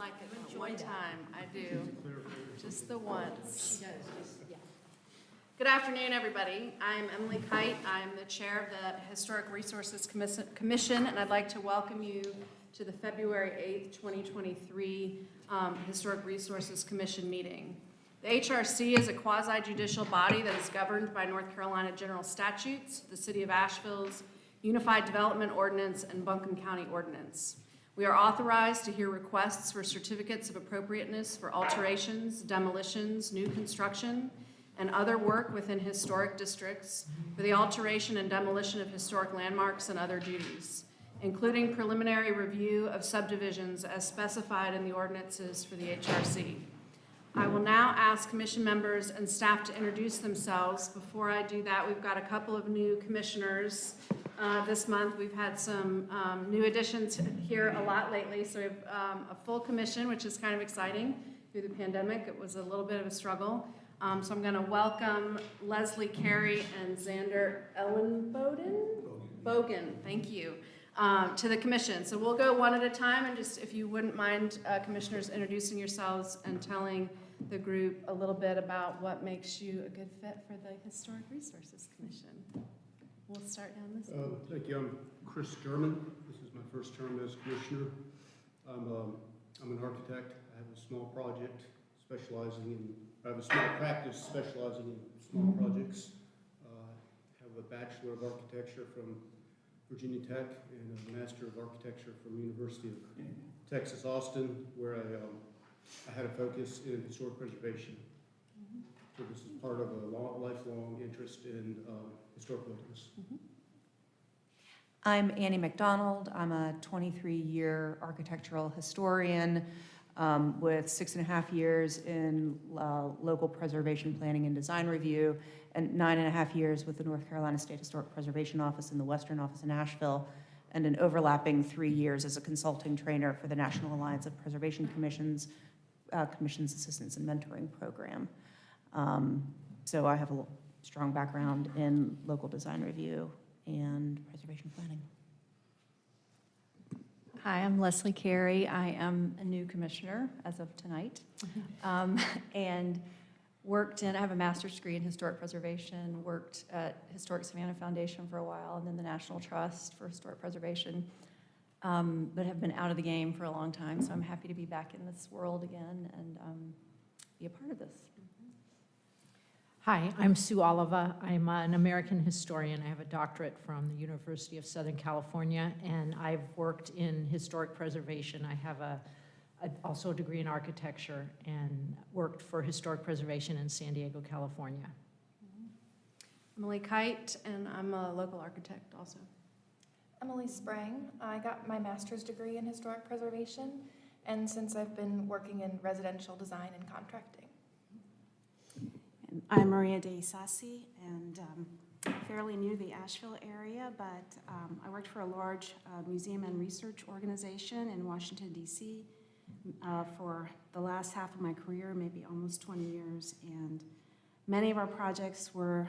like it one time. I do. Just the once. She does, yeah. Good afternoon, everybody. I'm Emily Kite. I'm the chair of the Historic Resources Commission, and I'd like to welcome you to the February 8th, 2023 Historic Resources Commission meeting. The HRC is a quasi-judicial body that is governed by North Carolina general statutes, the City of Asheville's Unified Development Ordinance, and Buncombe County Ordinance. We are authorized to hear requests for certificates of appropriateness for alterations, demolitions, new construction, and other work within historic districts for the alteration and demolition of historic landmarks and other duties, including preliminary review of subdivisions as specified in the ordinances for the HRC. I will now ask commission members and staff to introduce themselves. Before I do that, we've got a couple of new commissioners this month. We've had some new additions here a lot lately, so we have a full commission, which is kind of exciting. Through the pandemic, it was a little bit of a struggle. So I'm going to welcome Leslie Carey and Xander Bogan, thank you, to the commission. So we'll go one at a time, and just if you wouldn't mind, commissioners, introducing yourselves and telling the group a little bit about what makes you a good fit for the Historic Resources Commission. We'll start down this way. Thank you. I'm Chris German. This is my first term as commissioner. I'm an architect. I have a small project specializing in, I have a small practice specializing in small projects. I have a Bachelor of Architecture from Virginia Tech and a Master of Architecture from University of Texas, Austin, where I had a focus in historic preservation. So this is part of a lifelong interest in historic buildings. I'm Annie McDonald. I'm a 23-year architectural historian with 6.5 years in local preservation planning and design review, and 9.5 years with the North Carolina State Historic Preservation Office in the Western Office in Asheville, and an overlapping 3 years as a consulting trainer for the National Alliance of Preservation Commissions Assistance and Mentoring Program. So I have a strong background in local design review and preservation planning. Hi, I'm Leslie Carey. I am a new commissioner as of tonight, and I have a master's degree in historic preservation, worked at Historic Savannah Foundation for a while, and then the National Trust for Historic Preservation, but have been out of the game for a long time, so I'm happy to be back in this world again and be a part of this. Hi, I'm Sue Oliva. I'm an American historian. I have a doctorate from the University of Southern California, and I've worked in historic preservation. I have also a degree in architecture and worked for historic preservation in San Diego, California. Emily Kite, and I'm a local architect also. Emily Sprang. I got my master's degree in historic preservation, and since I've been working in residential design and contracting. I'm Maria De Sassi, and fairly new to the Asheville area, but I worked for a large museum and research organization in Washington, D.C. For the last half of my career, maybe almost 20 years, and many of our projects were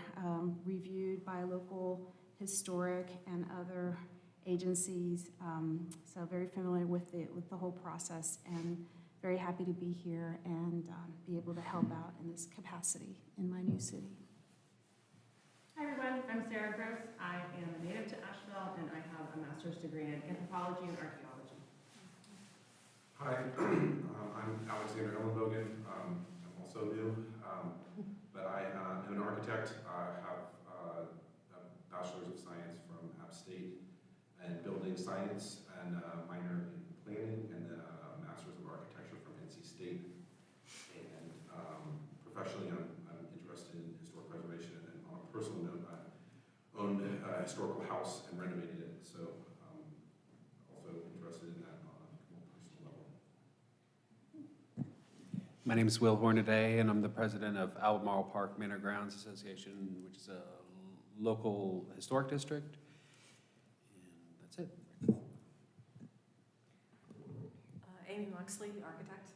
reviewed by local historic and other agencies, so very familiar with the whole process, and very happy to be here and be able to help out in this capacity in my new city. Hi everyone, I'm Sarah Gross. I am a native to Asheville and I have a master's degree in anthropology and archaeology. Hi, I'm Alexander Ellenbogen. I'm also new, but I am an architect. I have a bachelor's of science from App State in building science and a minor in planning, and then a master's of architecture from NC State. And professionally, I'm interested in historic preservation, and on a personal note, I owned a historical house and renovated it, so also interested in that on a more personal level. My name is Will Hornaday, and I'm the president of Albemarle Park Manor Grounds Association, which is a local historic district. And that's it. Amy Muxley, architect.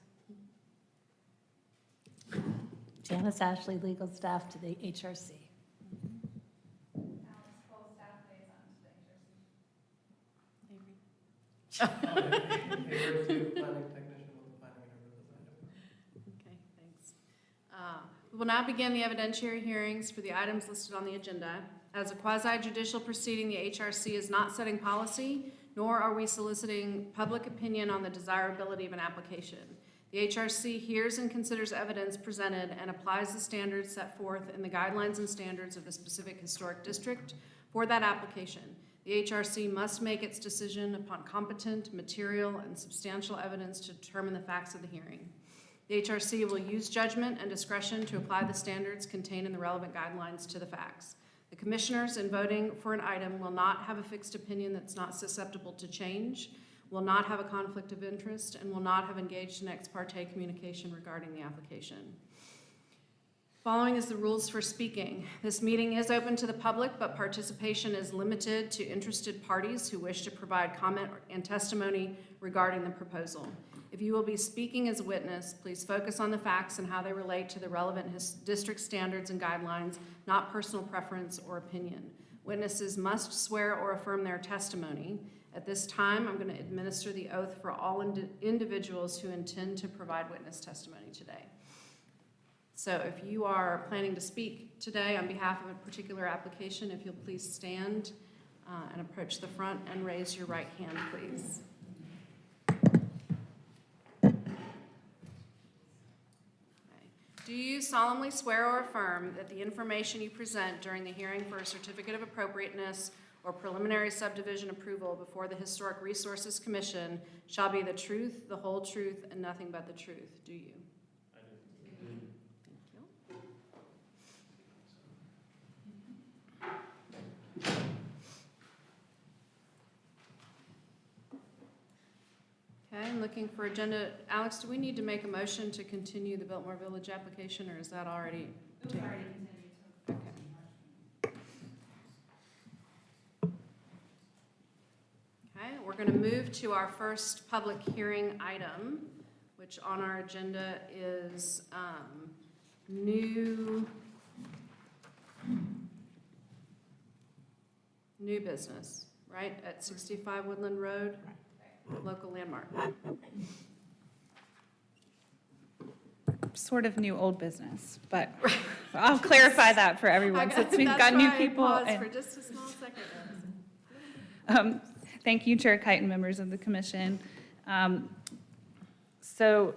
Janice Ashley, legal staff to the HRC. Alex Cole, staff liaison to the HRC. Avery. Planning technician with the planning We will now begin the evidentiary hearings for the items listed on the agenda. As a quasi-judicial proceeding, the HRC is not setting policy, nor are we soliciting public opinion on the desirability of an application. The HRC hears and considers evidence presented and applies the standards set forth in the guidelines and standards of the specific historic district for that application. The HRC must make its decision upon competent, material, and substantial evidence to determine the facts of the hearing. The HRC will use judgment and discretion to apply the standards contained in the relevant guidelines to the facts. The commissioners, in voting for an item, will not have a fixed opinion that's not susceptible to change, will not have a conflict of interest, and will not have engaged in ex parte communication regarding the application. Following is the rules for speaking. This meeting is open to the public, but participation is limited to interested parties who wish to provide comment and testimony regarding the proposal. If you will be speaking as a witness, please focus on the facts and how they relate to the relevant district standards and guidelines, not personal preference or opinion. Witnesses must swear or affirm their testimony. At this time, I'm going to administer the oath for all individuals who intend to provide witness testimony today. So if you are planning to speak today on behalf of a particular application, if you'll please stand and approach the front and raise your right hand, please. Do you solemnly swear or affirm that the information you present during the hearing for a certificate of appropriateness or preliminary subdivision approval before the Historic Resources Commission shall be the truth, the whole truth, and nothing but the truth? Do you? I do. Thank you. Okay, I'm looking for agenda. Alex, do we need to make a motion to continue the Biltmore Village application, or is that already? It was already continued. Okay. Okay, we're going to move to our first public hearing item, which on our agenda is new business, right, at 65 Woodland Road, local landmark. Sort of new old business, but I'll clarify that for everyone since we've got new people. That's why I paused and- for just a small second. Thank you, Chair Kite and members of the commission. So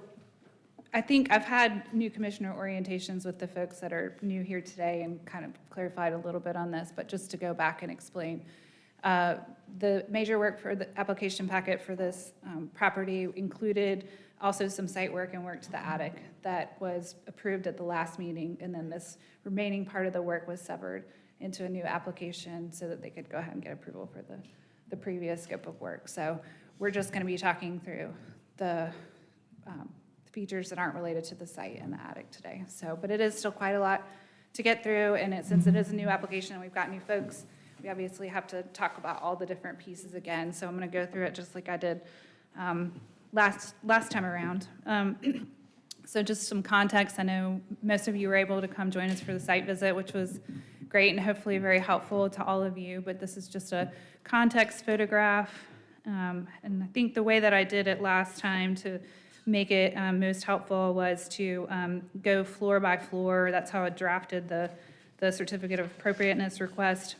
I think I've had new commissioner orientations with the folks that are new here today and kind of clarified a little bit on this, but just to go back and explain. The major work for the application packet for this property included also some site work and work to the attic that was approved at the last meeting, and then this remaining part of the work was severed into a new application so that they could go ahead and get approval for the previous scope of work. So we're just going to be talking through the features that aren't related to the site and the attic today. So, but it is still quite a lot to get through, and since it is a new application and we've got new folks, we obviously have to talk about all the different pieces again. So I'm going to go through it just like I did last time around. So just some context. I know most of you were able to come join us for the site visit, which was great and hopefully very helpful to all of you, but this is just a context photograph. And I think the way that I did it last time to make it most helpful was to go floor by floor. That's how I drafted the certificate of appropriateness request.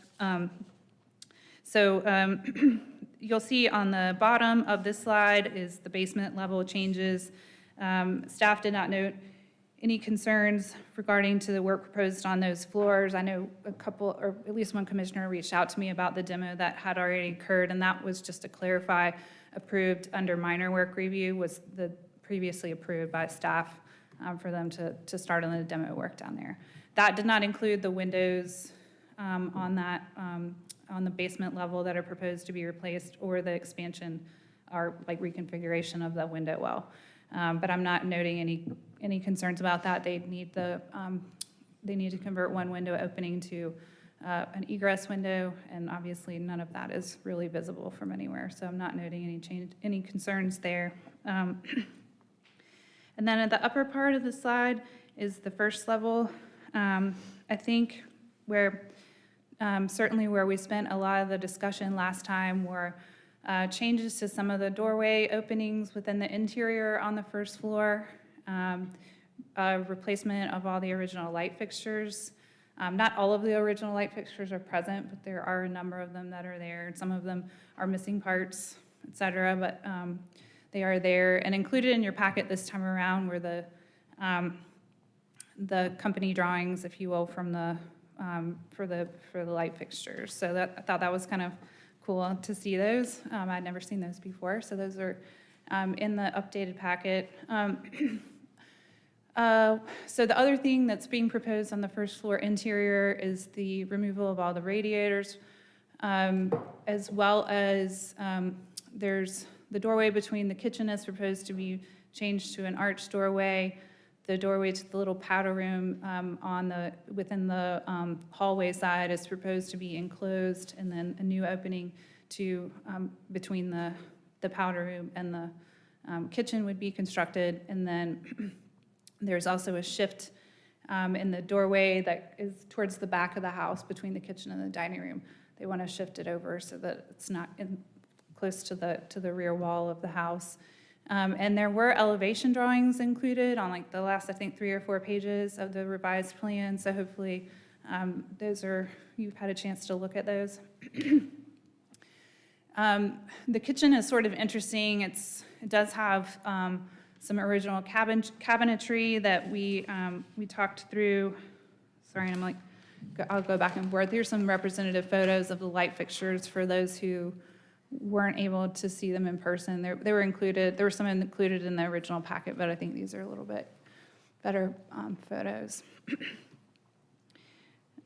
You'll see on the bottom of this slide is the basement level changes. Staff did not note any concerns regarding to the work proposed on those floors. I know a couple, or at least one commissioner reached out to me about the demo that had already occurred, and that was just to clarify, approved under minor work review was the previously approved by staff for them to start on the demo work down there. That did not include the windows on the basement level that are proposed to be replaced, or the expansion or like reconfiguration of the window well. But I'm not noting any concerns about that. They need to convert one window opening to an egress window, and obviously none of that is really visible from anywhere. So I'm not noting any concerns there. And then at the upper part of the slide is the first level. I think where certainly where we spent a lot of the discussion last time were changes to some of the doorway openings within the interior on the first floor. replacement of all the original light fixtures. Not all of the original light fixtures are present, but there are a number of them that are there. And some of them are missing parts, et cetera, but they are there. And included in your packet this time around were the company drawings, if you will, from for the light fixtures. So I thought that was kind of cool to see those. I'd never seen those before, so those are in the updated packet. So the other thing that's being proposed on the first floor interior is the removal of all the radiators, as well as there's the doorway between the kitchen is proposed to be changed to an arched doorway. The doorway to the little powder room within the hallway side is proposed to be enclosed, and then a new opening to between the powder room and the kitchen would be constructed, and then there's also a shift in the doorway that is towards the back of the house between the kitchen and the dining room. They want to shift it over so that it's not close to the rear wall of the house. And there were elevation drawings included on like the last, I think, 3 or 4 pages of the revised plan. So hopefully you've had a chance to look at those. The kitchen is sort of interesting. It does have some original cabinetry that we talked through. Sorry, I'll go back and forth. Here's some representative photos of the light fixtures for those who weren't able to see them in person. They were included. There were some included in the original packet, but I think these are a little bit better photos.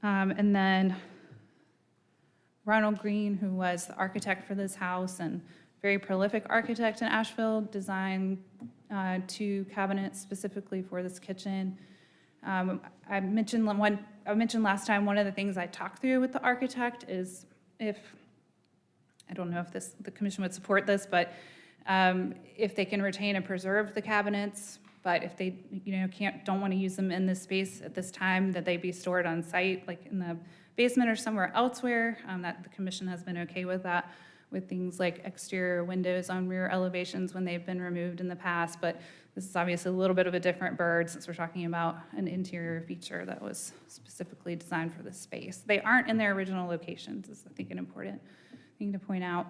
And then Ronald Green, who was the architect for this house and very prolific architect in Asheville, designed 2 cabinets specifically for this kitchen. I mentioned last time, one of the things I talked through with the architect is I don't know if the commission would support this, but if they can retain and preserve the cabinets, but if they don't want to use them in this space at this time, that they be stored on site, like in the basement or somewhere elsewhere. That the commission has been okay with that, with things like exterior windows on rear elevations when they've been removed in the past. But this is obviously a little bit of a different bird since we're talking about an interior feature that was specifically designed for this space. They aren't in their original locations, is I think an important thing to point out.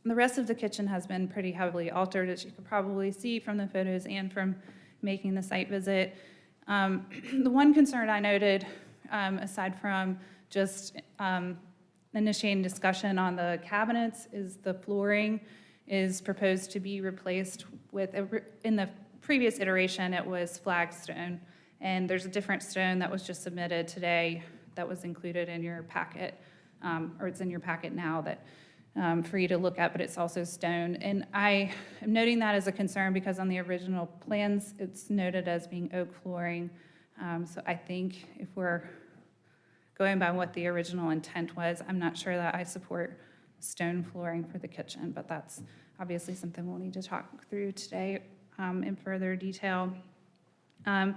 The rest of the kitchen has been pretty heavily altered, as you could probably see from the photos and from making the site visit. The one concern I noted, aside from just initiating discussion on the cabinets, is the flooring is proposed to be replaced with, in the previous iteration, it was flagstone, and there's a different stone that was just submitted today that was included in your packet, or it's in your packet now that for you to look at, but it's also stone. And I am noting that as a concern because on the original plans, it's noted as being oak flooring. So I think if we're going by what the original intent was, I'm not sure that I support stone flooring for the kitchen, but that's obviously something we'll need to talk through today in further detail. I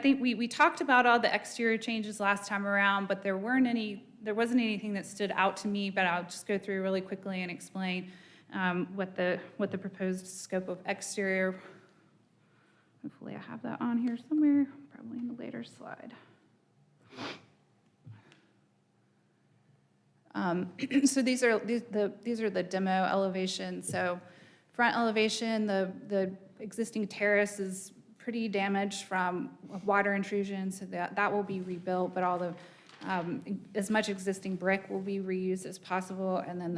think we talked about all the exterior changes last time around, but there wasn't anything that stood out to me, but I'll just go through really quickly and explain what the proposed scope of exterior. Hopefully I have that on here somewhere, probably in the later slide. So these are the demo elevations. So front elevation, the existing terrace is pretty damaged from water intrusion, so that will be rebuilt, but all the as much existing brick will be reused as possible, and then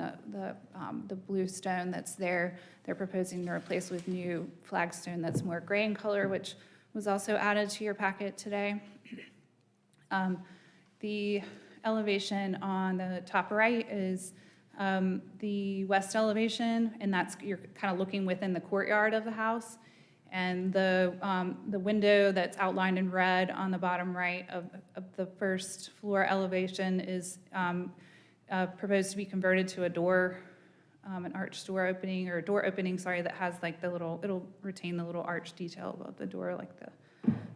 the blue stone that's there, they're proposing to replace with new flagstone that's more gray in color, which was also added to your packet today. The elevation on the top right is the west elevation, and you're kind of looking within the courtyard of the house. And the window that's outlined in red on the bottom right of the first floor elevation is proposed to be converted to a door, an arched door opening, or a door opening, sorry, that has like it'll retain the little arch detail above the door like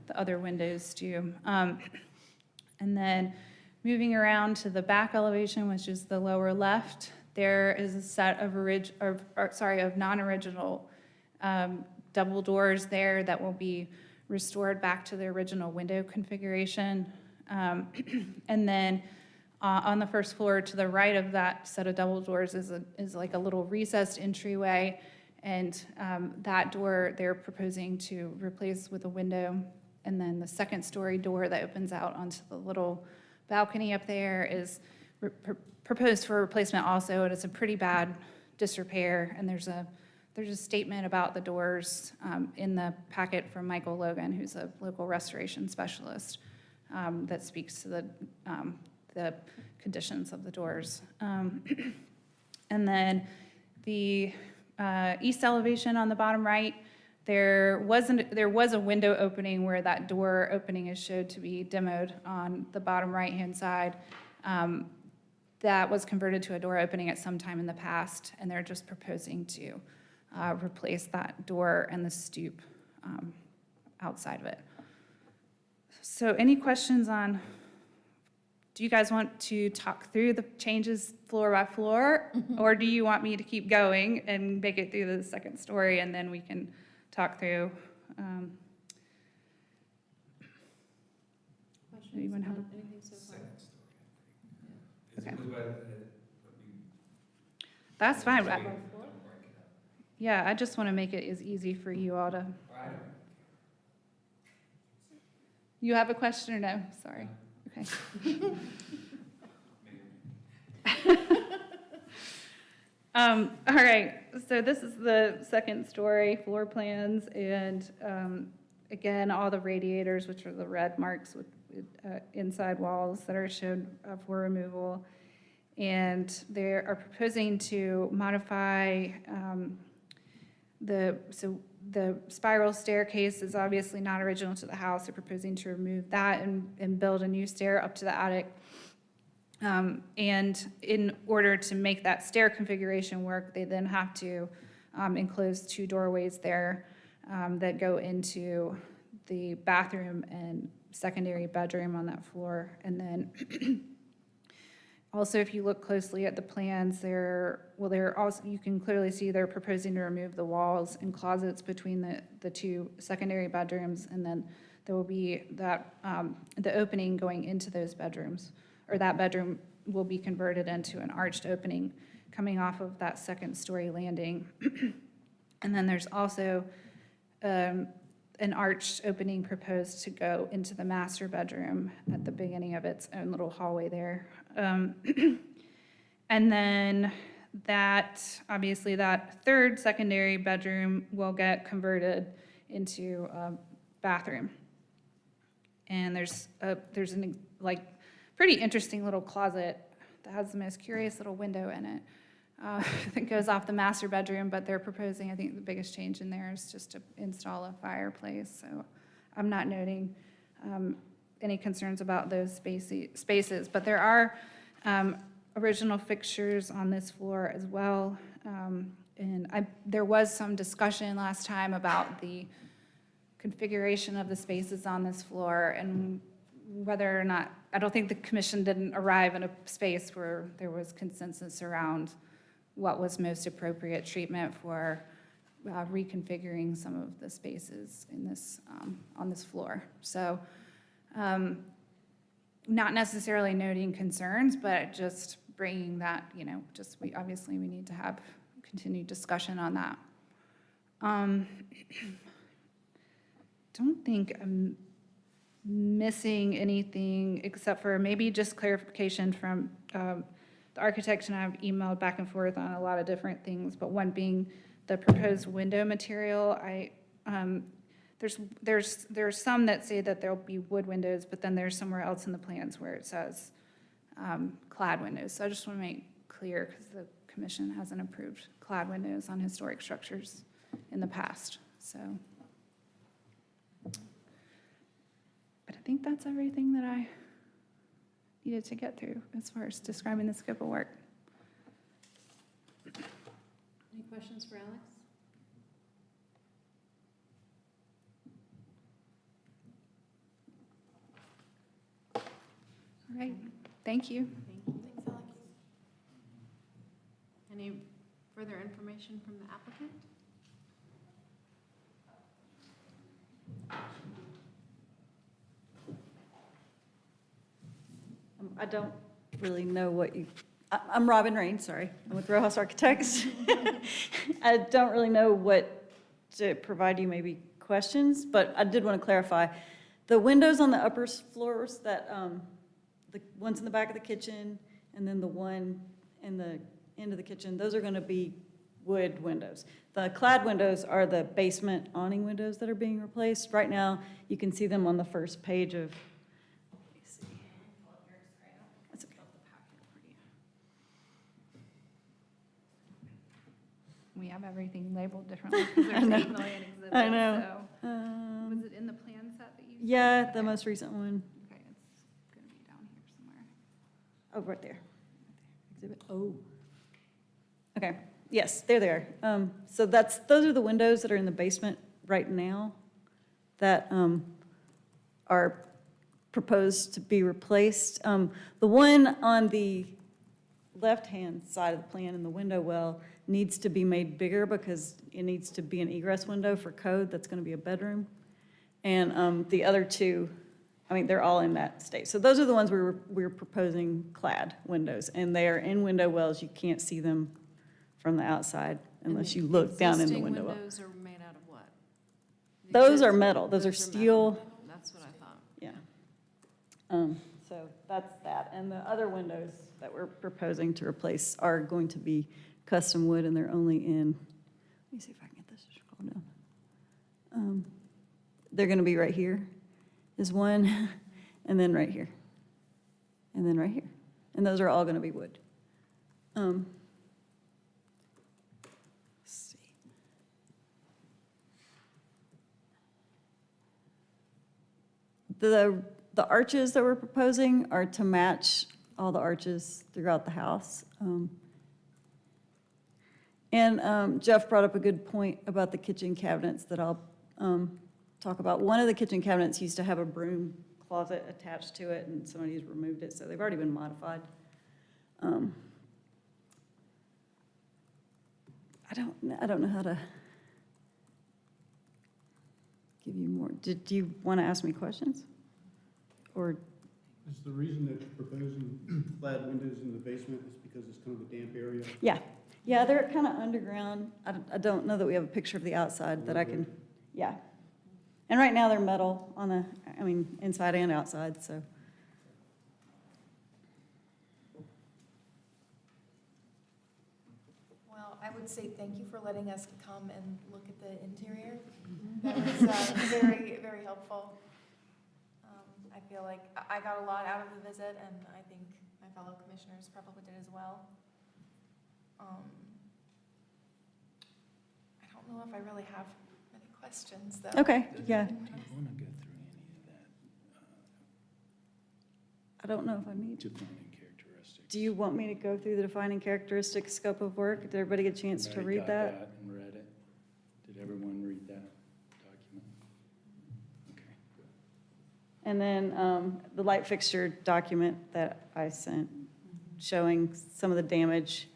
the other windows do. And then moving around to the back elevation, which is the lower left, there is a set of non-original double doors there that will be restored back to the original window configuration. And then on the first floor to the right of that set of double doors is like a little recessed entryway. And that door they're proposing to replace with a window. And then the second story door that opens out onto the little balcony up there is proposed for replacement also, and it's a pretty bad disrepair. And there's a statement about the doors in the packet from Michael Logan, who's a local restoration specialist, that speaks to the conditions of the doors. And then the east elevation on the bottom right, there was a window opening where that door opening is showed to be demoed on the bottom right-hand side. That was converted to a door opening at some time in the past, and they're just proposing to replace that door and the stoop outside of it. So any questions on, do you guys want to talk through the changes floor by floor? Or do you want me to keep going and make it through the second story and then we can talk through? Anyone have Anything so far? Okay. That's fine. Yeah, I just want to make it as easy for you all to. You have a question or no? Sorry. Okay. All right, so this is the second story floor plans, and again, all the radiators, which are the red marks with inside walls that are shown for removal. And they are proposing to modify the spiral staircase is obviously not original to the house. They're proposing to remove that and build a new stair up to the attic. And in order to make that stair configuration work, they then have to enclose two doorways there that go into the bathroom and secondary bedroom on that floor. And then also, if you look closely at the plans, they're also, you can clearly see they're proposing to remove the walls and closets between the two secondary bedrooms, and then there will be that the opening going into those bedrooms, or that bedroom will be converted into an arched opening coming off of that second story landing. And then there's also an arched opening proposed to go into the master bedroom at the beginning of its own little hallway there. And then obviously that third secondary bedroom will get converted into a bathroom. And there's an pretty interesting little closet that has the most curious little window in it. That goes off the master bedroom, but they're proposing, I think the biggest change in there is just to install a fireplace. So I'm not noting any concerns about those spaces, but there are original fixtures on this floor as well. And there was some discussion last time about the configuration of the spaces on this floor and whether or not, I don't think the commission didn't arrive in a space where there was consensus around what was most appropriate treatment for reconfiguring some of the spaces in this on this floor. So not necessarily noting concerns, but just bringing that, obviously we need to have continued discussion on that. Don't think I'm missing anything except for maybe just clarification from the architect, and I've emailed back and forth on a lot of different things, but one being the proposed window material. There's some that say that there'll be wood windows, but then there's somewhere else in the plans where it says clad windows. So I just want to make clear, because the commission hasn't approved clad windows on historic structures in the past. So, but I think that's everything that I needed to get through as far as describing the scope of work. Any questions for Alex? All right, thank you. Thanks, Alex. Any further information from the applicant? don't really know what you, I'm Robin Rain, sorry. I'm with Row House Architects. I don't really know what to provide you, maybe questions, but I did want to clarify. The windows on the upper floors, that, the ones in the back of the kitchen, and then the one in the end of the kitchen, those are going to be wood windows. The clad windows are the basement awning windows that are being replaced. Right now, you can see them on the first page of, let me see. That's okay. We have everything labeled differently because there's 8 million exhibits. I know. So, was it in the plan set that you? Yeah, the most recent one. Okay, it's going to be down here somewhere. Oh, right there. Exhibit, oh. Okay, yes, there they are. So those are the windows that are in the basement right now that are proposed to be replaced. The one on the left-hand side of the plan in the window well needs to be made bigger because it needs to be an egress window for code. That's going to be a bedroom. And the other two, I mean, they're all in that state. So those are the ones we're proposing clad windows, and they are in window wells. You can't see them from the outside unless you look down in the window well. Existing windows are made out of what? Those are metal. Those are steel. metal. That's what I thought. Yeah. So that's that. And the other windows that we're proposing to replace are going to be custom wood, and they're only in, let me see if I can get this to scroll down. They're going to be right here is one, and then right here, and then right here. And those are all going to be wood. Let's see. The arches that we're proposing are to match all the arches throughout the house. And Jeff brought up a good point about the kitchen cabinets that I'll talk about. One of the kitchen cabinets used to have a broom closet attached to it, and somebody's removed it, so they've already been modified. I don't know how to give you more. Do you want to ask me questions? Or Is the reason that you're proposing clad windows in the basement is because it's kind of a damp area? yeah, they're kind of underground. I don't know that we have a picture of the outside that I can, yeah. And right now they're metal on the, I mean, inside and outside, so. Well, I would say thank you for letting us come and look at the interior. That was very, very helpful. I feel like I got a lot out of the visit, and I think my fellow commissioners probably did as well. I don't know if I really have many questions, though. Okay, yeah. I want to go through any of that I don't know if I need to. defining characteristics. Do you want me to go through the defining characteristics scope of work? Did everybody get a chance to Everybody read got that? and read it? Did everyone read that document? Okay. And then the light fixture document that I sent showing some of the damage.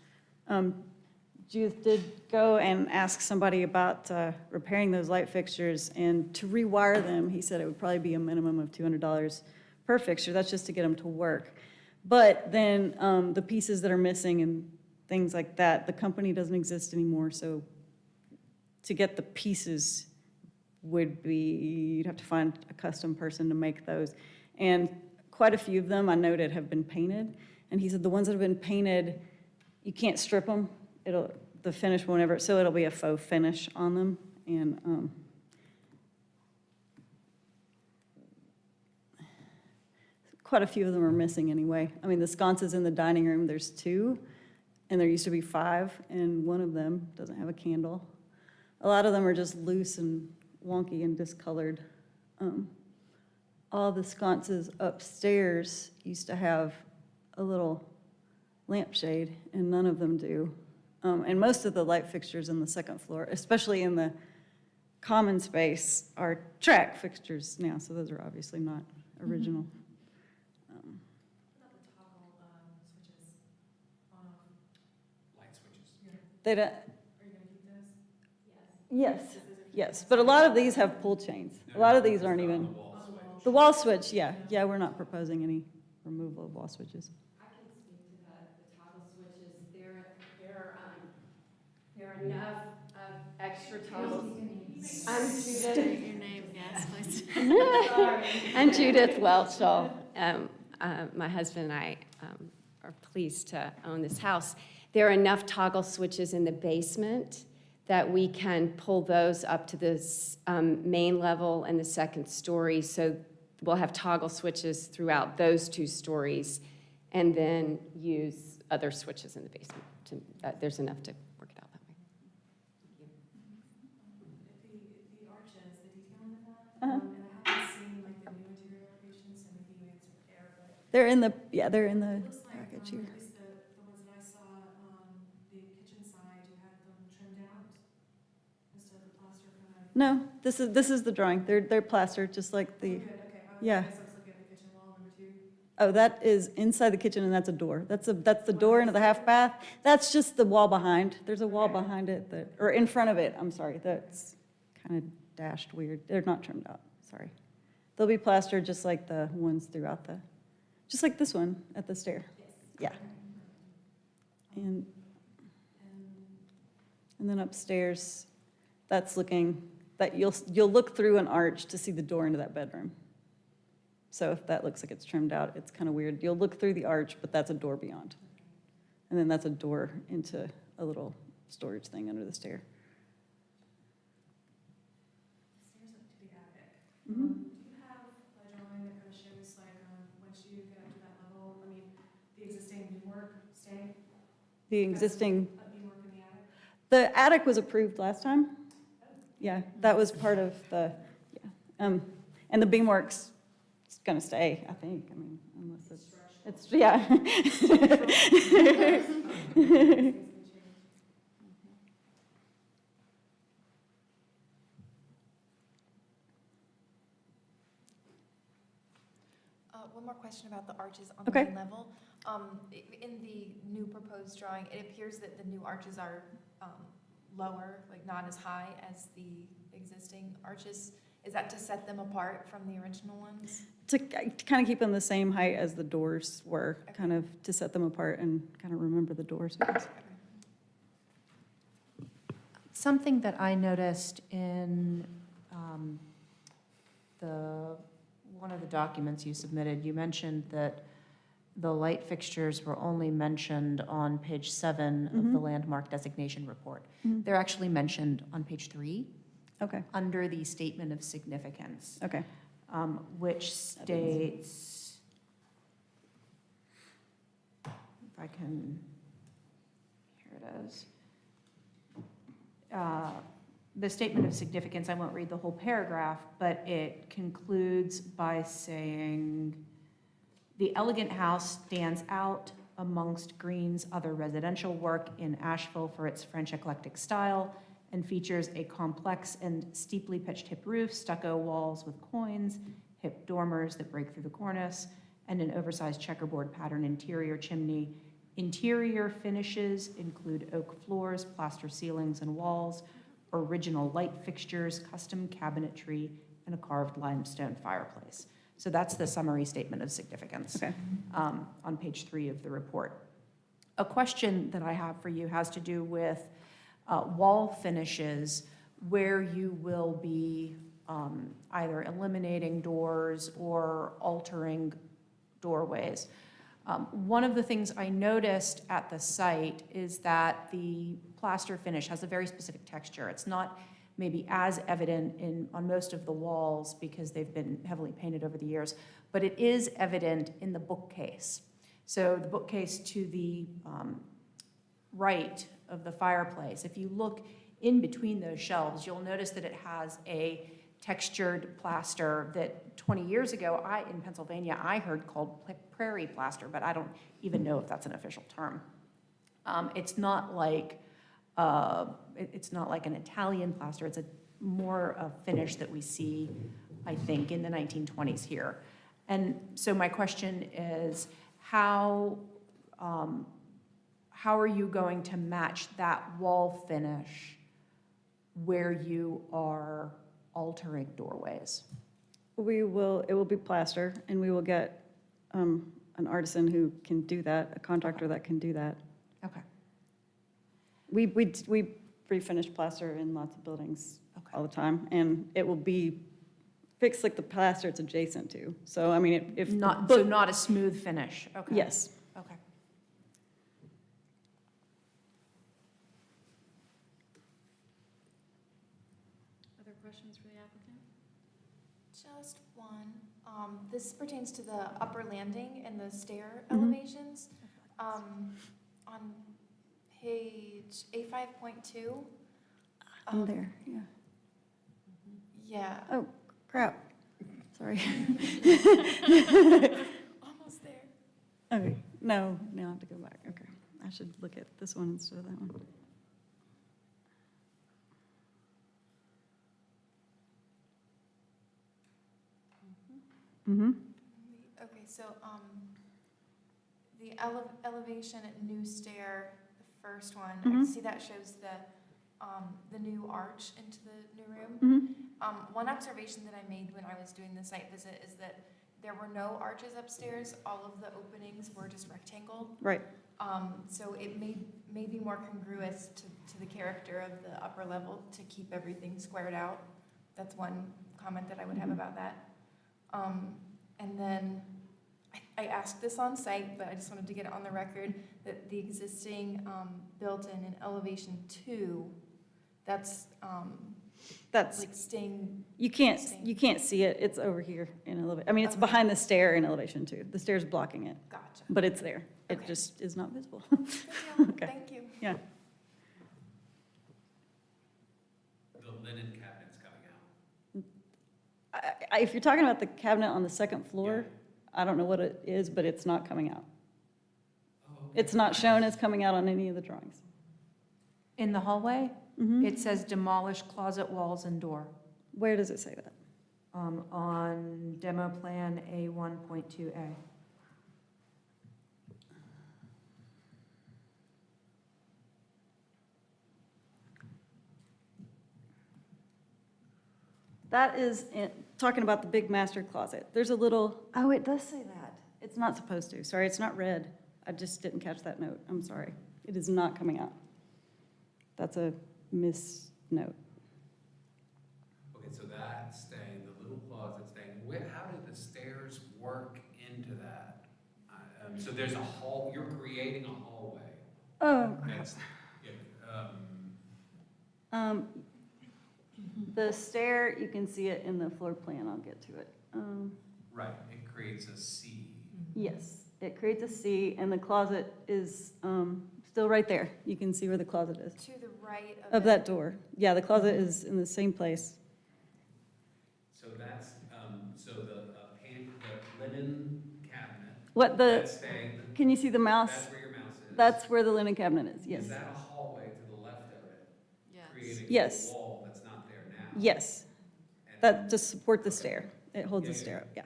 Judith did go and ask somebody about repairing those light fixtures, and to rewire them, he said it would probably be a minimum of $200 per fixture. That's just to get them to work. But then the pieces that are missing and things like that, the company doesn't exist anymore, so to get the pieces would be, you'd have to find a custom person to make those. And quite a few of them, I noted, have been painted. And he said the ones that have been painted, you can't strip them. The finish won't ever, so it'll be a faux finish on them. And quite a few of them are missing anyway. I mean, the sconces in the dining room, there's 2, and there used to be 5, and one of them doesn't have a candle. A lot of them are just loose and wonky and discolored. All the sconces upstairs used to have a little lampshade, and none of them do. And most of the light fixtures in the second floor, especially in the common space, are track fixtures now, so those are obviously not original. Light switches. They don't. Yes, yes, but a lot of these have pull chains. A lot of these aren't even. The wall switch, yeah, we're not proposing any removal of wall switches. I can speak to the toggle switches. There are enough of extra toggles. I'm Judith. State your name, yes, please. I'm Judith Welchel. My husband and I are pleased to own this house. There are enough toggle switches in the basement that we can pull those up to this main level and the second story. So we'll have toggle switches throughout those 2 stories and then use other switches in the basement. There's enough to work it out that way. The arches, the detailing of that, Uh-huh. and I haven't seen like the new interior elevations, so maybe you answered there, but They're in the it looks like, package here. at least the ones that I saw, the kitchen side, you had them trimmed out instead of the plaster kind of. No, this is the drawing. They're plastered, just like the, Good, okay. yeah. I was looking at the kitchen wall, number 2. oh, that is inside the kitchen, and that's a door. That's the door into the half bath. That's just the wall behind. There's a wall behind it that, or in front of it, I'm sorry, that's kind of dashed weird. They're not trimmed out, sorry. They'll be plastered just like the ones throughout just like this one at the stair. Yeah. And then upstairs, that's looking, that you'll look through an arch to see the door into that bedroom. So if that looks like it's trimmed out, it's kind of weird. You'll look through the arch, but that's a door beyond. And then that's a door into a little storage thing under the stair. Stairs up to the attic. Mhm. Do you have a drawing that kind of shows like, once you get up to that level, I mean, the existing beamwork staying? The existing, A beamwork in the attic? the attic was approved last time. Yeah, that was part of the, yeah. And the beamwork's gonna stay, I think, I mean, unless it's, yeah. One more question about the arches on Okay. the main level. In the new proposed drawing, it appears that the new arches are lower, like not as high as the existing arches. Is that to set them apart from the original ones? To kind of keep them the same height as the doors were, kind of to set them apart and kind of remember the doors. Something that I noticed in one of the documents you submitted, you mentioned that the light fixtures were only mentioned on page 7 of the landmark designation report. They're actually mentioned on page 3. Okay, Under the statement of significance, okay. which states, if I can, here it is. The statement of significance, I won't read the whole paragraph, but it concludes by saying, the elegant house stands out amongst Green's other residential work in Asheville for its French eclectic style and features a complex and steeply pitched hip roof, stucco walls with coins, hip dormers that break through the cornice, and an oversized checkerboard pattern interior chimney. Interior finishes include oak floors, plaster ceilings and walls, original light fixtures, custom cabinetry, and a carved limestone fireplace. So that's the summary statement of significance on page 3 of the report. A question that I have for you has to do with wall finishes where you will be either eliminating doors or altering doorways. One of the things I noticed at the site is that the plaster finish has a very specific texture. It's not maybe as evident on most of the walls because they've been heavily painted over the years, but it is evident in the bookcase. So the bookcase to the right of the fireplace, if you look in between those shelves, you'll notice that it has a textured plaster that 20 years ago, in Pennsylvania, I heard called prairie plaster, but I don't even know if that's an official term. It's not like an Italian plaster. It's more a finish that we see, I think, in the 1920s here. And so my question is, how are you going to match that wall finish where you are altering doorways? It will be plaster, and we will get an artisan who can do that, a contractor that can do that. Okay. We refinish plaster in lots of buildings all the time, and it will be fixed like the plaster it's adjacent to. So, I mean, if. Not, so not a smooth finish, okay. Yes. Okay. Other questions for the applicant? Just one. This pertains to the upper landing and the stair Mhm. elevations. On page A5.2. There, yeah. Yeah, Oh, crap. Sorry. almost there. Okay, no, now I have to go back. Okay. I should look at this one instead of that one. Mm-hmm. Okay, so, the elevation at new stair, the first one, I Mhm. see that shows the new arch into the new room. Mm-hmm. One observation that I made when I was doing the site visit is that there were no arches upstairs, all of the openings were just rectangle. Right. So it may be more congruous to the character of the upper level to keep everything squared out. That's one comment that I would have about that. And then, I asked this on site, but I just wanted to get it on the record, that the existing built-in in elevation 2, that's That's, like staying, you can't see it. It's over here in elevation. I mean, it's Okay. behind the stair in elevation 2. The stair's blocking it, gotcha. but it's there. It Okay. just is not visible. Good deal. Okay. Thank you. Yeah. The linen cabinet's coming out. If you're talking about the cabinet on the second floor, I don't know what it is, but it's not coming out. Oh, okay. It's not shown as coming out on any of the drawings. In the hallway, Mhm. it says demolish closet walls and door, Where does it say that? on demo plan A1.2A. That is talking about the big master closet. There's a little, oh, it does say that. It's not supposed to. Sorry, it's not red. I just didn't catch that note. I'm sorry. It is not coming out. That's a misnote. Okay, so that's staying, the little closet's staying. How did the stairs work into that? So there's a hall, you're creating a hallway. Oh, That's, yeah, the stair, you can see it in the floor plan. I'll get to it. right, it creates a C. Yes, it creates a C, and the closet is still right there. You can see where the closet is. To the right Of it. that door. Yeah, the closet is in the same place. So that's, so the linen cabinet, What that's staying, can you see the mouse? that's where your mouse is. That's where the linen cabinet is, yes. Is that a hallway to the left of it, Yes. creating Yes. a wall that's not there now? Yes, And- that to support the Okay. stair. It holds Yeah, the yeah, stair up, yeah.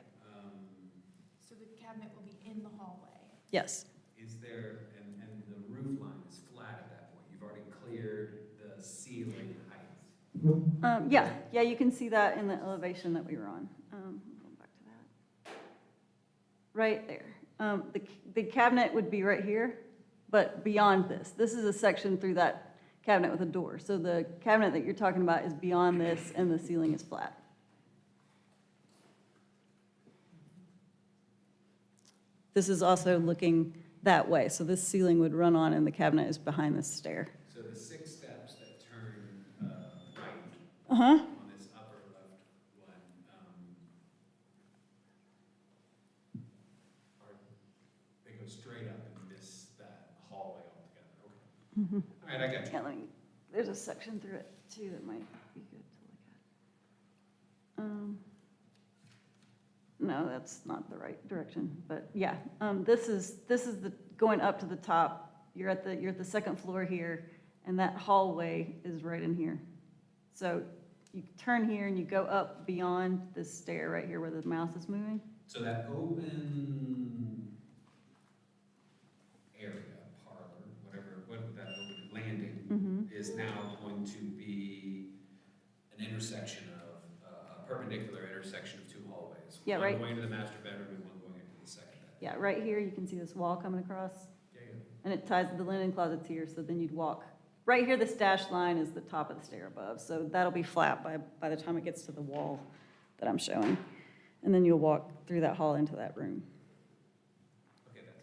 So the cabinet will be in the hallway. Yes. Is there, and the roof line is flat at that point, you've already cleared the ceiling height. Yeah, you can see that in the elevation that we were on. Going back to that. Right there. The cabinet would be right here, but beyond this. This is a section through that cabinet with a door. So the cabinet that you're talking about is beyond this, and the ceiling is flat. This is also looking that way, so this ceiling would run on, and the cabinet is behind this stair. So the 6 steps that turn right Uh-huh. on this upper left one, they go straight up and miss that hallway altogether, okay. All right, I got you. Yeah, there's a section through it too that might be good to look at. No, that's not the right direction, but yeah, this is the, going up to the top. You're at the second floor here, and that hallway is right in here. So you turn here and you go up beyond this stair right here where the mouse is moving. So that open area, parlor, whatever, that open landing is now going to be an intersection of, a perpendicular intersection of 2 hallways. Yeah, right. One going to the master bedroom and one going into the second bedroom. Yeah, right here, you can see this wall coming across, Yeah, and it ties the linen closets here, so then you'd walk. Right here, this dashed line is the top of the stair above, so that'll be flat by the time it gets to the wall that I'm showing. And then you'll walk through that hall into that room. okay, that's,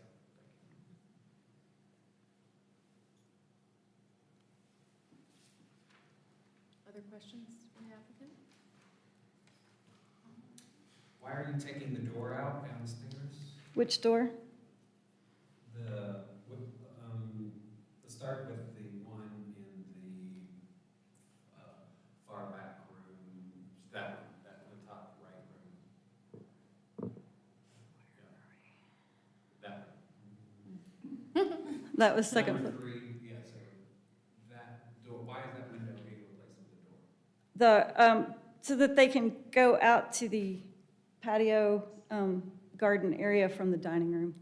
Other questions from the applicant? why are you taking the door out downstairs? Which door? Let's start with the one in the far back room, that the top right room. Yeah. That one. That was second floor. Number 3, yeah, so that door, why is that window being replaced with the door? So that they can go out to the patio garden area from the dining room.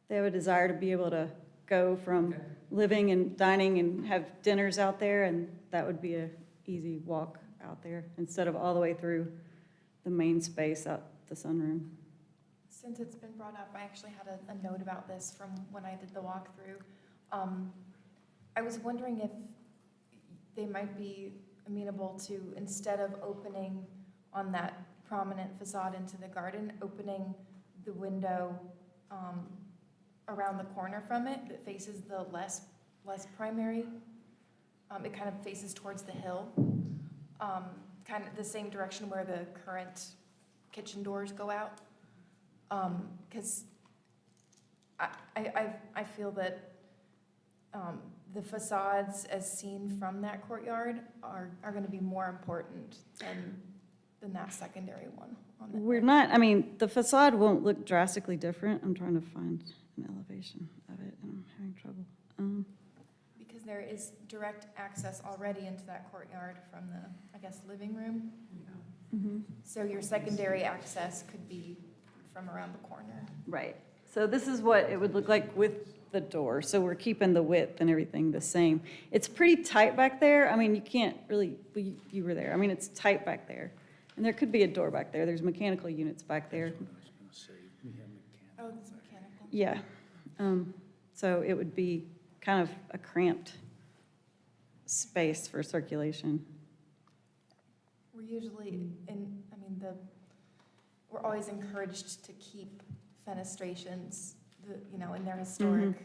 They have a desire to be able to go from Okay. living and dining and have dinners out there, and that would be a easy walk out there instead of all the way through the main space out the sunroom. Since it's been brought up, I actually had a note about this from when I did the walkthrough. I was wondering if they might be amenable to, instead of opening on that prominent facade into the garden, opening the window around the corner from it that faces the less primary. It kind of faces towards the hill, kind of the same direction where the current kitchen doors go out. Because I feel that the facades as seen from that courtyard are going to be more important than that secondary one. We're not, I mean, the facade won't look drastically different. I'm trying to find an elevation of it, and I'm having trouble. Because there is direct access already into that courtyard from the, I guess, living room. Mhm. So your secondary access could be from around the corner. Right. So this is what it would look like with the door. So we're keeping the width and everything the same. It's pretty tight back there. I mean, you can't really, well, you were there. I mean, it's tight back there. And there could be a door back there. There's mechanical units back there. That's what I was gonna say. We have mechanical. Oh, it's mechanical. Yeah. So it would be kind of a cramped space for circulation. We're usually we're always encouraged to keep fenestrations, in their historic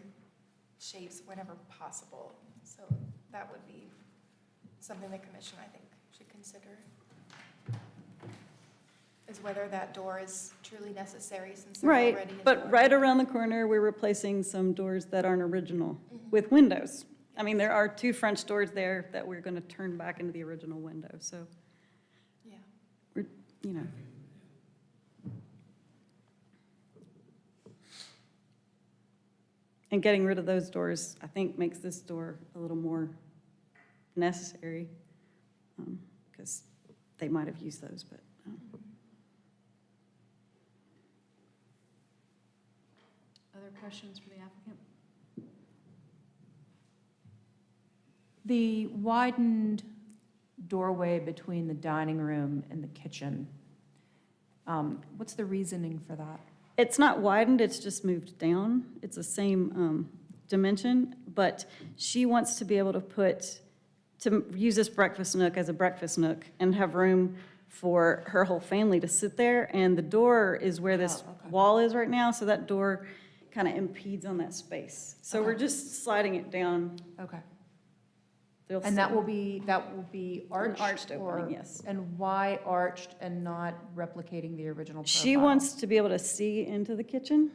shapes whenever possible. So that would be something the commission, I think, should consider. Is whether that door is truly necessary since they're already Right, a but door. right around the corner, we're replacing some doors that aren't original with windows. I mean, there are 2 French doors there that we're going to turn back into the original window, so, Yeah. we're, you know. And getting rid of those doors, I think, makes this door a little more necessary, because they might have used those, but. Other questions for the applicant? The widened doorway between the dining room and the kitchen, what's the reasoning for that? It's not widened, it's just moved down. It's the same dimension, but she wants to be able to use this breakfast nook as a breakfast nook and have room for her whole family to sit there. And the door is where this wall is right now, so that door kind of impedes on that space. So we're just sliding it down. Okay. They'll And sit- that will be arched? arched or- opening, yes. And why arched and not replicating the original profile? She wants to be able to see into the kitchen,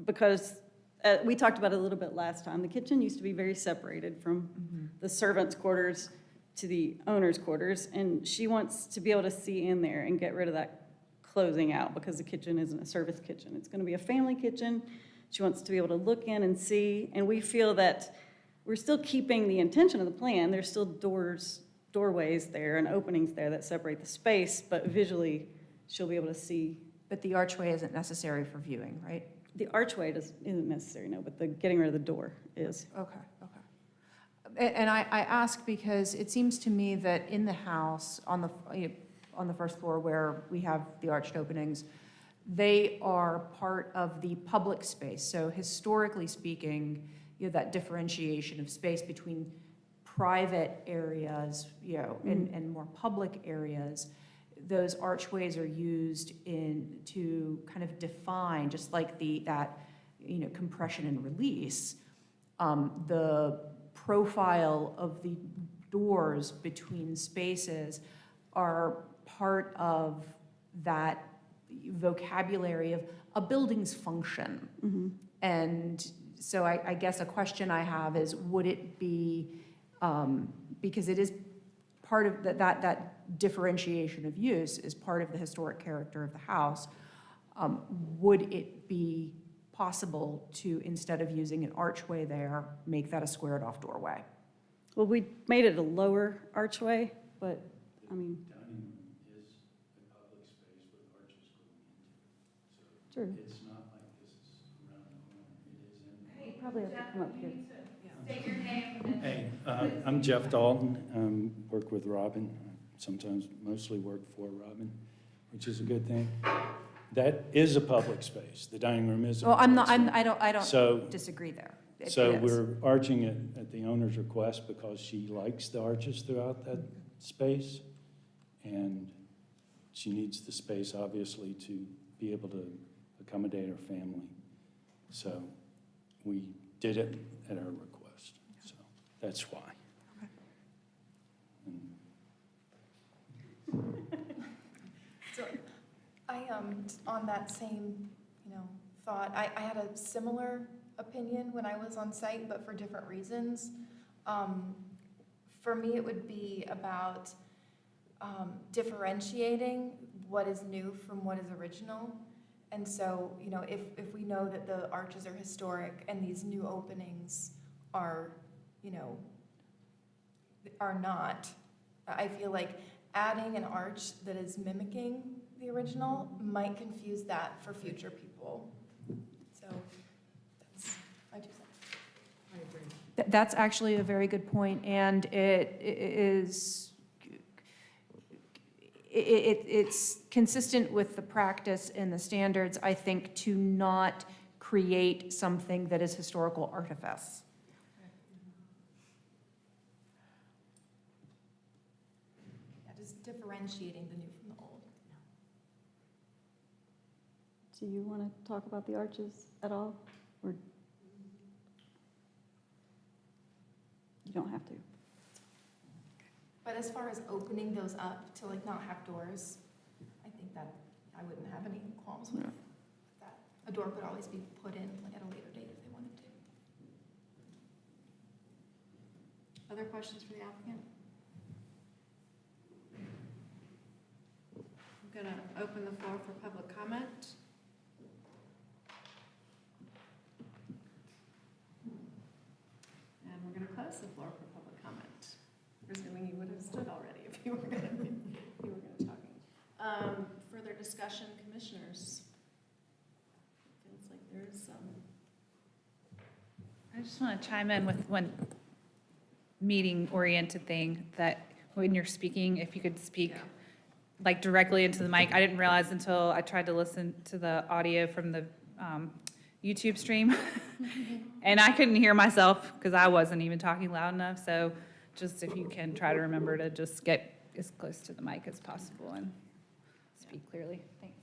because we talked about it a little bit last time. The kitchen used to be very separated from the servants' quarters to the owner's quarters, and she wants to be able to see in there and get rid of that closing out, because the kitchen isn't a service kitchen. It's going to be a family kitchen. She wants to be able to look in and see, and we feel that we're still keeping the intention of the plan. There's still doorways there and openings there that separate the space, but visually, she'll be able to see. But the archway isn't necessary for viewing, right? The archway isn't necessary, no, but the getting rid of the door is. Okay. And I ask because it seems to me that in the house, on the first floor where we have the arched openings, they are part of the public space. So historically speaking, that differentiation of space between private areas, and more public areas, those archways are used to kind of define, just like that compression and release, the profile of the doors between spaces are part of that vocabulary of a building's function. And so I guess a question I have is, would it be, because it is part of that differentiation of use is part of the historic character of the house, would it be possible to, instead of using an archway there, make that a squared off doorway? Well, we made it a lower archway, but, I mean, Dining room is a public space with arches going into it. So true. it's not like this is around the corner. It is in. You probably have to come up here. State your name and. Hey, I'm Jeff Dalton. Work with Robin. Sometimes mostly work for Robin, which is a good thing. That is a public space. The dining room is a Well, public space. I don't So, disagree there. so It is. we're arching it at the owner's request because she likes the arches throughout that space. And she needs the space, obviously, to be able to accommodate her family. So we did it at her request. So that's why. And So I, on that same, thought, I had a similar opinion when I was on site, but for different reasons. For me, it would be about differentiating what is new from what is original. And so, if we know that the arches are historic and these new openings are, are not, I feel like adding an arch that is mimicking the original might confuse that for future people. So that's my 2 cents. I agree. That's actually a very good point, and it's consistent with the practice and the standards, I think, to not create something that is historical artifice. Yeah, just differentiating the new from the old. Do you want to talk about the arches at all? Or you don't have to. But as far as opening those up to not have doors, I think that I wouldn't have any qualms with that. A door could always be put in at a later date if they wanted to. Other questions for the applicant? I'm going to open the floor for public comment. And we're going to close the floor for public comment, presuming you would have stood already if you were going to talk. Further discussion, commissioners? Feels like there's some. I just want to chime in with one meeting-oriented thing, that when you're speaking, if you could speak directly into the mic. I didn't realize until I tried to listen to the audio from the YouTube stream, and I couldn't hear myself because I wasn't even talking loud enough. So just if you can try to remember to just get as close to the mic as possible and speak clearly. Thanks.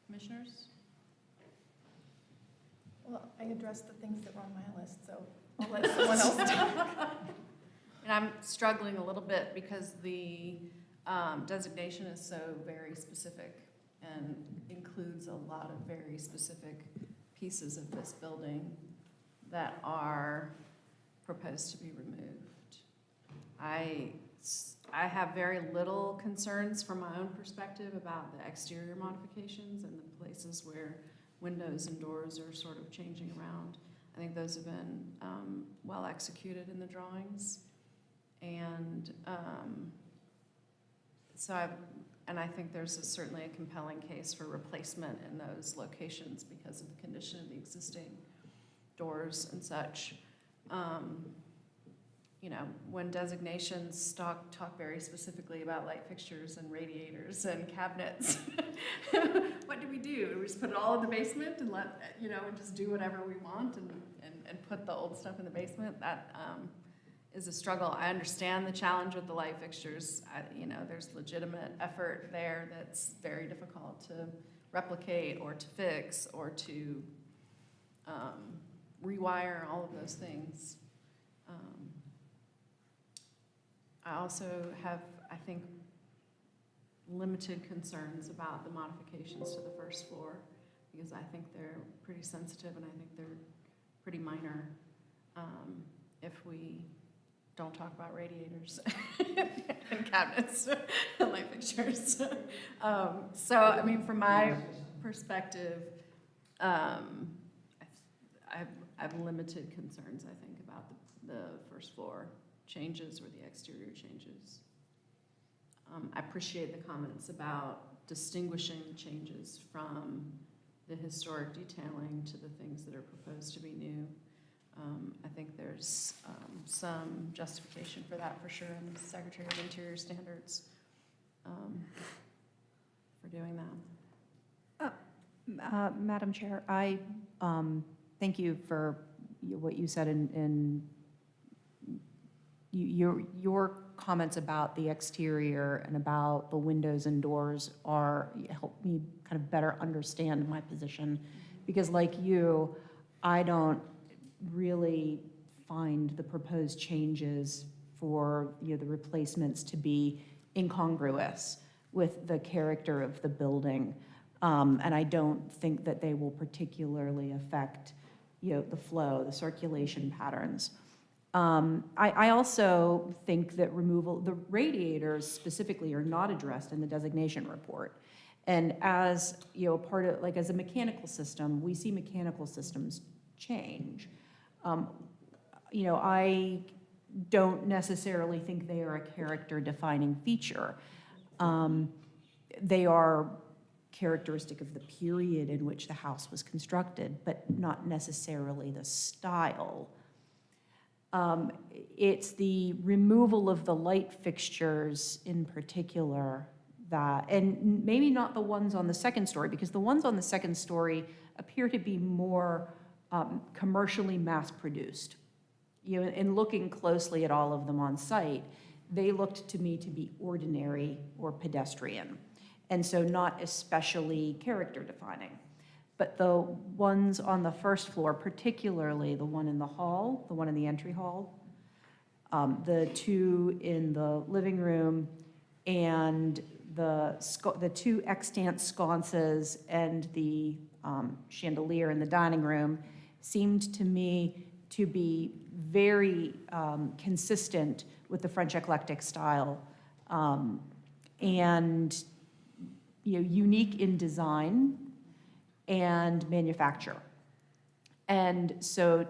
Commissioners? Well, I addressed the things that were on my list, so I'll let someone else talk. And I'm struggling a little bit because the designation is so very specific and includes a lot of very specific pieces of this building that are proposed to be removed. I have very little concerns from my own perspective about the exterior modifications and the places where windows and doors are sort of changing around. I think those have been well executed in the drawings. And I think there's certainly a compelling case for replacement in those locations because of the condition of the existing doors and such. when designations talk very specifically about light fixtures and radiators and cabinets, what do? Do we just put it all in the basement and and just do whatever we want and put the old stuff in the basement? That is a struggle. I understand the challenge with the light fixtures. There's legitimate effort there that's very difficult to replicate or to fix or to rewire, all of those things. I also have, I think, limited concerns about the modifications to the first floor because I think they're pretty sensitive and I think they're pretty minor if we don't talk about radiators and cabinets and light fixtures. So, I mean, from my perspective, I have limited concerns, I think, about the first floor changes or the exterior changes. I appreciate the comments about distinguishing changes from the historic detailing to the things that are proposed to be new. I think there's some justification for that for sure in the Secretary of Interior standards for doing that. Madam Chair, I thank you for what you said in your comments about the exterior and about the windows and doors help me kind of better understand my position. Because like you, I don't really find the proposed changes for the replacements to be incongruous with the character of the building. And I don't think that they will particularly affect the flow, the circulation patterns. I also think that the radiators specifically are not addressed in the designation report. And as part of, as a mechanical system, we see mechanical systems change. I don't necessarily think they are a character-defining feature. They are characteristic of the period in which the house was constructed, but not necessarily the style. It's the removal of the light fixtures in particular and maybe not the ones on the second story, because the ones on the second story appear to be more commercially mass-produced. In looking closely at all of them on site, they looked to me to be ordinary or pedestrian, and so not especially character-defining. But the ones on the first floor, particularly the one in the hall, the one in the entry hall, the two in the living room, and the two extant sconces and the chandelier in the dining room seemed to me to be very consistent with the French eclectic style and unique in design and manufacture. And so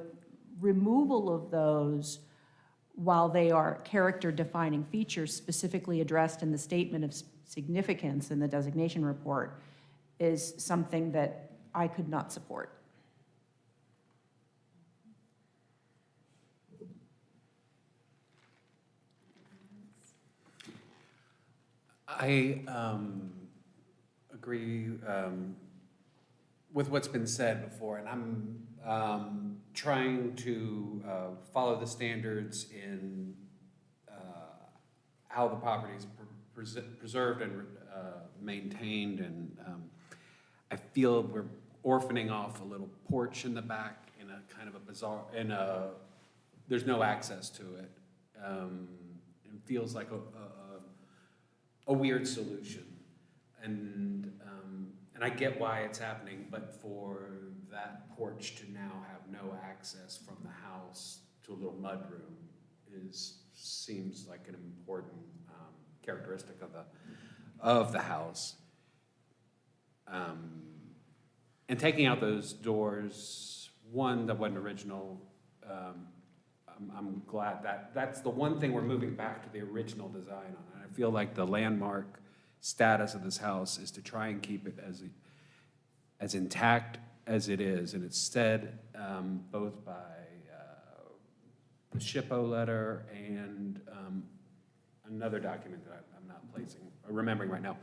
removal of those, while they are character-defining features specifically addressed in the statement of significance in the designation report, is something that I could not support. I agree with what's been said before, and I'm trying to follow the standards in how the property is preserved and maintained, and I feel we're orphaning off a little porch in the back in a kind of a bizarre, there's no access to it. It feels like a weird solution, and I get why it's happening, but for that porch to now have no access from the house to a little mudroom seems like an important characteristic of the house. And taking out those doors, one that wasn't original, I'm glad that's the one thing we're moving back to the original design on. I feel like the landmark status of this house is to try and keep it as intact as it is, and it's said both by the SHPO letter and another document that I'm not remembering right now,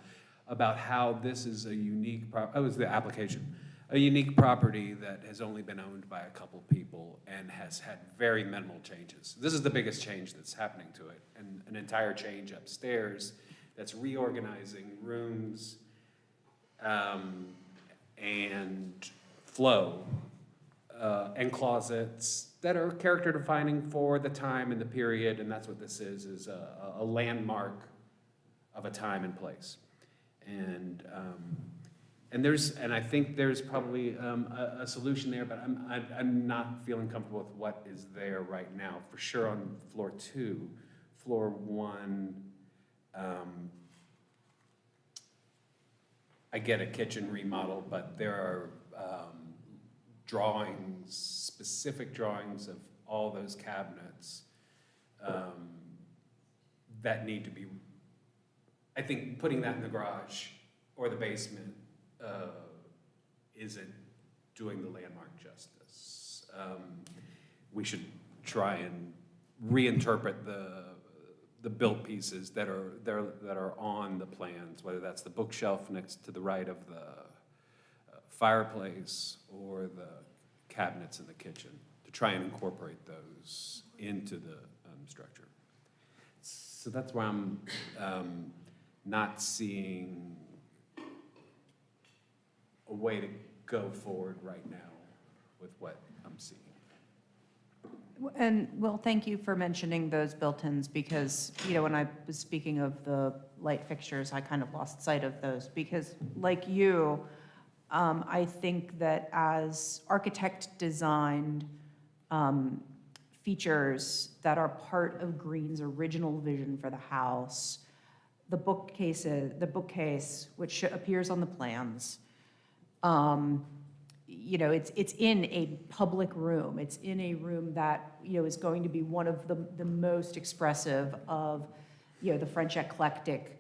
about how this is a unique, it was the application, a unique property that has only been owned by a couple people and has had very minimal changes. This is the biggest change that's happening to it, and an entire change upstairs that's reorganizing rooms and flow and closets that are character defining for the time and the period, and that's what this is a landmark of a time and place. And I think there's probably a solution there, but I'm not feeling comfortable with what is there right now. For sure on floor 2, floor 1, I get a kitchen remodel, but there are drawings, specific drawings of all those cabinets that need to be, I think putting that in the garage or the basement isn't doing the landmark justice. We should try and reinterpret the built pieces that are on the plans, whether that's the bookshelf next to the right of the fireplace or the cabinets in the kitchen, to try and incorporate those into the structure. So that's why I'm not seeing a way to go forward right now with what I'm seeing. And, well, thank you for mentioning those built-ins, because, when I was speaking of the light fixtures, I kind of lost sight of those, because like you, I think that as architect-designed features that are part of Green's original vision for the house, the bookcase, which appears on the plans, it's in a public room. It's in a room that, is going to be one of the most expressive of, the French eclectic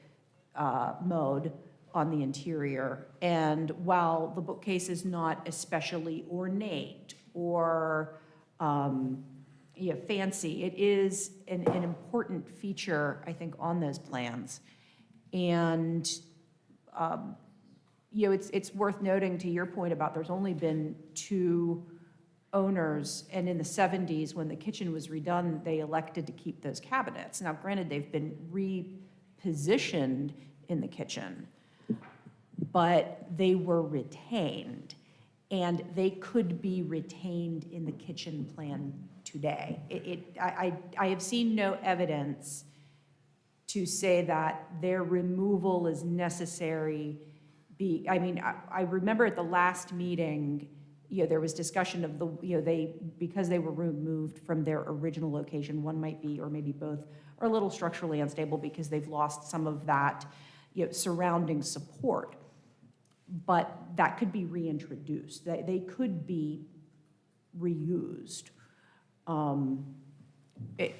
mode on the interior. And while the bookcase is not especially ornate or fancy, it is an important feature, I think, on those plans. And it's worth noting, to your point about there's only been 2 owners, and in the 70s, when the kitchen was redone, they elected to keep those cabinets. Now, granted, they've been repositioned in the kitchen, but they were retained, and they could be retained in the kitchen plan today. I have seen no evidence to say that their removal is necessary. I remember at the last meeting, there was discussion of because they were removed from their original location, one might be, or maybe both, are a little structurally unstable because they've lost some of that, surrounding support. But that could be reintroduced. They could be reused.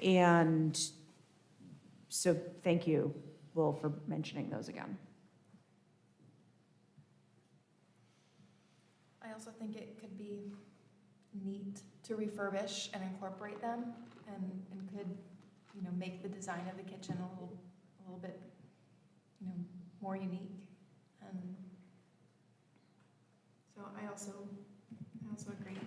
And so thank you, Will, for mentioning those again. I also think it could be neat to refurbish and incorporate them, and could, make the design of the kitchen a little bit, more unique. And so I also agree.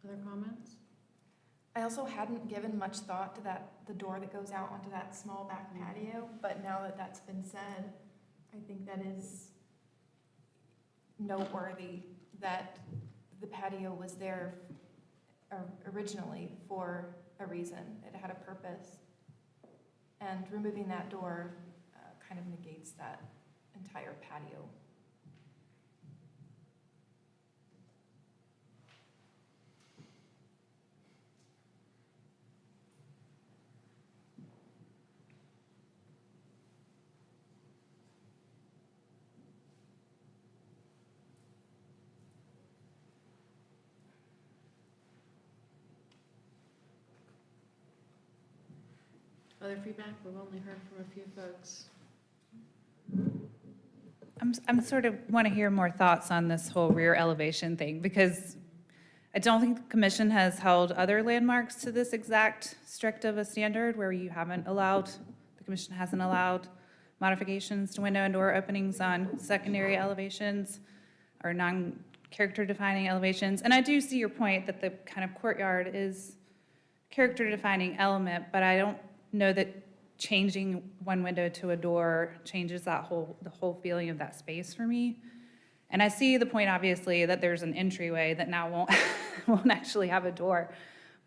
Other comments? I also hadn't given much thought to the door that goes out onto that small back patio, but now that that's been said, I think that is noteworthy that the patio was there originally for a reason. It had a purpose. And removing that door kind of negates that entire patio. Other feedback? We've only heard from a few folks. I'm sort of want to hear more thoughts on this whole rear elevation thing, because I don't think the commission has held other landmarks to this exact strict of a standard where you haven't allowed, the commission hasn't allowed modifications to window and door openings on secondary elevations or non-character defining elevations. And I do see your point that the kind of courtyard is character defining element, but I don't know that changing one window to a door changes the whole feeling of that space for me. And I see the point, obviously, that there's an entryway that now won't actually have a door.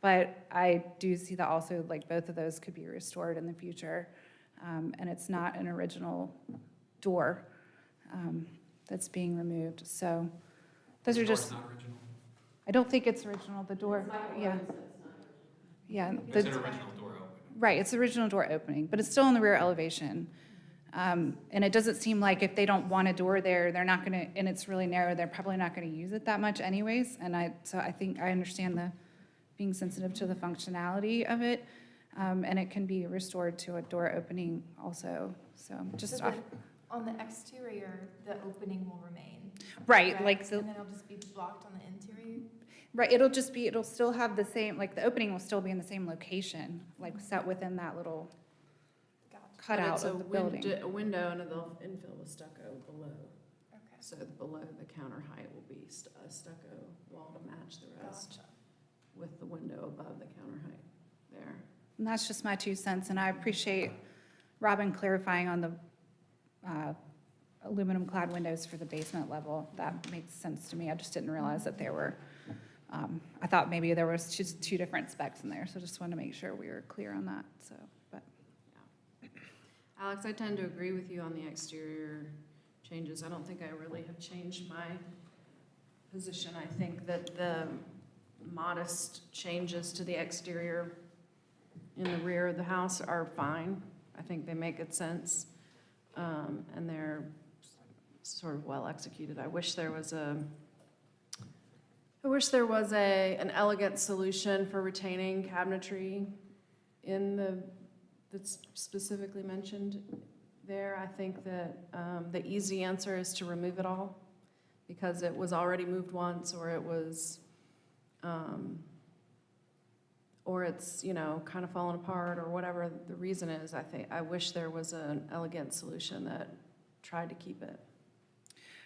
But I do see that also, like, both of those could be restored in the future. And it's not an original door that's being removed. So those are just, I don't think it's original, the door, yeah. Yeah. It's an original door opening. Right, it's the original door opening, but it's still in the rear elevation. And it doesn't seem like if they don't want a door there, they're not gonna, and it's really narrow, they're probably not gonna use it that much anyways. So I think I understand the being sensitive to the functionality of it. And it can be restored to a door opening also, so just So off. on the exterior, the opening will remain. Right, correct? like the, And then it'll just be blocked on the interior? right, it'll still have the same, like the opening will still be in the same location, like set within that little Gotcha. cutout of the building. A window and they'll infill with stucco below. Okay. So below the counter height will be a stucco wall to match the rest Gotcha. with the window above the counter height there. And that's just my 2 cents, and I appreciate Robin clarifying on the aluminum clad windows for the basement level. That makes sense to me. I just didn't realize that there were, I thought maybe there was just 2 different specs in there, so just wanted to make sure we were clear on that, so, but. Alex, I tend to agree with you on the exterior changes. I don't think I really have changed my position. I think that the modest changes to the exterior in the rear of the house are fine. I think they make good sense, and they're sort of well executed. I wish there was an elegant solution for retaining cabinetry that's specifically mentioned there. I think that the easy answer is to remove it all because it was already moved once, or it was, or it's, kind of fallen apart, or whatever the reason is. I wish there was an elegant solution that tried to keep it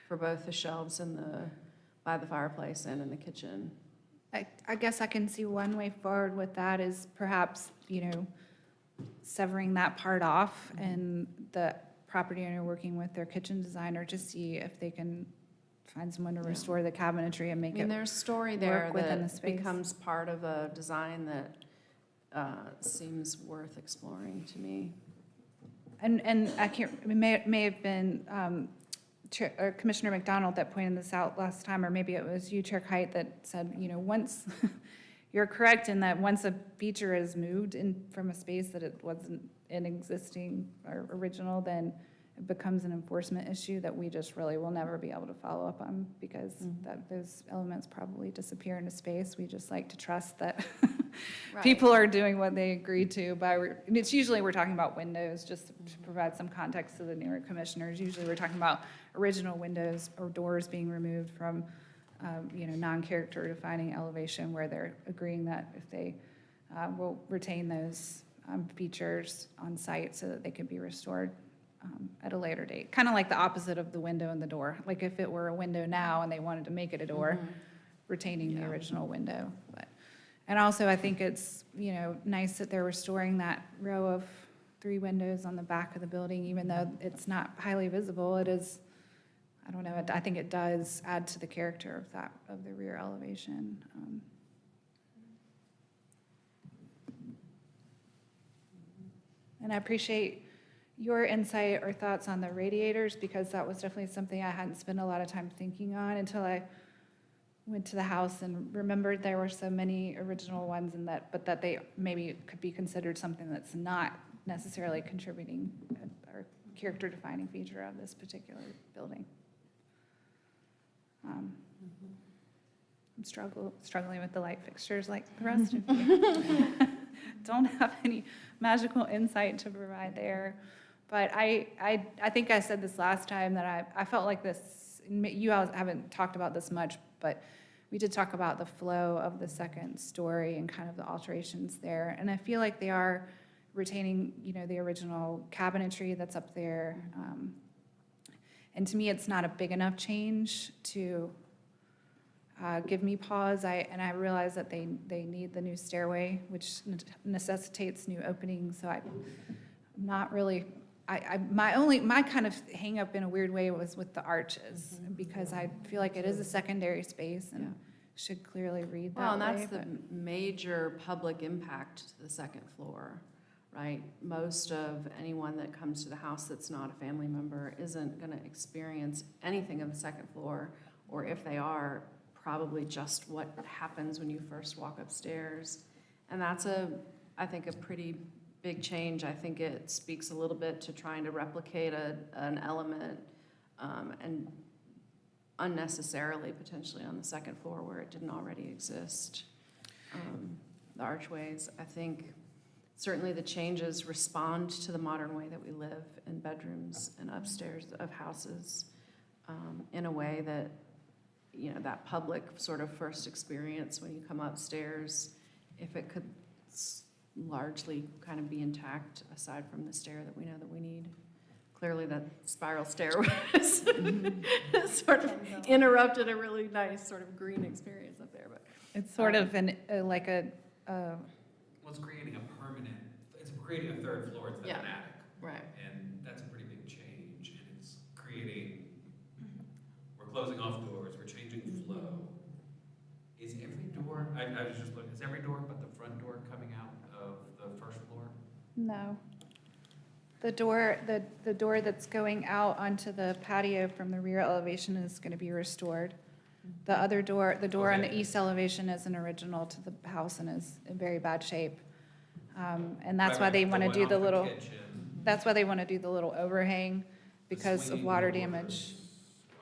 for both the shelves and by the fireplace and in the kitchen. I guess I can see one way forward with that is perhaps, severing that part off and the property owner working with their kitchen designer to see if they can find someone to restore the cabinetry and make it There's story there work within the that space. becomes part of a design that seems worth exploring to me. And I can't, it may have been Commissioner McDonald that pointed this out last time, or maybe it was you, Chair Kite, that said, once, you're correct in that once a feature is moved in from a space that it wasn't an existing or original, then it becomes an enforcement issue that we just really will never be able to follow up on because those elements probably disappear into space. We just like to trust that people are doing what they agreed to and it's usually we're talking about windows, just to provide some context to the newer commissioners. Usually we're talking about original windows or doors being removed from, non-character defining elevation where they're agreeing that if they will retain those features on site so that they can be restored at a later date. Kind of like the opposite of the window and the door. Like if it were a window now and they wanted to make it a door, retaining the original window. And also I think it's, nice that they're restoring that row of 3 windows on the back of the building, even though it's not highly visible. It is, I don't know, I think it does add to the character of the rear elevation. And I appreciate your insight or thoughts on the radiators, because that was definitely something I hadn't spent a lot of time thinking on until I went to the house and remembered there were so many original ones but that they maybe could be considered something that's not necessarily contributing or character defining feature of this particular building. I'm struggling with the light fixtures like the rest of you. Don't have any magical insight to provide there. But I think I said this last time, that I felt like this, you all haven't talked about this much, but we did talk about the flow of the second story and kind of the alterations there. And I feel like they are retaining, the original cabinetry that's up there. And to me, it's not a big enough change to give me pause. And I realize that they need the new stairway, which necessitates new openings. So I'm not really, my kind of hang up in a weird way was with the arches, because I feel like it is a secondary space and should clearly read that way. Well, and that's the but- major public impact to the second floor, right? Most of anyone that comes to the house that's not a family member isn't going to experience anything on the second floor, or if they are, probably just what happens when you first walk upstairs. And that's I think, a pretty big change. I think it speaks a little bit to trying to replicate an element and unnecessarily potentially on the second floor where it didn't already exist. The archways, I think, certainly the changes respond to the modern way that we live in bedrooms and upstairs of houses in a way that, that public sort of first experience when you come upstairs, if it could largely kind of be intact aside from the stair that we know that we need. Clearly that spiral stair was sort of interrupted a really nice sort of green experience up there, but. It's sort of like a, Well, it's creating it's creating a third floor instead of an attic. Right. And that's a pretty big change, and it's creating, we're closing off doors, we're changing flow. Is every door, I was just looking, is every door but the front door coming out of the first floor? no. The door that's going out onto the patio from the rear elevation is going to be restored. The other door, the door on the Okay. east elevation is an original to the house and is in very bad shape. And that's why they want to do the little, that's why they want to do the little overhang, because of water damage.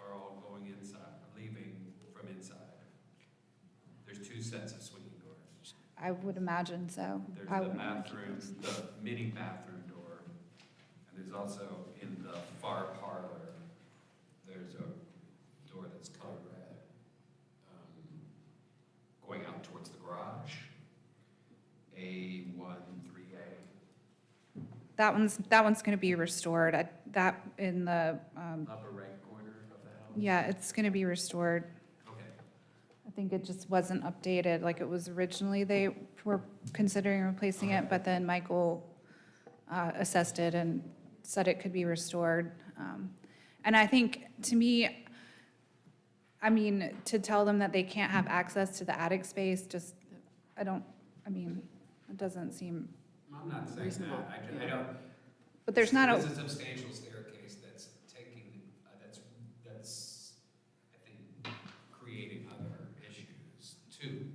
Are all going inside, leaving from inside. There's two sets of swinging doors. I would imagine so. There's I the wouldn't wanna keep bathroom, those. the mini bathroom door, and there's also in the far parlor, there's a door that's colored red, going out towards the garage, A1, 3A, That one's going to be restored. That in the, upper right corner of the house. yeah, it's going to be restored. Okay. I think it just wasn't updated like it was originally. They were considering replacing it, but then Michael assessed it and said it could be restored. And I think, to me, to tell them that they can't have access to the attic space, it doesn't seem, I'm not saying Reasonable, that, I don't. but there's not This a, is a substantial staircase that's taking, that's, I think, creating other issues too.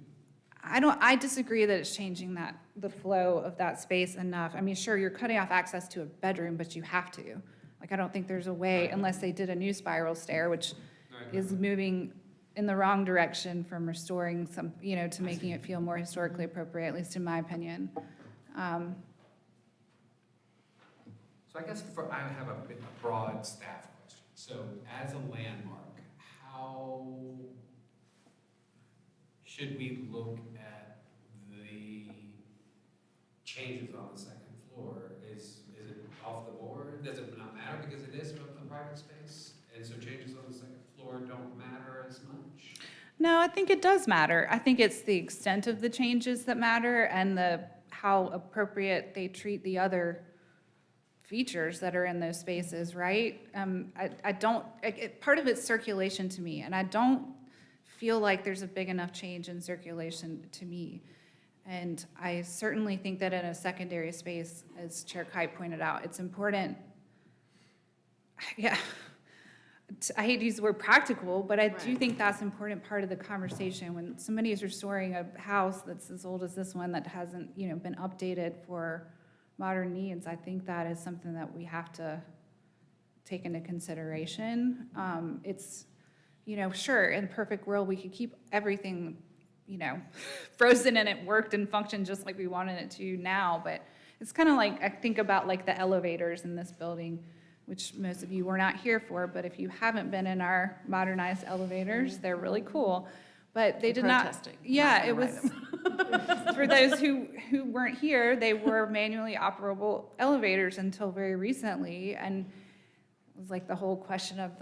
I disagree that it's changing the flow of that space enough. Sure, you're cutting off access to a bedroom, but you have to. Like, I don't think there's a way, unless they did a new spiral stair, which is moving in the wrong direction from restoring some, to making it feel more historically appropriate, at least in my opinion. So I guess I have a broad staff question. So as a landmark, how should we look at the changes on the second floor? Is it off the board? Does it not matter because it is a private space? And so changes on the second floor don't matter as much? No, I think it does matter. I think it's the extent of the changes that matter and how appropriate they treat the other features that are in those spaces, right? Part of it's circulation to me, and I don't feel like there's a big enough change in circulation to me. And I certainly think that in a secondary space, as Chair Kite pointed out, it's important, I hate to use the word practical, but I do think that's an important part of the conversation. When somebody is restoring a house that's as old as this one that hasn't, been updated for modern needs, I think that is something that we have to take into consideration. It's, sure, in a perfect world, we could keep everything, frozen and it worked and functioned just like we wanted it to now, but it's kind of like, I think about like the elevators in this building, which most of you were not here for, but if you haven't been in our modernized elevators, they're really cool. But they did not. Protesting. Yeah, it was, for those who weren't here, they were manually operable elevators until very recently. And it was like the whole question of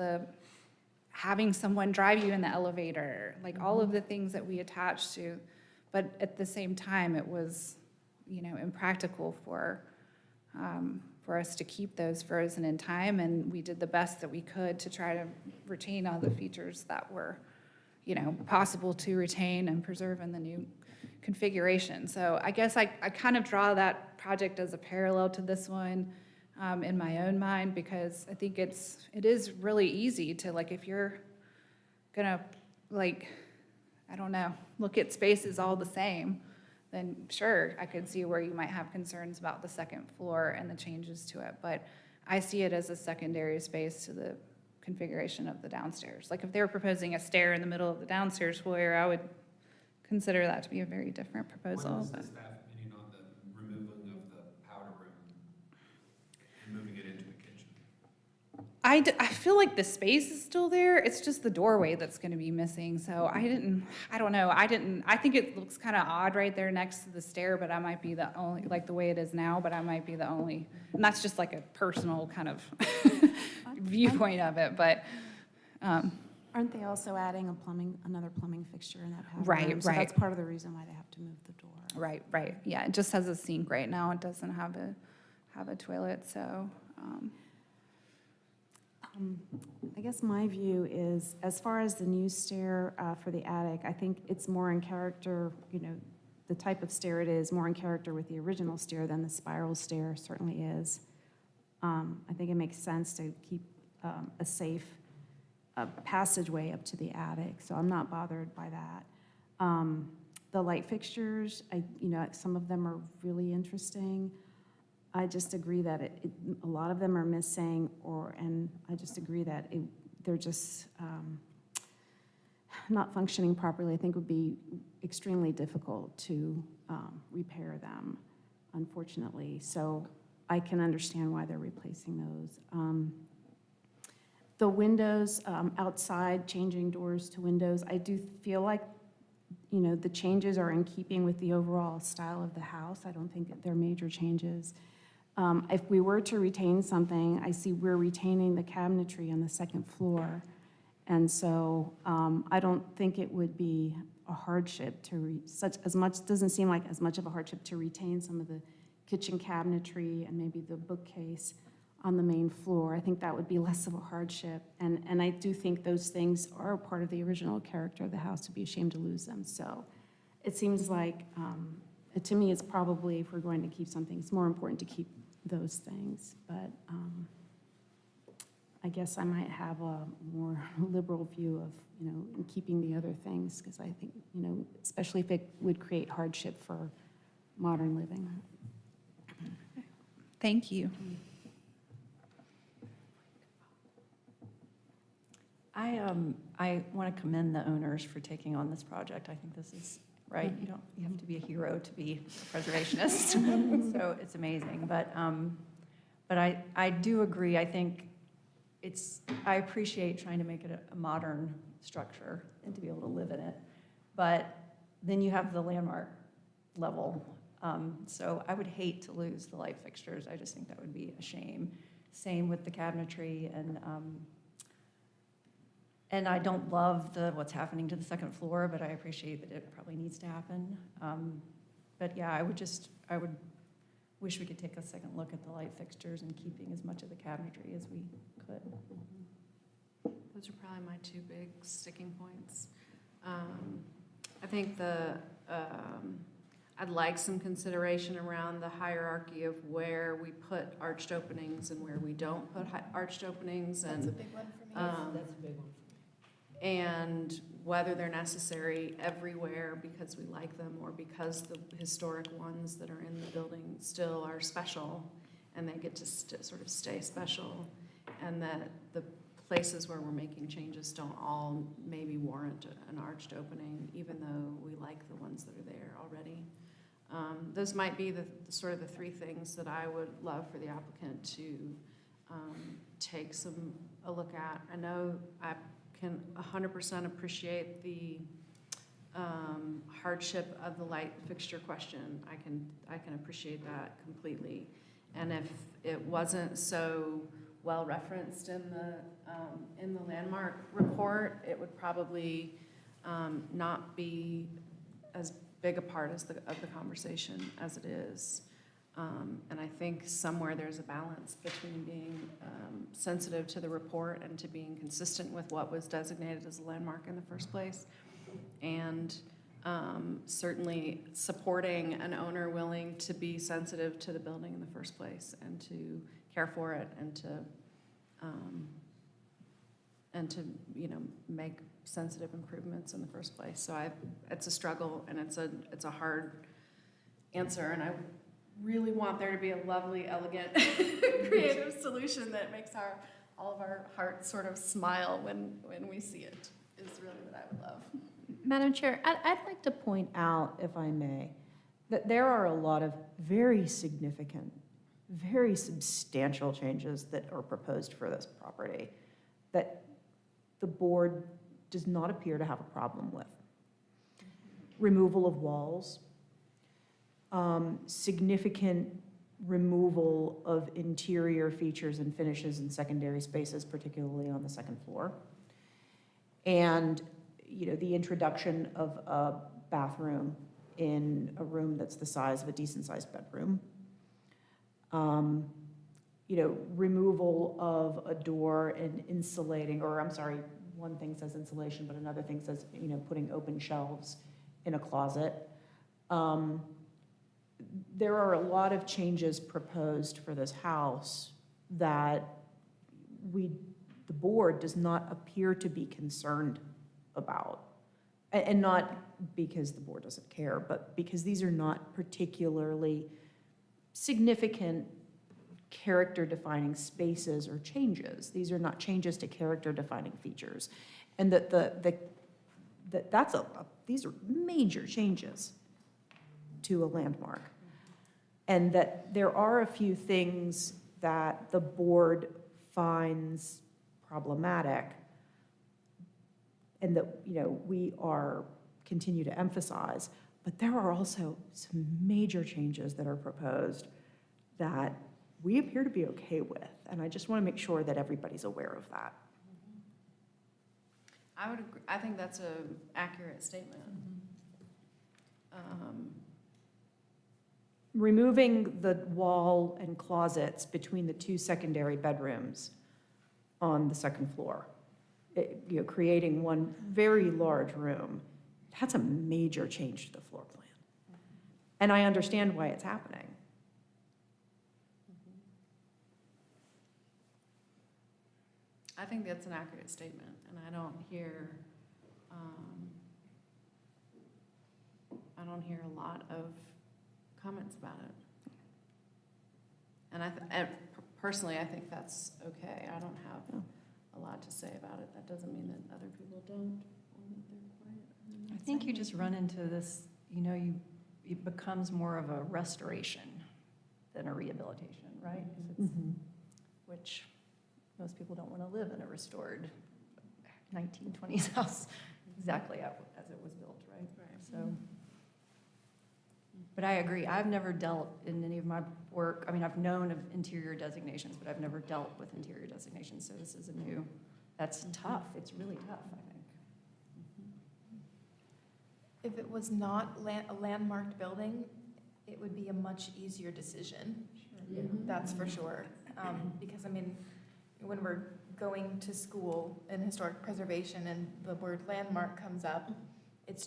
having someone drive you in the elevator, like all of the things that we attached to. But at the same time, it was, impractical for us to keep those frozen in time. And we did the best that we could to try to retain all the features that were, possible to retain and preserve in the new configuration. So I guess I kind of draw that project as a parallel to this one in my own mind, because I think it is really easy to, like, if you're gonna, like, I don't know, look at spaces all the same, then sure, I could see where you might have concerns about the second floor and the changes to it. But I see it as a secondary space to the configuration of the downstairs. Like if they were proposing a stair in the middle of the downstairs foyer, I would consider that to be a very different proposal. What is the staff opinion on the removing of the powder room and moving it into a kitchen? I feel like the space is still there. It's just the doorway that's going to be missing. So I don't know. I think it looks kind of odd right there next to the stair, but I might be the only, like the way it is now, but I might be the only, and that's just like a personal kind of viewpoint of it, but. Aren't they also adding another plumbing fixture in that powder Right, room? So right. that's part of the reason why they have to move the door. Right. Yeah, it just has a sink right now. It doesn't have a toilet, so. I guess my view is, as far as the new stair for the attic, I think it's more in character, the type of stair it is, more in character with the original stair than the spiral stair certainly is. I think it makes sense to keep a safe passageway up to the attic, so I'm not bothered by that. The light fixtures, some of them are really interesting. I just agree that a lot of them are missing, and I just agree that they're just not functioning properly. I think it would be extremely difficult to repair them, unfortunately. So I can understand why they're replacing those. The windows outside, changing doors to windows, I do feel like the changes are in keeping with the overall style of the house. I don't think that they're major changes. If we were to retain something, I see we're retaining the cabinetry on the second floor. And so I don't think it would be a hardship doesn't seem like as much of a hardship to retain some of the kitchen cabinetry and maybe the bookcase on the main floor. I think that would be less of a hardship. And I do think those things are part of the original character of the house, to be ashamed to lose them. So it seems like, to me, it's probably, if we're going to keep something, it's more important to keep those things. But I guess I might have a more liberal view of, in keeping the other things, because I think, especially if it would create hardship for modern living. Thank you. I want to commend the owners for taking on this project. I think this is right. You have to be a hero to be a preservationist. So it's amazing. But I do agree. I think I appreciate trying to make it a modern structure and to be able to live in it. But then you have the landmark level. So I would hate to lose the light fixtures. I just think that would be a shame. Same with the cabinetry, and I don't love what's happening to the second floor, but I appreciate that it probably needs to happen. But yeah, I would wish we could take a second look at the light fixtures and keeping as much of the cabinetry as we could. Those are probably my two big sticking points. I think I'd like some consideration around the hierarchy of where we put arched openings and where we don't put arched openings. That's a big one for me. That's a big one. And whether they're necessary everywhere because we like them or because the historic ones that are in the building still are special and they get to sort of stay special, and that the places where we're making changes don't all maybe warrant an arched opening, even though we like the ones that are there already. those might be the sort of the three things that I would love for the applicant to take a look at. I know I can 100% appreciate the hardship of the light fixture question. I can appreciate that completely. And if it wasn't so well referenced in the landmark report, it would probably not be as big a part of the conversation as it is. And I think somewhere there's a balance between being sensitive to the report and to being consistent with what was designated as a landmark in the first place. And certainly supporting an owner willing to be sensitive to the building in the first place and to care for it and to make sensitive improvements in the first place. So it's a struggle and it's a hard answer, and I really want there to be a lovely, elegant, creative solution that makes all of our hearts sort of smile when we see it, is really what I would love. Madam Chair, I'd like to point out, if I may, that there are a lot of very significant, very substantial changes that are proposed for this property that the board does not appear to have a problem with. Removal of walls, significant removal of interior features and finishes in secondary spaces, particularly on the second floor, and the introduction of a bathroom in a room that's the size of a decent-sized bedroom. Removal of a door and insulating, or I'm sorry, one thing says insulation, but another thing says, putting open shelves in a closet. There are a lot of changes proposed for this house that the board does not appear to be concerned about. And not because the board doesn't care, but because these are not particularly significant character-defining spaces or changes. These are not changes to character-defining features. And these are major changes to a landmark. And that there are a few things that the board finds problematic and that, we continue to emphasize, but there are also some major changes that are proposed that we appear to be okay with, and I just want to make sure that everybody's aware of that. I would agree. I think that's an accurate statement. Removing the wall and closets between the two secondary bedrooms on the second floor, creating one very large room, that's a major change to the floor plan. And I understand why it's happening. I think that's an accurate statement, and I don't hear a lot of comments about it. And personally, I think that's okay. I don't have a lot to say about it. That doesn't mean that other people don't, or that they're quiet. I think you just run into this, it becomes more of a restoration than a rehabilitation, right? Which most people don't want to live in a restored 1920s house exactly as it was built, right? So, but I agree. I've never dealt in any of my work. I mean, I've known of interior designations, but I've never dealt with interior designations. So this is that's tough. It's really tough, I think. If it was not a landmarked building, it would be a much easier decision. Sure. That's for sure. Because, when we're going to school in historic preservation and the word landmark comes up, it's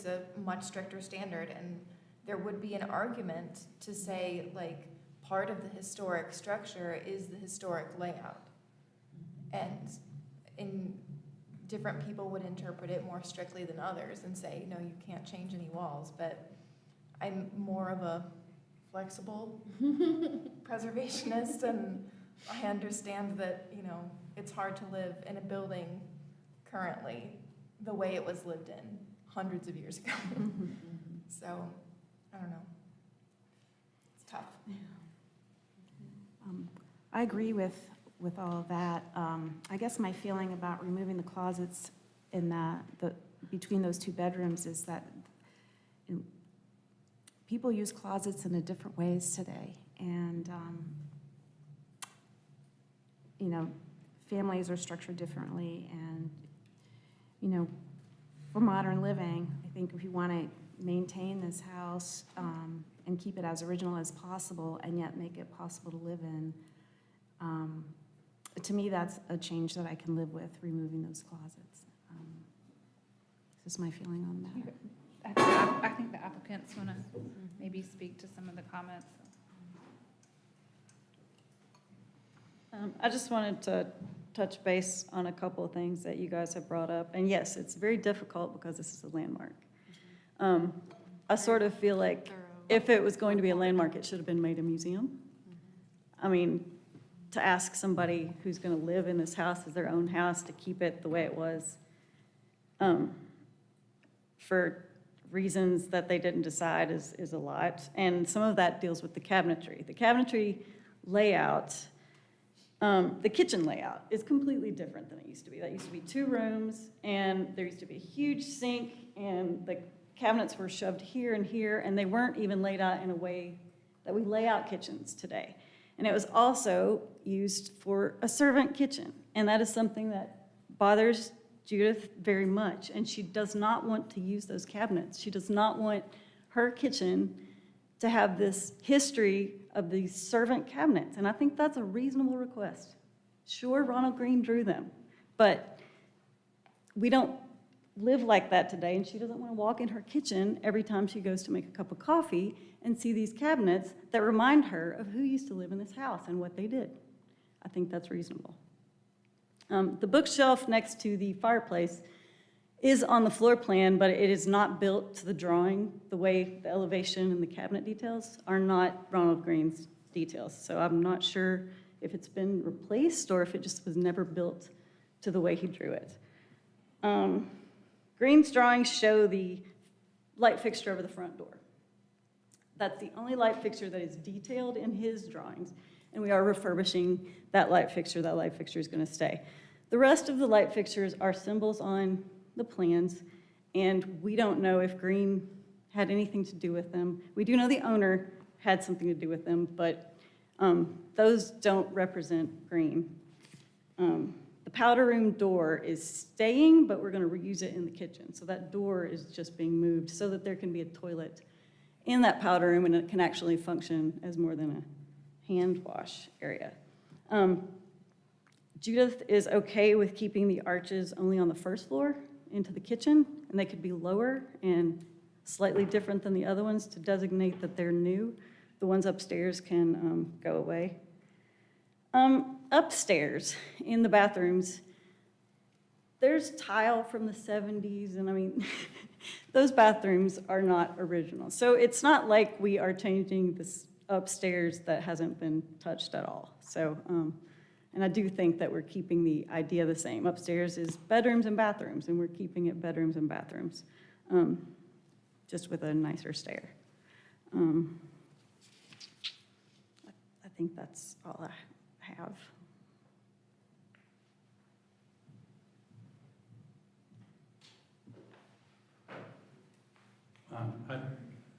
a much stricter standard, and there would be an argument to say, part of the historic structure is the historic layout. And different people would interpret it more strictly than others and say, no, you can't change any walls, but I'm more of a flexible preservationist, and I understand that, it's hard to live in a building currently the way it was lived in hundreds of years ago. So I don't know. It's tough. I agree with all of that. I guess my feeling about removing the closets in between those two bedrooms is that people use closets in different ways today. And, families are structured differently. And, for modern living, I think if you want to maintain this house and keep it as original as possible and yet make it possible to live in, to me, that's a change that I can live with, removing those closets. This is my feeling on that. I think the applicants want to maybe speak to some of the comments. I just wanted to touch base on a couple of things that you guys have brought up. And yes, it's very difficult because this is a landmark. I sort of feel like if it was going to be a landmark, it should have been made a museum. I mean, to ask somebody who's going to live in this house as their own house to keep it the way it was, for reasons that they didn't decide is a lot. And some of that deals with the cabinetry. The cabinetry layout, the kitchen layout is completely different than it used to be. That used to be 2 rooms, and there used to be a huge sink, and the cabinets were shoved here and here, and they weren't even laid out in a way that we lay out kitchens today. And it was also used for a servant kitchen, and that is something that bothers Judith very much, and she does not want to use those cabinets. She does not want her kitchen to have this history of these servant cabinets, and I think that's a reasonable request. Sure, Ronald Green drew them, but we don't live like that today, and she doesn't want to walk in her kitchen every time she goes to make a cup of coffee and see these cabinets that remind her of who used to live in this house and what they did. I think that's reasonable. The bookshelf next to the fireplace is on the floor plan, but it is not built to the drawing. The way the elevation and the cabinet details are not Ronald Green's details. So I'm not sure if it's been replaced or if it just was never built to the way he drew it. Green's drawings show the light fixture over the front door. That's the only light fixture that is detailed in his drawings, and we are refurbishing that light fixture. That light fixture is going to stay. The rest of the light fixtures are symbols on the plans, and we don't know if Green had anything to do with them. We do know the owner had something to do with them, but those don't represent Green. The powder room door is staying, but we're going to reuse it in the kitchen. So that door is just being moved so that there can be a toilet in that powder room, and it can actually function as more than a hand wash area. Judith is okay with keeping the arches only on the first floor into the kitchen, and they could be lower and slightly different than the other ones to designate that they're new. The ones upstairs can go away. Upstairs in the bathrooms, there's tile from the 70s, and I mean, those bathrooms are not original. So it's not like we are changing this upstairs that hasn't been touched at all. So, and I do think that we're keeping the idea the same. Upstairs is bedrooms and bathrooms, and we're keeping it bedrooms and bathrooms, just with a nicer stair. I think that's all I have.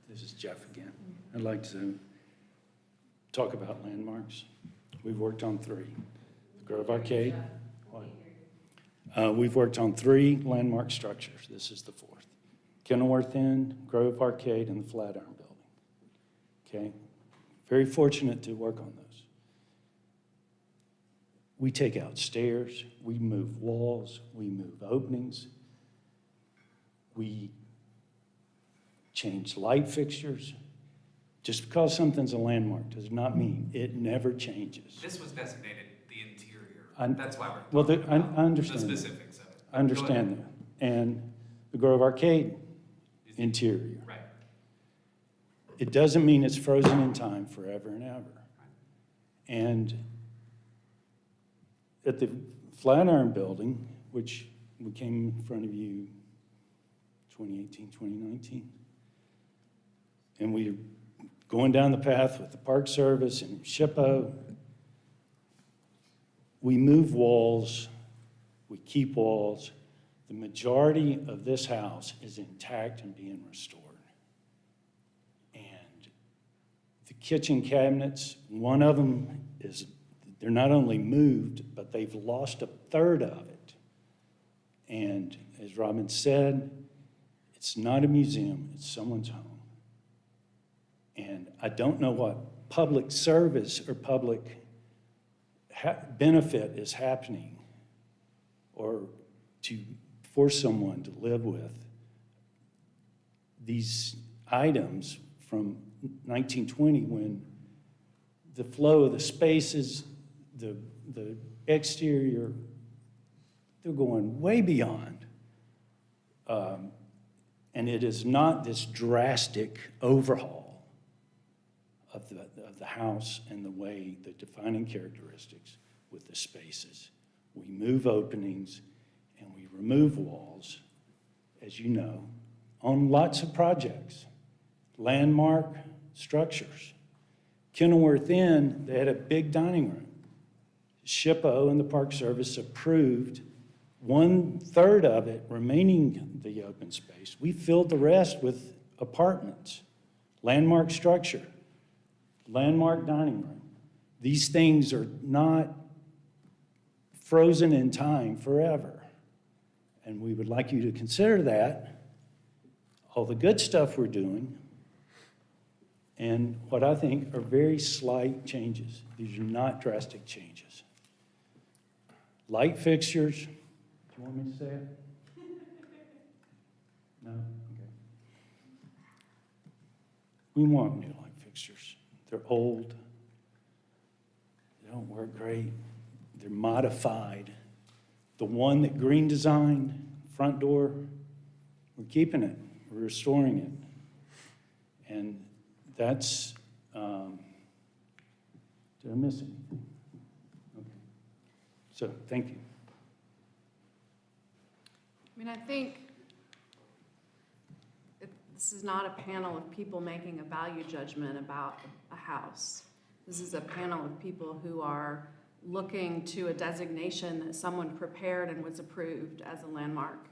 This is Jeff again. I'd like to talk about landmarks. We've worked on 3. The Grove Arcade. We've worked on 3 landmark structures. This is the 4th. Kenilworth Inn, Grove Arcade, and the Flatiron Building. Okay? Very fortunate to work on those. We take out stairs, we move walls, we move openings, we change light fixtures. Just because something's a landmark does not mean it never changes. This was designated the interior. I- That's why Well, we're talking about I understand the that. specifics of it. I understand that. And the Grove Arcade interior. Right. It doesn't mean it's frozen in time forever and ever. And at the Flatiron Building, which we came in front of you 2018, 2019, and we're going down the path with the Park Service and SHPO. We move walls, we keep walls. The majority of this house is intact and being restored. And the kitchen cabinets, one of them is, they're not only moved, but they've lost a third of it. And as Robin said, it's not a museum, it's someone's home. And I don't know what public service or public benefit is happening or to force someone to live with these items from 1920 when the flow of the spaces, the exterior, they're going way beyond. And it is not this drastic overhaul of the house and the way, the defining characteristics with the spaces. We move openings and we remove walls, as you know, on lots of projects, landmark structures. Kenilworth Inn, they had a big dining room. SHPO and the Park Service approved 1/3 of it remaining the open space. We filled the rest with apartments, landmark structure, landmark dining room. These things are not frozen in time forever. And we would like you to consider that, all the good stuff we're doing, and what I think are very slight changes. These are not drastic changes. Light fixtures, do you want me to say it? No? Okay. We want new light fixtures. They're old. They don't work great. They're modified. The one that Green designed, front door, we're keeping it. We're restoring it. And that's, did I miss anything? Okay. So, thank you. I mean, I think this is not a panel of people making a value judgment about a house. This is a panel of people who are looking to a designation that someone prepared and was approved as a landmark.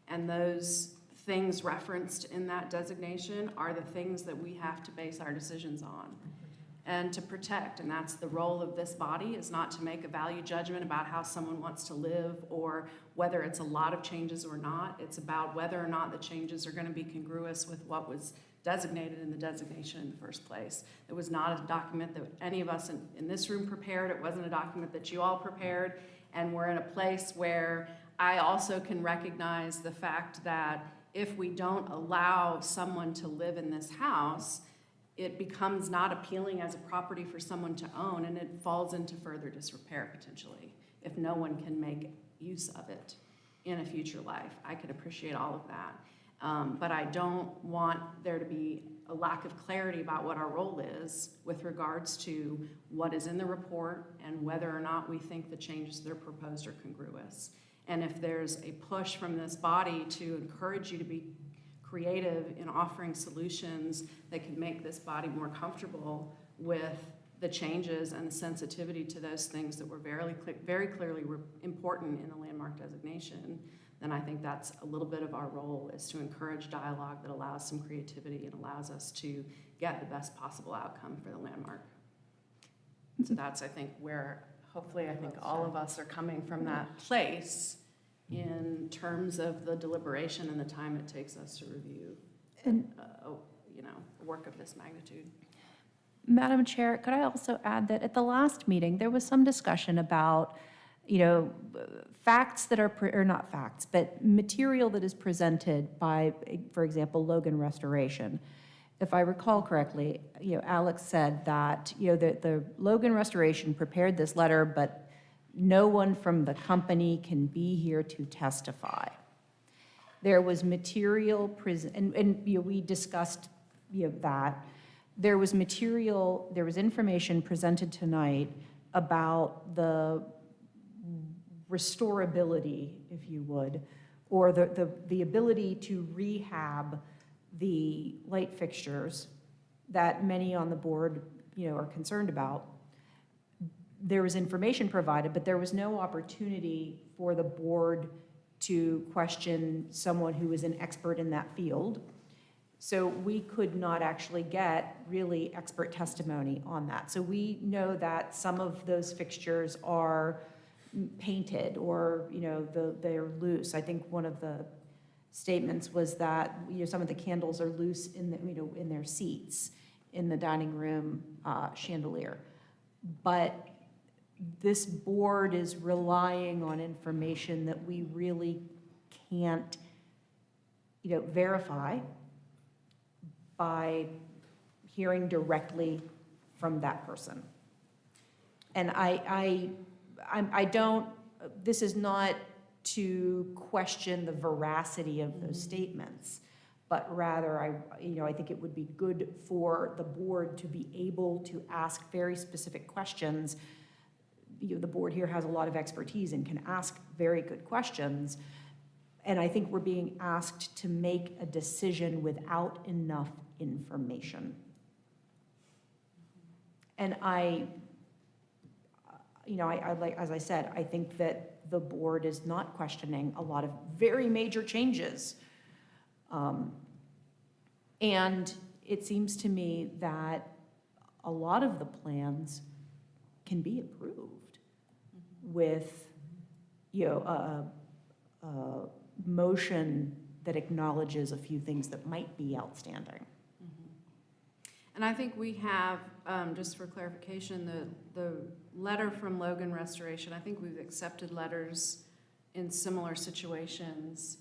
And those things referenced in that designation are the things that we have to base our decisions on and to protect. And that's the role of this body, is not to make a value judgment about how someone wants to live or whether it's a lot of changes or not. It's about whether or not the changes are going to be congruous with what was designated in the designation in the first place. It was not a document that any of us in this room prepared. It wasn't a document that you all prepared. And we're in a place where I also can recognize the fact that if we don't allow someone to live in this house, it becomes not appealing as a property for someone to own, and it falls into further disrepair potentially if no one can make use of it in a future life. I could appreciate all of that. But I don't want there to be a lack of clarity about what our role is with regards to what is in the report and whether or not we think the changes that are proposed are congruous. And if there's a push from this body to encourage you to be creative in offering solutions that can make this body more comfortable with the changes and the sensitivity to those things that were very clearly important in the landmark designation, then I think that's a little bit of our role, is to encourage dialogue that allows some creativity and allows us to get the best possible outcome for the landmark. So that's, I think, where hopefully I think all of us are coming from that place in terms of the deliberation and the time it takes us to review work of this magnitude. Madam Chair, could I also add that at the last meeting, there was some discussion about, facts that are, or not facts, but material that is presented by, for example, Logan Restoration. If I recall correctly, Alex said that, the Logan Restoration prepared this letter, but no one from the company can be here to testify. There was material and we discussed that. There was information presented tonight about the restorability, if you would, or the ability to rehab the light fixtures that many on the board, are concerned about. There was information provided, but there was no opportunity for the board to question someone who is an expert in that field. So we could not actually get really expert testimony on that. So we know that some of those fixtures are painted or, they're loose. I think one of the statements was that, some of the candles are loose in their seats in the dining room chandelier. But this board is relying on information that we really can't, verify by hearing directly from that person. And I don't, this is not to question the veracity of those statements, but rather I think it would be good for the board to be able to ask very specific questions. The board here has a lot of expertise and can ask very good questions. And I think we're being asked to make a decision without enough information. And I like, as I said, I think that the board is not questioning a lot of very major changes. And it seems to me that a lot of the plans can be approved with, a motion that acknowledges a few things that might be outstanding. And I think we have, just for clarification, the letter from Logan Restoration, I think we've accepted letters in similar situations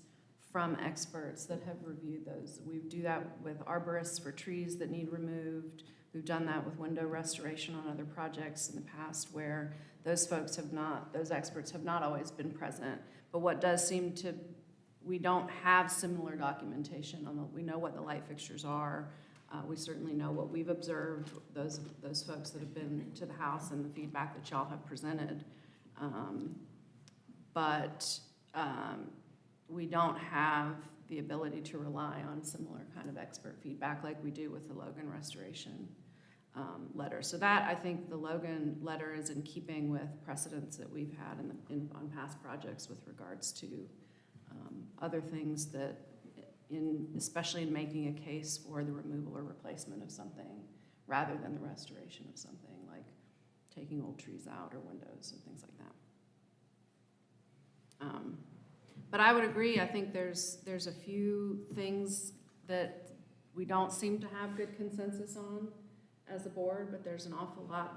from experts that have reviewed those. We do that with arborists for trees that need removed. We've done that with window restoration on other projects in the past where those experts have not always been present. But what does seem to, we don't have similar documentation on we know what the light fixtures are. We certainly know what we've observed, those folks that have been to the house and the feedback that y'all have presented. But we don't have the ability to rely on similar kind of expert feedback like we do with the Logan Restoration letter. So that, I think the Logan letter is in keeping with precedents that we've had on past projects with regards to other things that, especially in making a case for the removal or replacement of something rather than the restoration of something, like taking old trees out or windows and things like that. But I would agree, I think there's a few things that we don't seem to have good consensus on as a board, but there's an awful lot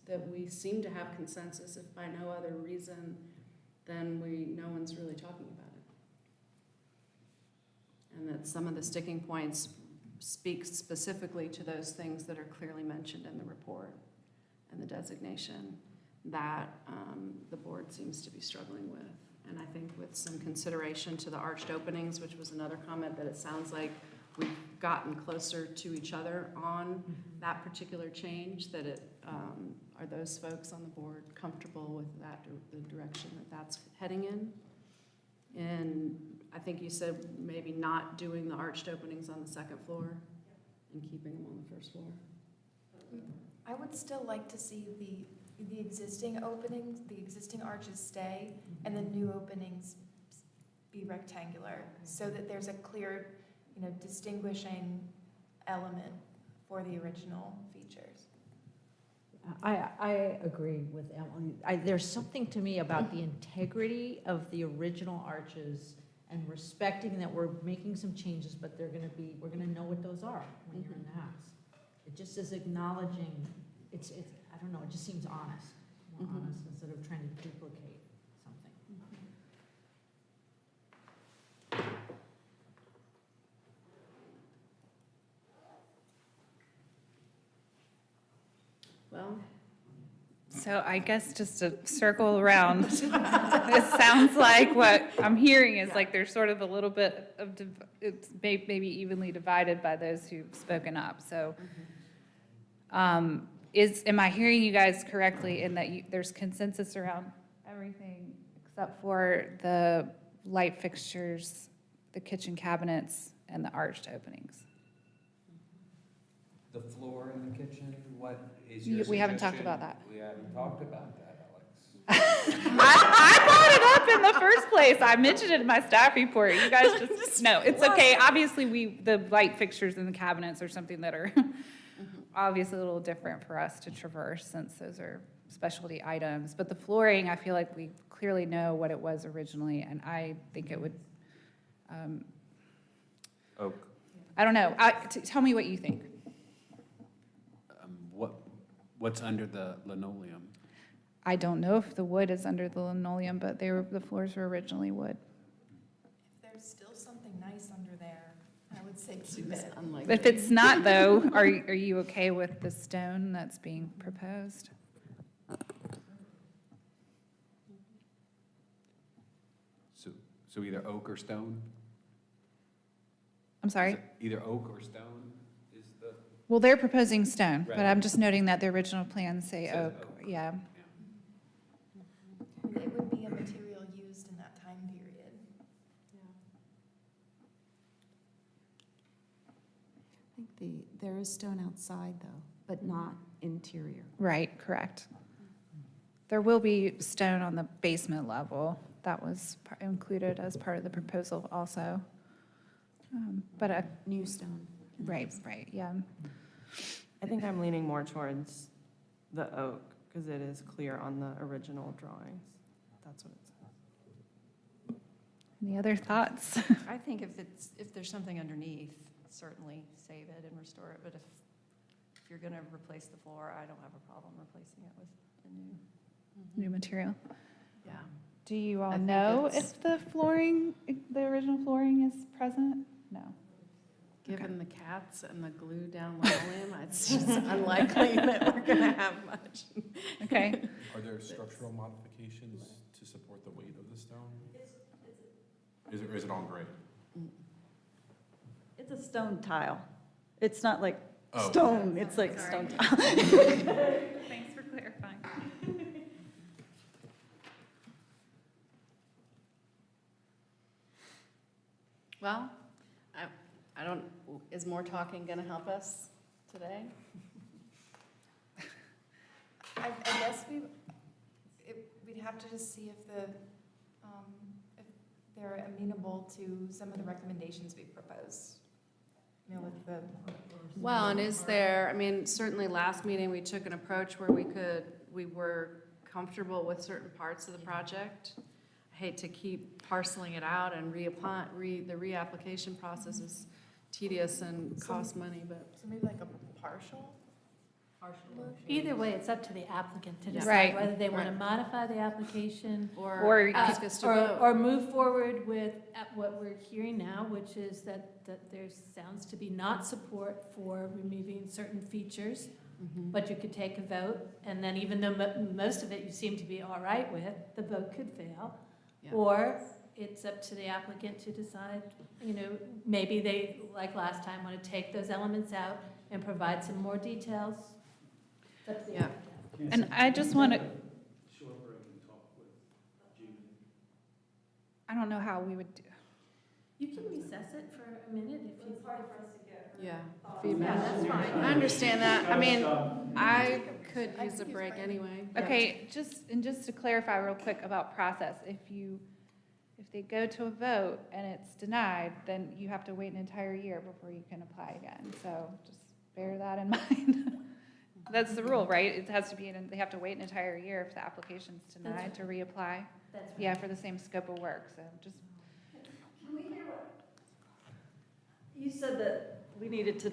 that we seem to have consensus, if by no other reason than no one's really talking about it. And that some of the sticking points speak specifically to those things that are clearly mentioned in the report and the designation that the board seems to be struggling with. And I think with some consideration to the arched openings, which was another comment that it sounds like we've gotten closer to each other on that particular change, that are those folks on the board comfortable with that, the direction that that's heading in? And I think you said maybe not doing the arched openings on the second floor and keeping them on the first floor. I would still like to see the existing openings, the existing arches stay, and the new openings be rectangular, so that there's a clear, distinguishing element for the original features. I agree with Emily. There's something to me about the integrity of the original arches and respecting that we're making some changes, but we're gonna know what those are when you're in the house. It just is acknowledging, I don't know, it just seems honest, more honest, instead of trying to duplicate something. Well, So I guess just to circle around, it sounds like what I'm hearing is like there's sort of a little bit of, it's maybe evenly divided by those who've spoken up. So am I hearing you guys correctly in that there's consensus around everything except for the light fixtures, the kitchen cabinets, and the arched openings? The floor in the kitchen, what is your We haven't talked suggestion? about that. We haven't talked about that, Alex. I brought it up in the first place. I mentioned it in my staff report. You guys just, no, it's okay. Obviously, the light fixtures in the cabinets are something that are obviously a little different for us to traverse since those are specialty items. But the flooring, I feel like we clearly know what it was originally, and I think it would, Oak. I don't know. Tell me what you think. What's under the linoleum? I don't know if the wood is under the linoleum, but the floors were originally wood. If there's still something nice under there, I would say keep it. If it's not, though, are you okay with the stone that's being proposed? So either oak or stone? I'm sorry? Is it either oak or stone is the? Well, they're proposing stone, but Right. I'm just noting that the original plans say Says oak. oak. Yeah. It would be a material used in that time period. I think there is stone outside though, but not interior. Right, correct. There will be stone on the basement level. That was included as part of the proposal also. But, New stone. right, yeah. I think I'm leaning more towards the oak, because it is clear on the original drawings. That's what it says. Any other thoughts? I think if there's something underneath, certainly save it and restore it, but if you're gonna replace the floor, I don't have a problem replacing it with the new. New material. Yeah. Do you all I think know it's- if the original flooring is present? No. Given the cats and the glue down linoleum, it's just unlikely that we're gonna have much. Okay. Are there structural modifications to support the weight of the stone? Is it all gray? It's a stone tile. It's not like Oh. stone, it's like Sorry. stone tile. Thanks for clarifying. Well, I don't, is more talking gonna help us today? I guess we'd have to just see if if they're amenable to some of the recommendations we propose. You know, with the. Well, and is there, I mean, certainly last meeting, we took an approach where we were comfortable with certain parts of the project. I hate to keep parceling it out and the reapplication process is tedious and costs money, but. So maybe like a partial? Either way, it's up to the applicant to Yeah. decide Right. whether they want to Right. modify the application Or ask us to or vote. move forward with what we're hearing now, which is that there sounds to be not support for removing certain features, Mhm. but you could take a vote, and then even though most of it you seem to be all right with, the vote could fail. Yeah. Or it's up to the applicant to decide, maybe they, like last time, want to take those elements out and provide some more details. It's up to the Yeah. applicant. And I just want to, Short break and talk with Judy. I don't know how we would do. You can recess it for a minute if you. It's hard for us to get. Yeah, Yeah, feedback. that's fine. I understand that. I mean, I could I use a could use break break. anyway. Okay, just to clarify real quick about process, if they go to a vote and it's denied, then you have to wait an entire year before you can apply again. So just bear that in mind. That's the rule, right? It has to be, they have to wait an entire year if the application's denied to reapply. That's right. Yeah, for the same scope of work, so just, Can we hear what? You said that we needed to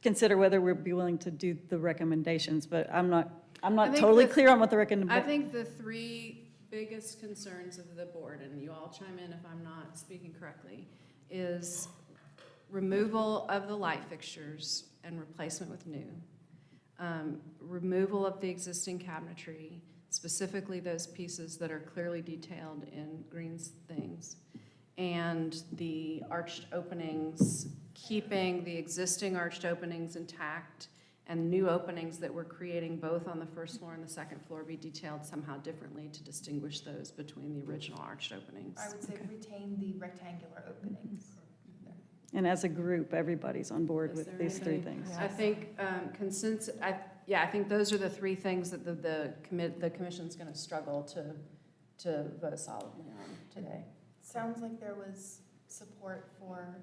consider whether we'd be willing to do the recommendations, but I'm not I think totally the- clear on what the I recommendation. think the three biggest concerns of the board, and you all chime in if I'm not speaking correctly, is removal of the light fixtures and replacement with new. Removal of the existing cabinetry, specifically those pieces that are clearly detailed in Green's things. And the arched openings, keeping the existing arched openings intact and new openings that we're creating both on the first floor and the second floor be detailed somehow differently to distinguish those between the original arched openings. I would say retain the rectangular openings. And as a group, everybody's on board with these three things. I think consensus, I think those are the three things that the commission's going to struggle to vote solidly on today. Sounds like there was support for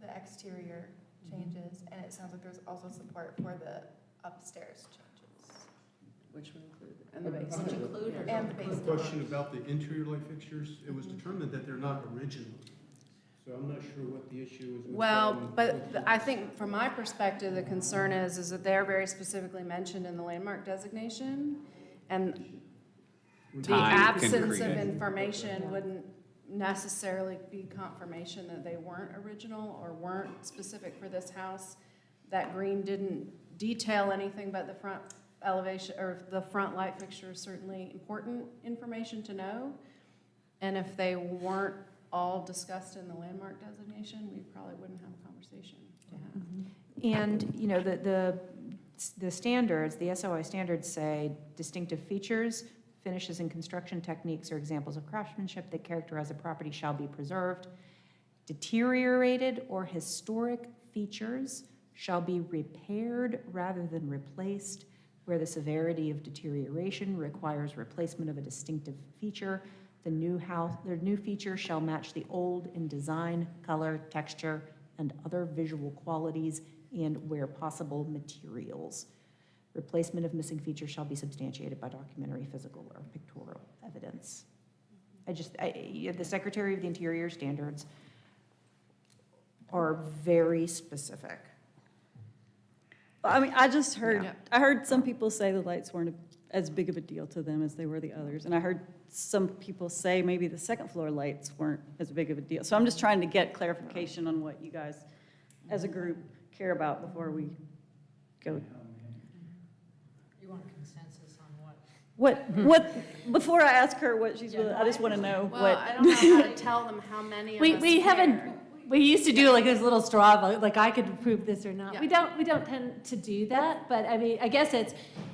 the exterior changes, and it sounds like there's also support for the upstairs changes. Which would include, and the basement. I have a- include or And the I have a basement. question about the interior light fixtures. It was determined that they're not original, so I'm not sure what the issue is with Well, them. but I think from my perspective, the concern is that they're very specifically mentioned in the landmark designation, and the Time can absence of create- information wouldn't necessarily be confirmation that they weren't original or weren't specific for this house. That green didn't detail anything but the front elevation, or the front light fixture is certainly important information to know. And if they weren't all discussed in the landmark designation, we probably wouldn't have a conversation to have. And, you know, the standards, the SOI standards say distinctive features, finishes, and construction techniques are examples of craftsmanship that characterize a property shall be preserved. Deteriorated or historic features shall be repaired rather than replaced where the severity of deterioration requires replacement of a distinctive feature. The new feature shall match the old in design, color, texture, and other visual qualities, and where possible, materials. Replacement of missing features shall be substantiated by documentary, physical, or pictorial evidence. The Secretary of the Interior standards are very specific. I mean, I just heard, Yeah. I heard some people say the lights weren't as big of a deal to them as they were the others. And I heard some people say maybe the second floor lights weren't as big of a deal. So I'm just trying to get clarification on what you guys, as a group, care about before we go. You want consensus on what? Before I ask her what she's, I just want to know Well, what. I don't know how to tell them how many of us We haven't, care. we used to do like this little straw vote, like I could approve this or not. Yeah. We don't tend to do that, but I mean, I guess it's,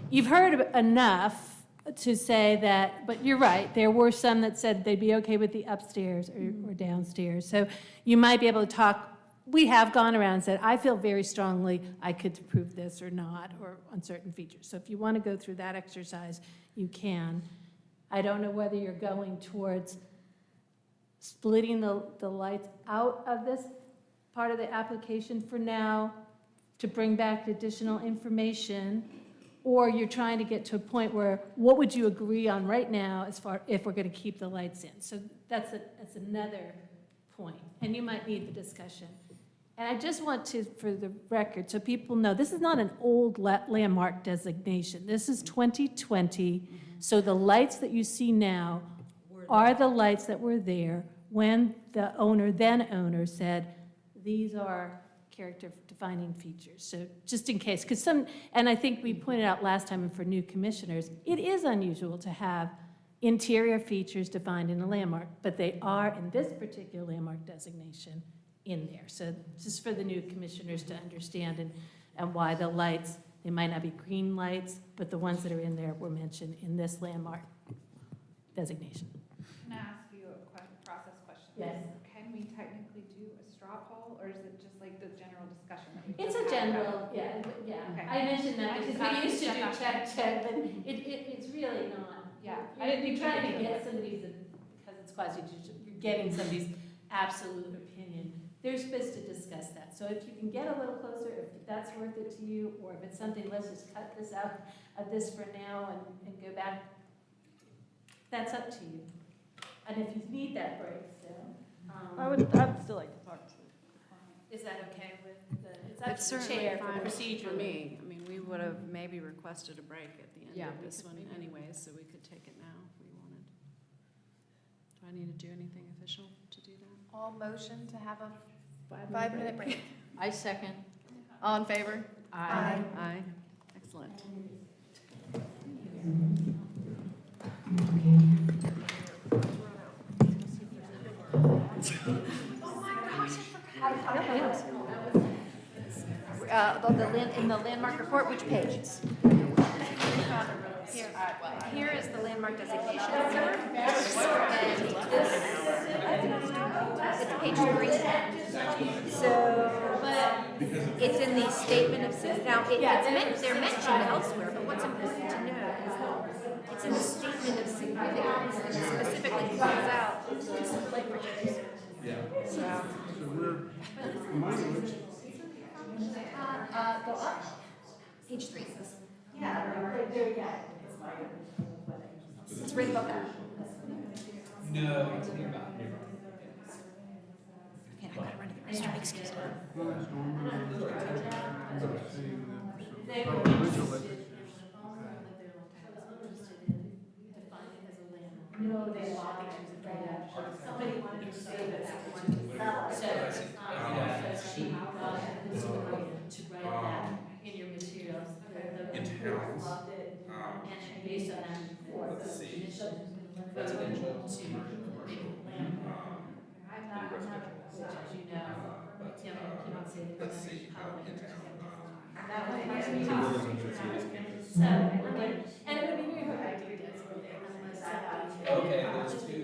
you've heard enough to say that, but you're right, there were some that said they'd be okay with the upstairs or downstairs. So you might be able to talk, we have gone around and said, I feel very strongly I could approve this or not, or on certain features. So if you want to go through that exercise, you can. I don't know whether you're going towards splitting the lights out of this part of the application for now to bring back additional information, or you're trying to get to a point where, what would you agree on right now as far, if we're going to keep the lights in? So that's another point, and you might need the discussion. And I just want to, for the record, so people know, this is not an old landmark designation. This is 2020, so the lights that you see now are the lights that were there when the then owner said, these are character defining features. So just in case, because and I think we pointed out last time and for new commissioners, it is unusual to have interior features defined in a landmark, but they are in this particular landmark designation in there. So just for the new commissioners to understand and why the lights, they might not be green lights, but the ones that are in there were mentioned in this landmark designation. Can I ask you a process question? Yes. Can we technically do a straw poll, or is it just like the general discussion that we It's just a had general, about- yeah. Okay. I mentioned that I because just we used to do asked- check, but it's really not. Yeah, I didn't think You're trying we to could. get somebody's, because it's quasi-judicial, you're getting somebody's absolute opinion. They're supposed to discuss that. So if you can get a little closer, if that's worth it to you, or if it's something, let's just cut this out of this for now and go back, that's up to you. And if you need that break still. I'd still like to talk to. Is that okay with the, it's up It's to the certainly chair fine procedurally. for me. I mean, we would have maybe requested a break at the end Yeah, of we this could one maybe. anyways, so we could take it now if we wanted. Do I need to do anything official to do that? All motion to have a 5-minute break. I second. All in favor? Aye. Aye. Excellent. In the landmark report, which page? Here is the landmark designation. And this it's page 3. So, it's in the statement of, now, they're mentioned elsewhere, but what's important to know is that it's in the statement of significance, and it specifically calls out Lake Richards. So, So we're, remind me which, go up, page 3. It's right above that. No, it's nearby. Okay, I gotta run to the restroom, excuse me. In towns, based on that report, let's see. Residential, Commercial. as you know, But, you know, keep on saying. let's see, in town. So, and it would be very hard to do this unless. Okay, there's two,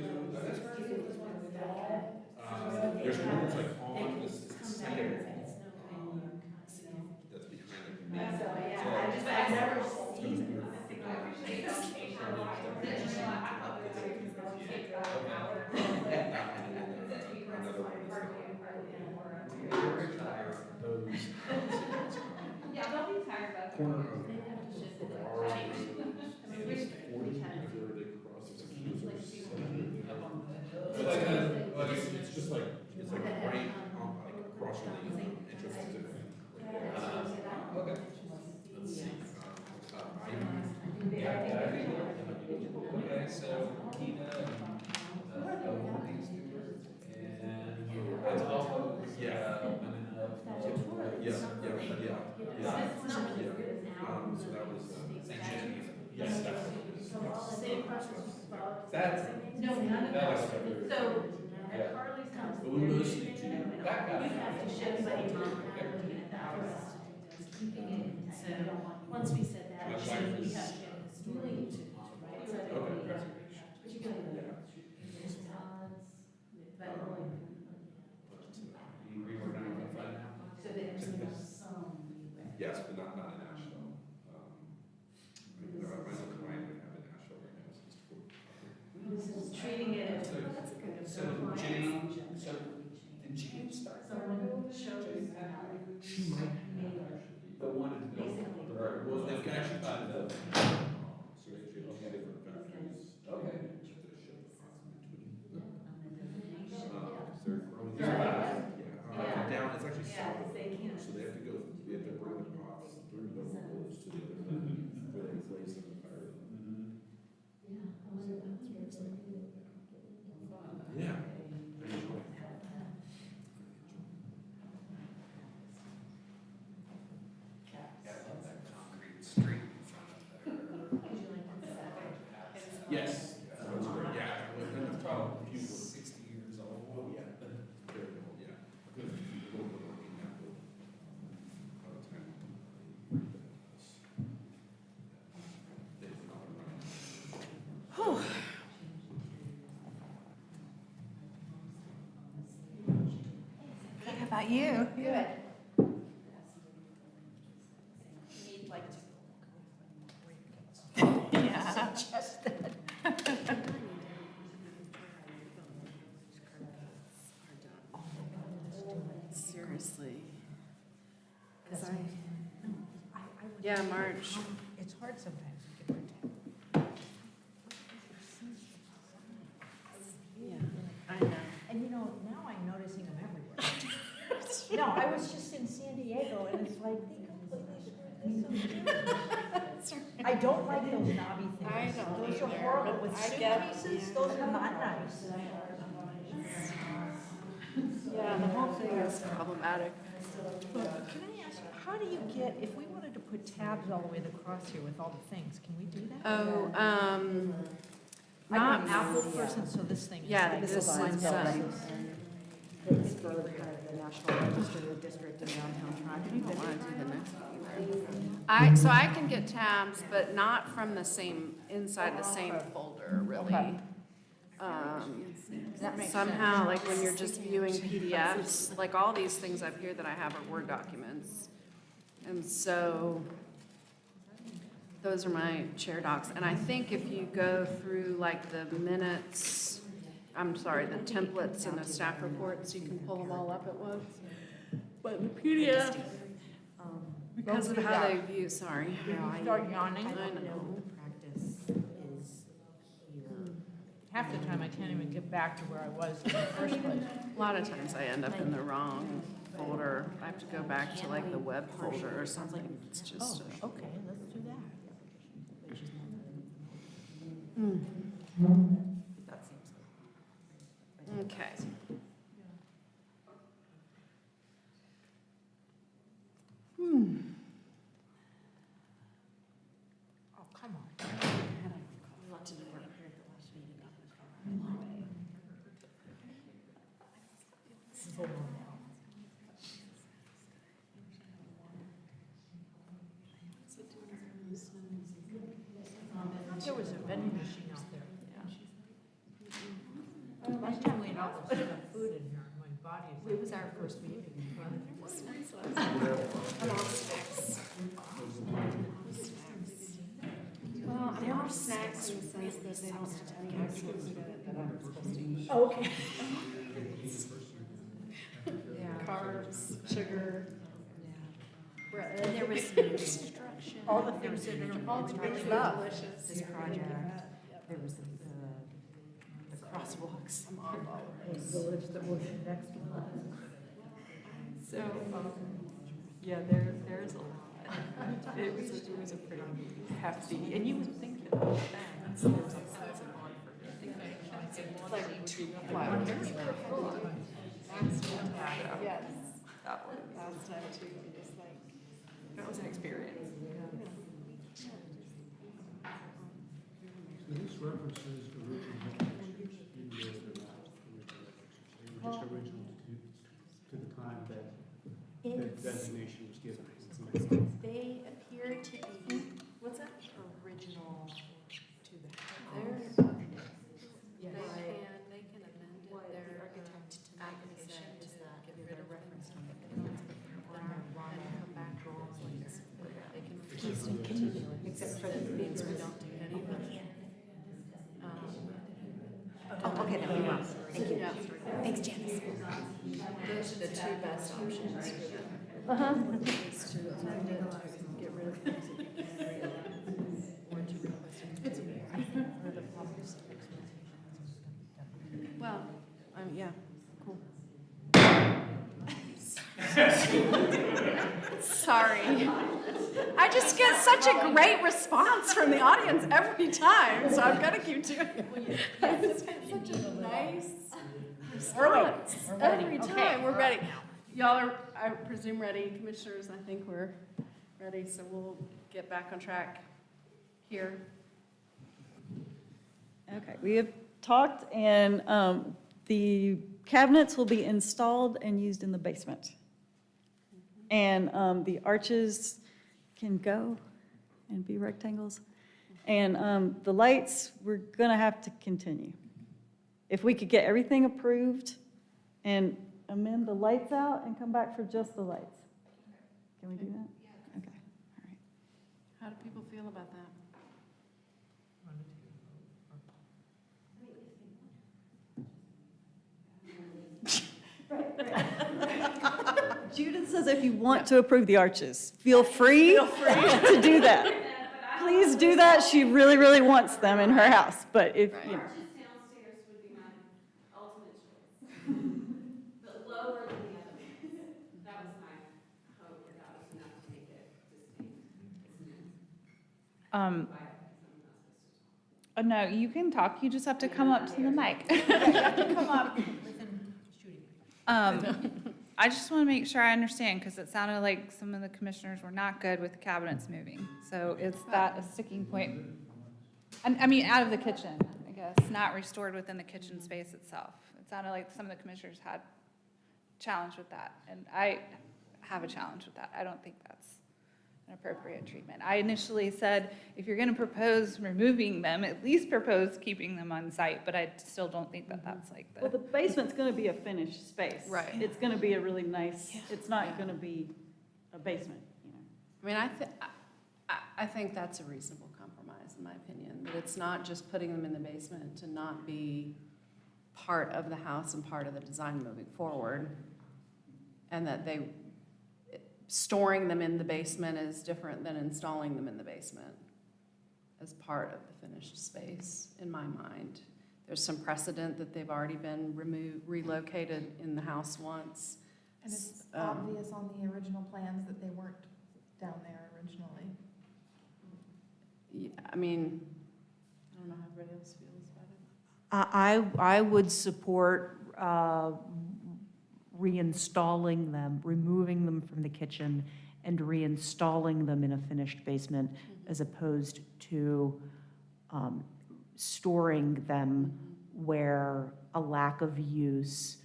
There's one that's like on this second wall. That's behind the main. I've never seen. Another one is Yeah, don't be tired about it. corner of our is 40 before they cross the it's just like, it's like right on, like across from the entrance to the. okay. Let's see. Okay, so Tina, and it's also, women of. Yeah. So that was, yes, that's. That's. No, none of That was. that. So, Yeah. at Carly's house. But we mostly do. That guy. You have to show somebody mom for us to keep it in. So, once we said that, we said we have to get a historian to write something. Particularly the response, but You reorganize the fund now? so there's some leeway. Yes, but not in Asheville. My client would have in Asheville right now, so it's for. This is treating it as. So Jane, so did Jane start? Someone shows. She might have actually. The one in the Basically. Right, well, they can actually find the. So they should two different factories. Okay. That ship the costs in between. Because they're growing. Yeah. Yeah, down, it's actually Yeah, south. they can't. So they have to go, they have to bring the pots through the holes to the other side before they place them in fire. Yeah. I enjoy it. Yeah, I love that concrete street in front of there. Yes. That's great, yeah. It was kind of tough. Few 60 years old. Oh, yeah. Very cool, yeah. Good. Little bit of in that building. By the time. They've been up and running. How about you? Good. Need like Yeah. seriously. Yeah, March. It's hard sometimes to get her to. Yeah, I know. And you know, now I'm noticing them everywhere. No, I was just in San Diego and it's like, they completely screwed this up. I don't like those knobby things. I don't Those are either, horrible. but With I get- suitcases, those are not nice. Yeah, the whole thing is problematic. But can I ask, how do you get, if we wanted to put tabs all the way across here with all the things, can we do that? Oh, I'm not, an Apple person, so this thing is. yeah, like- this is, Pittsburgh had the National Register District in downtown Trenton. so I can get tabs, but not from the same, inside the same folder, really. somehow, like when you're just viewing PDFs, like all these things up here that I have are Word documents. And so those are my chair docs. And I think if you go through like the minutes, I'm sorry, the templates and the staff reports, you can pull them all up at once. But the PDF, because of how they view, sorry. Start yawning. I know. Practice is here. Half the time, I can't even get back to where I was in the first place. A lot of times I end up in the wrong folder. I have to go back to like the web folder or something. It's just. Okay, let's do that. Okay. Oh, come on. There was a vending machine out there. Last time we had all this stuff, food in here, and my body is. It was our first meeting. Well, there were snacks in the sense that they don't have access to it that I'm supposed to eat. Oh, okay. Carbs, sugar, bread. And there was some construction. All the things that are All the really things love. delicious. This project, there was the crosswalks. I'm on all of A those. village that was next to us. So, yeah, there's a lot. It was a pretty hefty, and you would think that with that, there was a sense of on for Like 2 kilometers. Yes. that was, Last time too, I'm just like. that was an experience. So this references original pictures, even though they're not original pictures. They were just original to the time that designation was given. They appear to be, what's that? Original to the house. They can amend it, their Architect to application is to that get give rid it a of reference them. on it. Come back drawings. They can. Please don't continue, except for the things we don't do anymore. Oh, okay, then we will. Thank you. Yeah. Thanks, Janice. Those are the 2 best options for them. Is to amend it, to get rid of things that you can't agree on, or to request it. Well, yeah, cool. Sorry. I just get such a great response from the audience every time, so I've got to keep doing it. It's such a nice response every time. We're ready. Y'all are, I presume, ready, commissioners. I think we're ready, so we'll get back on track here. Okay, we have talked, and the cabinets will be installed and used in the basement. And the arches can go and be rectangles. And the lights, we're going to have to continue. If we could get everything approved and amend the lights out and come back for just the lights. Can we do that? Okay, all right. How do people feel about that? Judith says if you want to approve the arches, feel free to do that. Please do that. She really, really wants them in her house, but if, you know. Downstairs would be my ultimate choice. But lower than the other ones. That was my hope, that that was enough to make it distinct. No, you can talk, you just have to come up to the mic. Come up within shooting. I just want to make sure I understand, because it sounded like some of the commissioners were not good with the cabinets moving. So is that a sticking point? I mean, out of the kitchen, I guess, not restored within the kitchen space itself. It sounded like some of the commissioners had challenge with that, and I have a challenge with that. I don't think that's an appropriate treatment. I initially said, if you're going to propose removing them, at least propose keeping them on site, but I still don't think that that's like Well, the basement's gonna be a finished space. Right. It's gonna be a really nice, it's not gonna be a basement, you know. I mean, I think that's a reasonable compromise, in my opinion, that it's not just putting them in the basement to not be part of the house and part of the design moving forward, and that storing them in the basement is different than installing them in the basement as part of the finished space, in my mind. There's some precedent that they've already been relocated in the house once. And it's obvious on the original plans that they weren't down there originally. Yeah, I mean, I don't know how everybody else feels about it. I would support reinstalling them, removing them from the kitchen and reinstalling them in a finished basement as opposed to storing them where a lack of use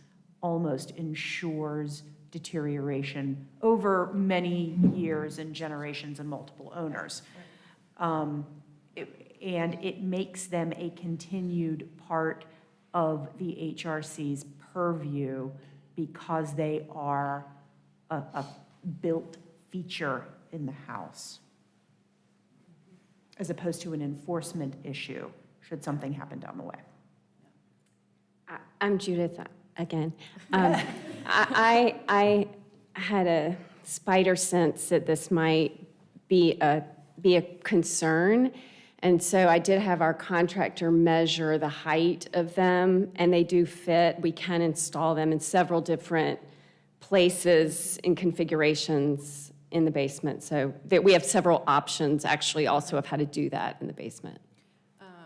almost ensures deterioration over many years and generations and multiple owners. And it makes them a continued part of the HRC's purview because they are a built feature in the house, as opposed to an enforcement issue should something happen down the way. I'm Judith again. I had a spider sense that this might be a concern. And so I did have our contractor measure the height of them, and they do fit. We can install them in several different places and configurations in the basement. So we have several options, actually, also of how to do that in the basement.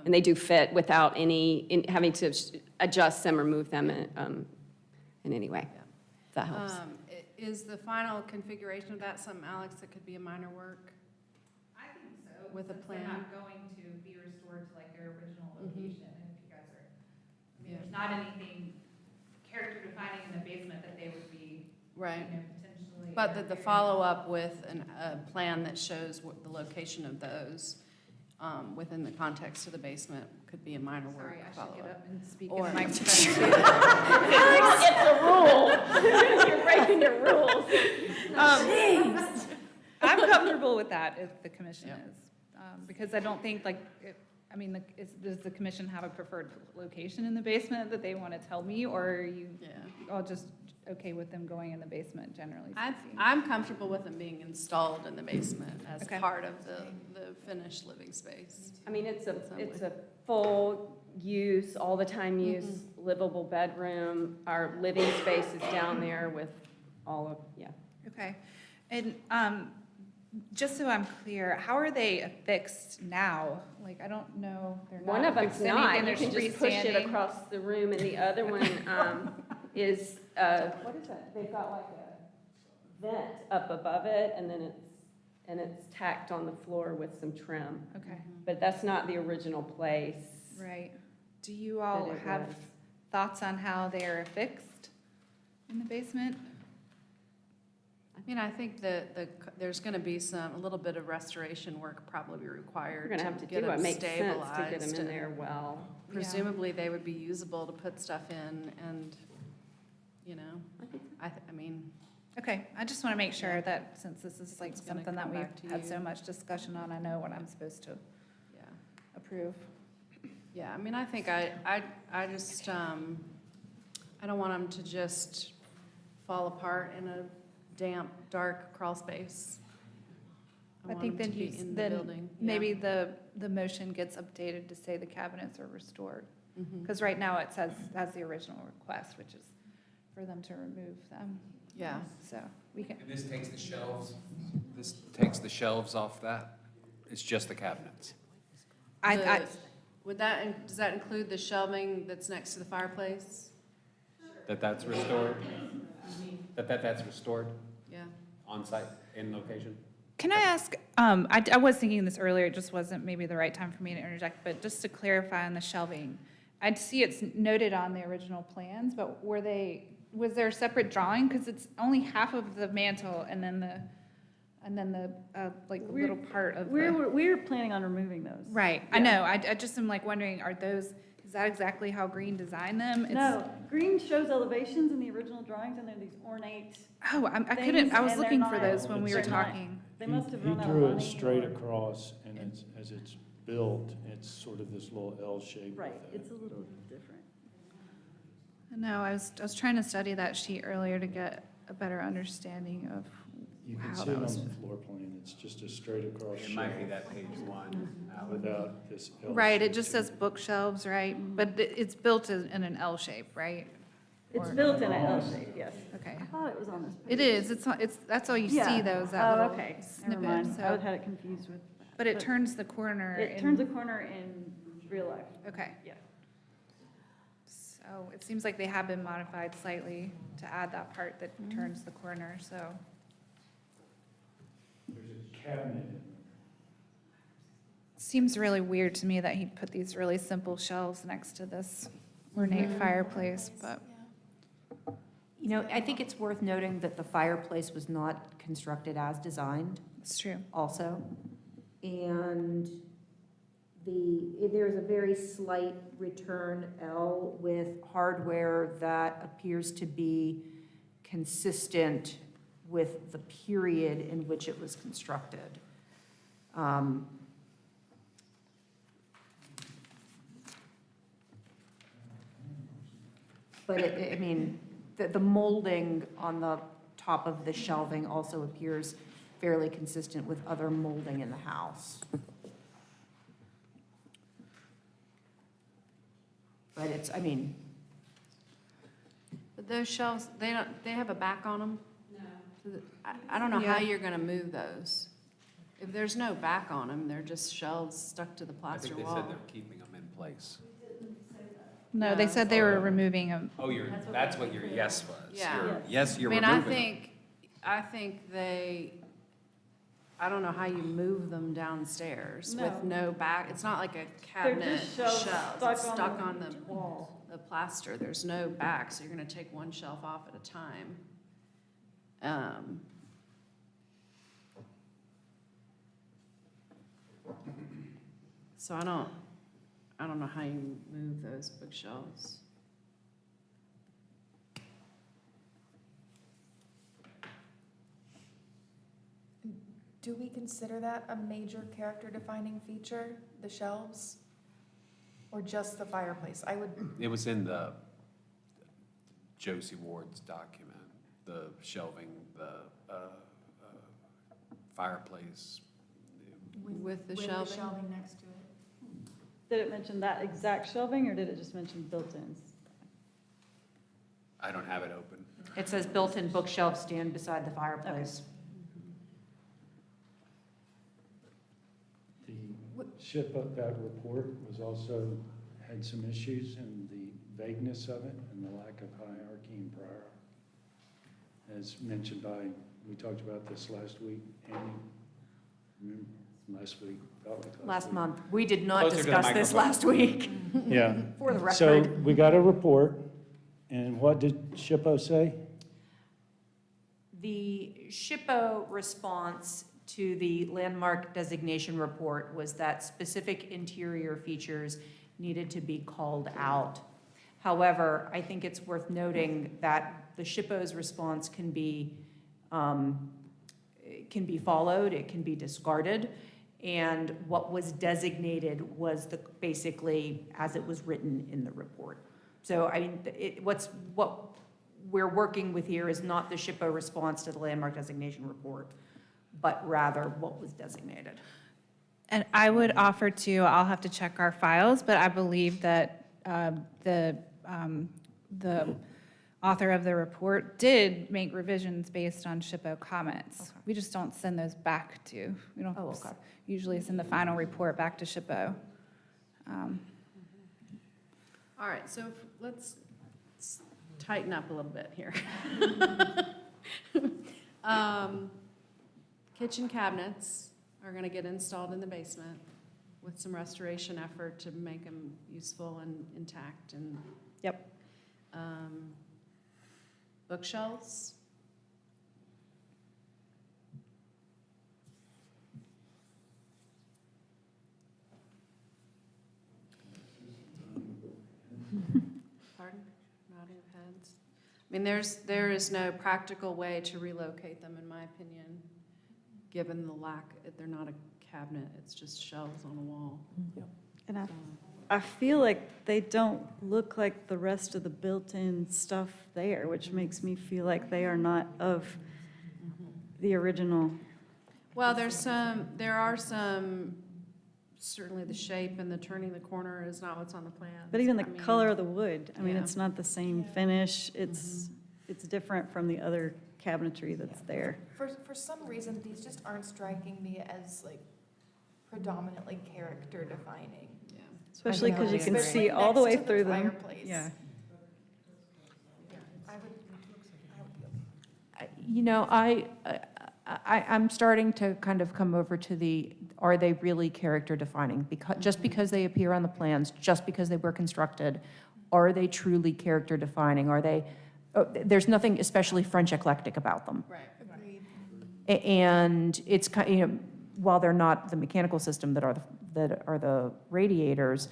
And they do fit without having to adjust them or move them in any way, if that helps. Is the final configuration of that something, Alex, that could be a minor work? I think so. With a since plan. They're not going to be restored to like their original location, and if you guys are, I mean, Yeah. there's not anything character defining in the basement that they would be, Right. potentially. But that the follow-up with a plan that shows what the location of those within the context of the basement could be a minor work Sorry, I should follow-up. get up and speak Or- in the microphone. It's a rule. You're breaking your rules. I'm comfortable with that if the commission Yeah. is, because I don't think like, does the commission have a preferred location in the basement that they want to tell me, or are you Yeah. all just okay with them going in the basement generally speaking? I'm comfortable with them being installed in the basement as Okay. part of the finished living space. I mean, it's a full use, all the time use, livable bedroom. Our living space is down there with all of, yeah. Okay, and just so I'm clear, how are they affixed now? Like, I don't know, they're not One of them's affixed not, anything, you they're can just push it freestanding. across the room, and the other one is, what is that? They've got like a vent up above it, and then it's tacked on the floor with some trim. Okay, But that's not the original place. right. Do you all That it have was. thoughts on how they are affixed in the basement? I mean, I think that there's going to be a little bit of restoration work probably required We're gonna have to get do them what makes sense to get them stabilized. in there well. Presumably, they would be usable to put stuff in and, you know, I mean, Okay, I just want to make sure that since this is like It's gonna something that come we've back to had you. so much discussion on, I know what I'm supposed to yeah. approve. Yeah, I mean, I think I just, I don't want them to just fall apart in a damp, dark crawl space. I want think them then to be in the building. Yeah. maybe the motion gets updated to say the cabinets are restored. Mhm. Because right now it says, that's the original request, which is for them to remove them. Yeah. So we can, And this takes the shelves off that? It's just the cabinets? Does that include the shelving that's next to the fireplace? That's restored? That's restored Yeah. on-site, in location? can I ask, I was thinking this earlier, it just wasn't maybe the right time for me to interject, but just to clarify on the shelving. I see it's noted on the original plans, but was there a separate drawing? Because it's only half of the mantle and then and then the, like, We're- little part of the. We're planning on removing those. Right, I know, I just am like wondering, are those, is that exactly how Green designed them? It's- No, Green shows elevations in the original drawings, and they're these ornate, Oh, I couldn't, things, I was and they're looking for not- those when we were they're not- talking. they must have He run out of drew money. it straight or- across, and as it's built, it's sort of this little L shape. Right, with that. it's a little different. No, I was trying to study that sheet earlier to get a better understanding of You can how see that it on was. the floor plan, it's just a straight across It might be shelf that page one. without this L Right, it shape just to says bookshelves, right? But it's built in an L shape, right? It's Or- built in an L shape, yes. Okay. I thought it was on this page. It is, it's, that's all you see Yeah. though, is that Oh, little okay, never snippet. mind. I So, had it confused with. but it turns the corner. It in- turns the corner in real life. Okay. Yeah. So it seems like they have been modified slightly to add that part that turns the corner, so. There's a cabinet in Seems really weird to me that he put these really simple shelves next to this ornate fireplace, but. You know, I think it's worth noting that the fireplace was not constructed as designed It's true. also. And there's a very slight return L with hardware that appears to be consistent with the period in which it was constructed. But I mean, the molding on the top of the shelving also appears fairly consistent with other molding in the house. But it's, I mean, But those shelves, they have a back on them? No. I don't know how Yeah. you're gonna move those. If there's no back on them, they're just shelves stuck to the I plaster think they wall. said they're keeping them in place. No, they said they were removing them. Oh, that's what your yes was. Yeah. Your- Yes, you're I mean, removing them. I think I don't know how you move them downstairs with no back. It's not like a cabinet just shelves shelves. stuck It's on stuck the on the plaster. There's no back, so you're gonna take one shelf off at a time. So I don't know how you move those bookshelves. Do we consider that a major character defining feature, the shelves? Or just the fireplace? I would, It was in the Josie Ward's document, the shelving, the fireplace. With the With shelving? the shelving next to it. Did it mention that exact shelving, or did it just mention built-ins? I don't have it open. it says built-in bookshelf stand beside the fireplace. The SHPO, that report was also, had some issues in the vagueness of it and the lack of hierarchy and priority. As mentioned by, we talked about this last week, Amy, remember, last week, felt like Last week. month. We did not Closer to the discuss this microphone. last week, Yeah. for the So record. we got a report, and what did SHPO say? The SHPO response to the landmark designation report was that specific interior features needed to be called out. However, I think it's worth noting that the SHPO's response can be followed, it can be discarded, and what was designated was basically as it was written in the report. So, I mean, what we're working with here is not the SHPO response to the landmark designation report, but rather what was designated. And I would offer to, I'll have to check our files, but I believe that the author of the report did make revisions based on SHPO comments. Okay. We just don't send those back to, we don't Oh, okay. usually send the final report back to SHPO. All right, so let's tighten up a little bit here. Kitchen cabinets are gonna get installed in the basement with some restoration effort to make them useful and intact and. Yep. Bookshelves. pardon? Nodding of heads. I mean, there is no practical way to relocate them, in my opinion, given the lack, they're not a cabinet, it's just shelves on a wall. And I feel like they don't look like the rest of the built-in stuff there, which makes me feel like they are not of the original. Well, there are some, certainly the shape and the turning the corner is not what's on the plan. But even the color of the wood, I mean, yeah. it's not the same finish. It's different from the other cabinetry that's there. For some reason, these just aren't striking me as like predominantly character defining. Yeah. Especially because you can Especially see all the way next to through them. fireplace. Yeah. I would be okay. You know, I'm starting to kind of come over to the, are they really character defining? Because, just because they appear on the plans, just because they were constructed, are they truly character defining? Are they, there's nothing especially French eclectic about them. Right. Agreed. And it's kind, you know, while they're not the mechanical system that are the radiators,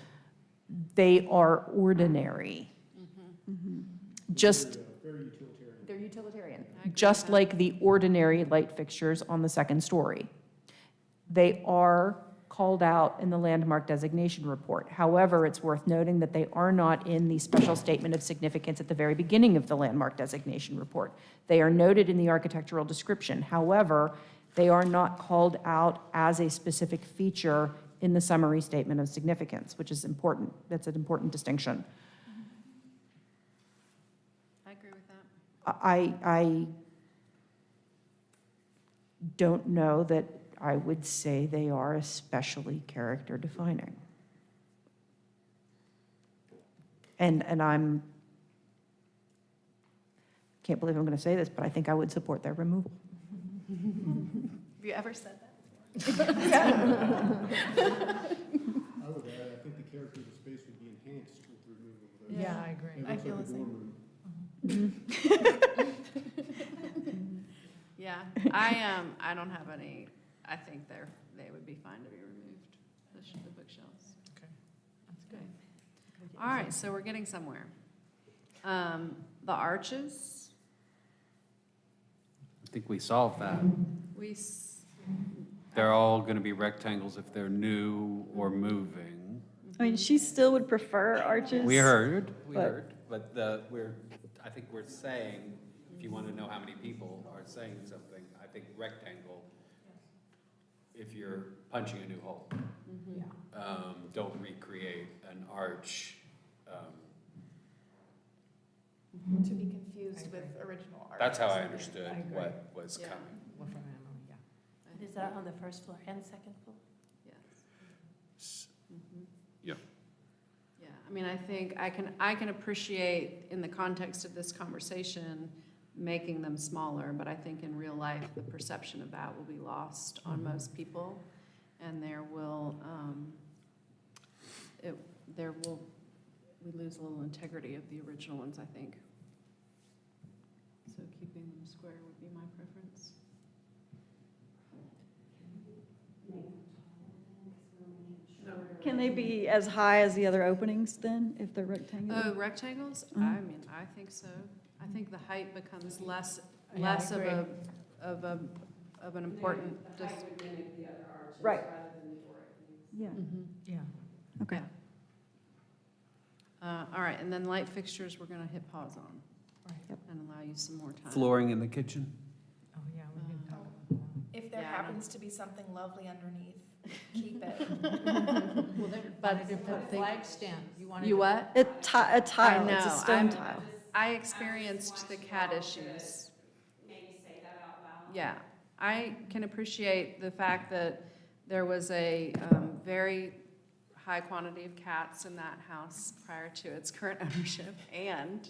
they are ordinary. Just, Very utilitarian. they're utilitarian, I agree just with that. like the ordinary light fixtures on the second story. They are called out in the landmark designation report. However, it's worth noting that they are not in the special statement of significance at the very beginning of the landmark designation report. They are noted in the architectural description. However, they are not called out as a specific feature in the summary statement of significance, which is important. That's an important distinction. I agree with that. I don't know that I would say they are especially character defining. And can't believe I'm going to say this, but I think I would support their removal. Have you ever said that? I would add, I think the character of the space would be enhanced with the removal of those. Yeah, I agree. It I looks feel like the a dorm same. room. Yeah, I don't have any, I think they would be fine to be removed, the bookshelves. Okay, that's good. All right, so we're getting somewhere. The arches, I think we solved that. They're all going to be rectangles if they're new or moving. I mean, she still would prefer arches. We heard, but- but I think we're saying, if you want to know how many people are saying something, I think rectangle, if you're punching a new hole. Don't recreate an arch. To be confused with original art. That's how I understood I agree. what was Yeah. coming. Well, from Emily, yeah. Is that on the first floor and second floor? Yes. Yeah. Yeah, I mean, I think I can appreciate in the context of this conversation, making them smaller, but I think in real life, the perception of that will be lost on most people. And we lose a little integrity of the original ones, I think. So keeping them square would be my preference. Can they be as high as the other openings then, if they're rectangular? Oh, rectangles? I mean, I think so. I think the height becomes less Yeah, I of an important. Right. Yeah, Yeah. okay. All right, and then light fixtures, we're gonna hit pause on. Right. Yep. And allow you some more time. Flooring in the kitchen? Oh, yeah, we can talk about that. If there Yeah, I know. happens to be something lovely underneath, keep it. Well, they But wanted to put I think- flag stand. You wanted You to- what? A tile, it's a know, stone I'm- tile. I experienced the cat issues. Yeah, I can appreciate the fact that there was a very high quantity of cats in that house prior to its current ownership, and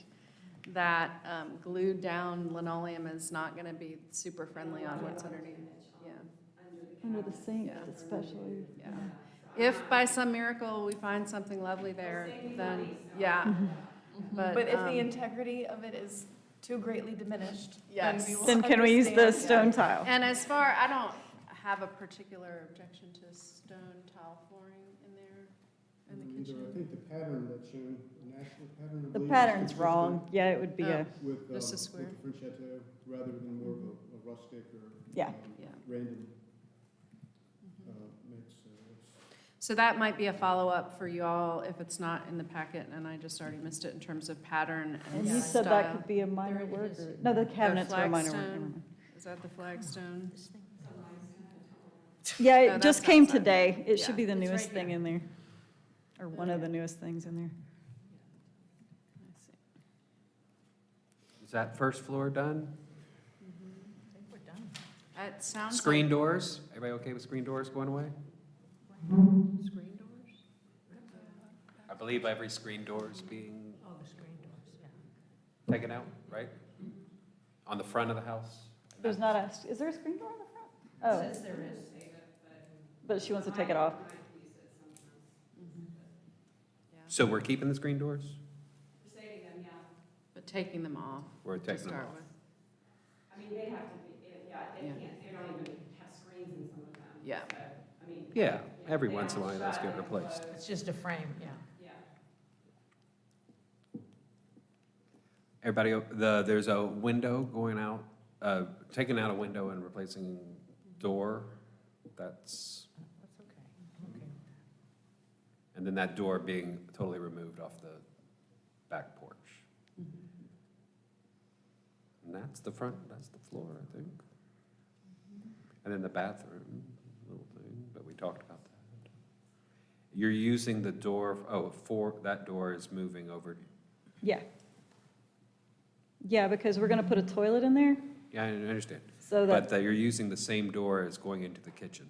that glued down linoleum is not gonna be super friendly on what's underneath. Yeah, Under the sink Yeah. especially. yeah. If by some miracle we find something lovely there, then, yeah. But if the integrity of it is too greatly diminished, then Yes. we will Then can we use the understand. stone tile? And as far, I don't have a particular objection to stone tile flooring in there, in Either, I think the pattern that's shown, the national pattern, I The believe, is pattern's consistent wrong. Yeah, it would be Oh. a, With, This is with square. the French chateau, rather than more of a rustic or Yeah. Yeah. random mix. So that might be a follow-up for you all if it's not in the packet, and I just already missed it in terms of pattern and and you said that could be a minor There it work, is. or, no, the cabinets were a minor work. flagstone. Never mind. Is that the flagstone? Yeah, No, it that's just came outside. today. It Yeah. should be the It's newest right thing here. in there, or one of the newest things in there. Is that first floor done? It sounds Screen like doors? Everybody okay with screen doors going away? screen doors? I believe every screen door is being Oh, the screen doors, yeah. taken out, right? On the front of the house? There's not a, is there a screen door on the front? Oh. Says there is. But she wants to take it off. So we're keeping the screen doors? But taking them off We're to taking them start off? with. I mean, they have to be, yeah, Yeah. they don't even have screens in some of them. Yeah. So, I mean. Yeah, every once in a while those get replaced. It's just a frame, yeah. Yeah. Everybody, there's a window going out, taking out a window and replacing door. That's, That's okay. I'm okay with that. and then that door being totally removed off the back porch. And that's the front, that's the floor, I think. And then the bathroom, little thing, but we talked about that. You're using the door, that door is moving over. Yeah. Yeah, because we're gonna put a toilet in there, Yeah, I understand. so that, But you're using the same door as going into the kitchen.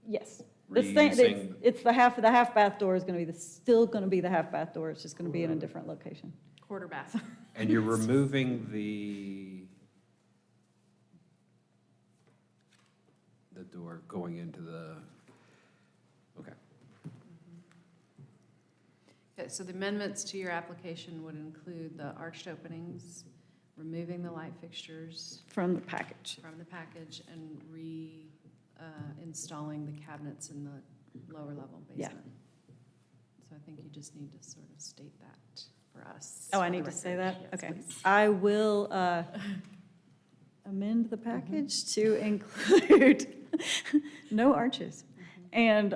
yes. The same, Reusing, it's the half bath door is gonna be still gonna be the half bath door, it's just gonna be in a different location. Quarter bath. and you're removing the door going into the, okay. Okay, so the amendments to your application would include the arched openings, removing the light fixtures From the package. from the package, and installing the cabinets in the lower level Yeah. basement. So I think you just need to sort of state that for us. Oh, I for the need to say record. that? Yes, Okay. please. I will amend the package to include no arches and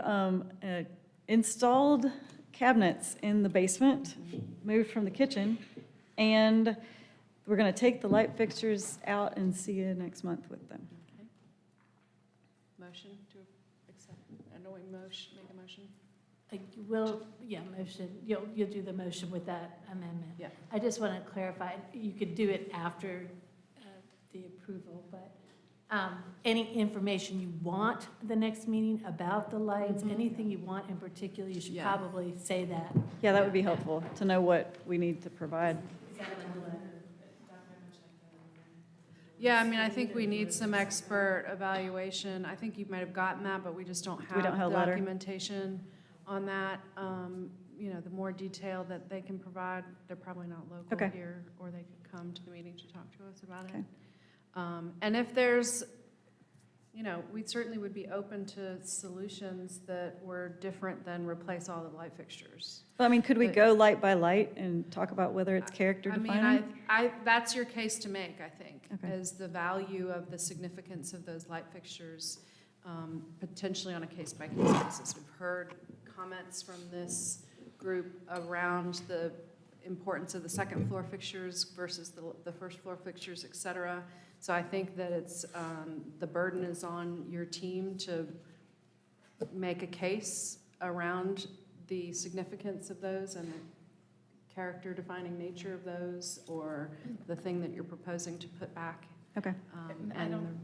installed cabinets in the basement, moved from the kitchen, and we're going to take the light fixtures out and see you next month with them. Okay. Motion to accept, I know we make a motion? You will, yeah, motion, you'll do the motion with that amendment. Yeah. I just want to clarify, you could do it after the approval, but any information you want the next meeting about the lights, anything you want in particular, you should Yeah. probably say that. Yeah, that would be helpful to know what we need to provide. Yeah, I mean, I think we need some expert evaluation. I think you might have gotten that, but we just don't We don't have a letter. documentation on that. You know, the more detail that they can provide, they're probably not local Okay. here, or they could come to the meeting to talk to us about it. Okay. And if there's, you know, we certainly would be open to solutions that were different than replace all the light fixtures. Well, I mean, could we But- go light by light and talk about whether it's character I mean, defining? that's your case to make, I think, Okay. is the value of the significance of those light fixtures, potentially on a case-by-case basis. We've heard comments from this group around the importance of the second floor fixtures versus the first floor fixtures, et cetera. So I think that it's, the burden is on your team to make a case around the significance of those and the character-defining nature of those, or the thing that you're proposing to put back. Okay. And I And, don't-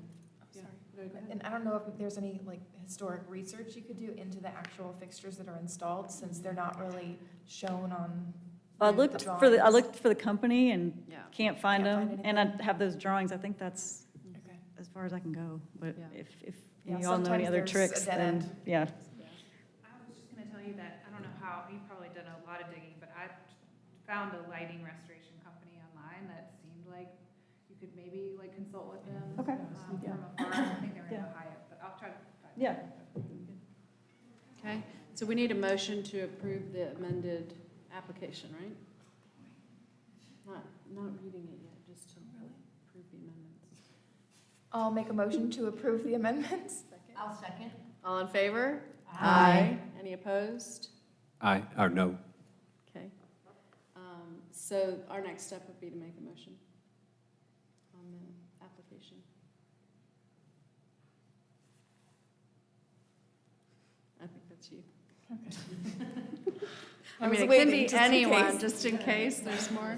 yeah, Sorry. no, go ahead. And I don't know if there's any like historic research you could do into the actual fixtures that are installed, since they're not really shown on I the looked for drawings. I looked for the company and Yeah. can't find Can't them, find and I anything. have those drawings. I think that's Okay. as far as I can go. But Yeah. if Yeah, you all know any sometimes other there's a tricks, dead then, end. yeah. I was just gonna tell you that, I don't know how, you've probably done a lot of digging, but I found a lighting restoration company online that seemed like you could maybe like consult with them. Okay. From afar, I think they were in Yeah. Ohio, but I'll try to. Yeah. Okay, So we need a motion to approve the amended application, right? Not reading it yet, just to approve the amendments. I'll make a motion to approve the amendments. I'll second. All in favor? Aye. Any opposed? Aye, or no. Okay. So our next step would be to make a motion on the application. I think that's you. I I mean, was it can waiting be just in anyone, case. just in case there's more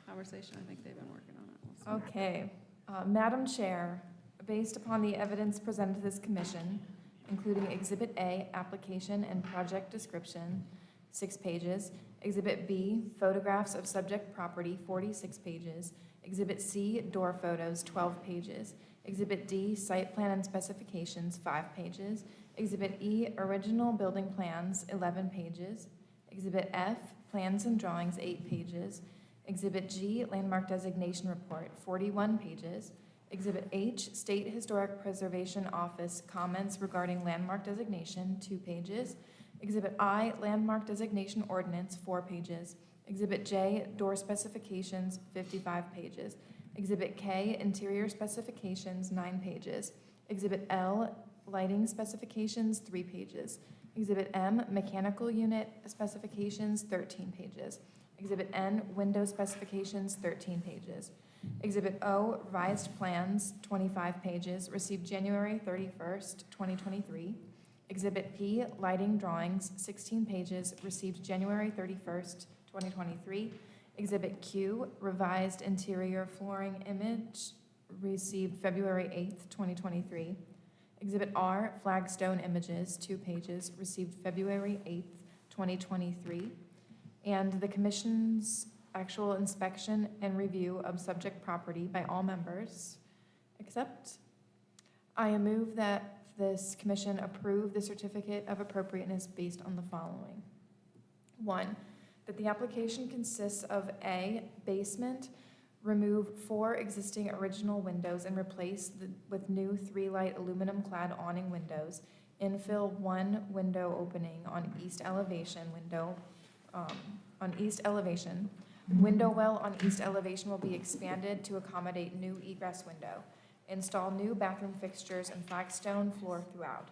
conversation. I think they've been working on it. We'll see. Okay, Madam Chair, based upon the evidence presented to this commission, including Exhibit A, application and project description, 6 pages, Exhibit B, photographs of subject property, 46 pages, Exhibit C, door photos, 12 pages, Exhibit D, site plan and specifications, 5 pages, Exhibit E, original building plans, 11 pages, Exhibit F, plans and drawings, 8 pages, Exhibit G, landmark designation report, 41 pages, Exhibit H, State Historic Preservation Office comments regarding landmark designation, 2 pages, Exhibit I, landmark designation ordinance, 4 pages, Exhibit J, door specifications, 55 pages, Exhibit K, interior specifications, 9 pages, Exhibit L, lighting specifications, 3 pages, Exhibit M, mechanical unit specifications, 13 pages, Exhibit N, window specifications, 13 pages, Exhibit O, revised plans, 25 pages, received January 31st, 2023. Exhibit P, lighting drawings, 16 pages, received January 31st, 2023. Exhibit Q, revised interior flooring image, received February 8th, 2023. Exhibit R, flagstone images, 2 pages, received February 8th, 2023. And the Commission's actual inspection and review of subject property by all members, except I move that this commission approve the certificate of appropriateness based on the following. 1, that the application consists of A, basement, remove 4 existing original windows and replace with new 3-light aluminum-clad awning windows, infill 1 window opening on east elevation Window well on east elevation will be expanded to accommodate new egress window. Install new bathroom fixtures and flagstone floor throughout.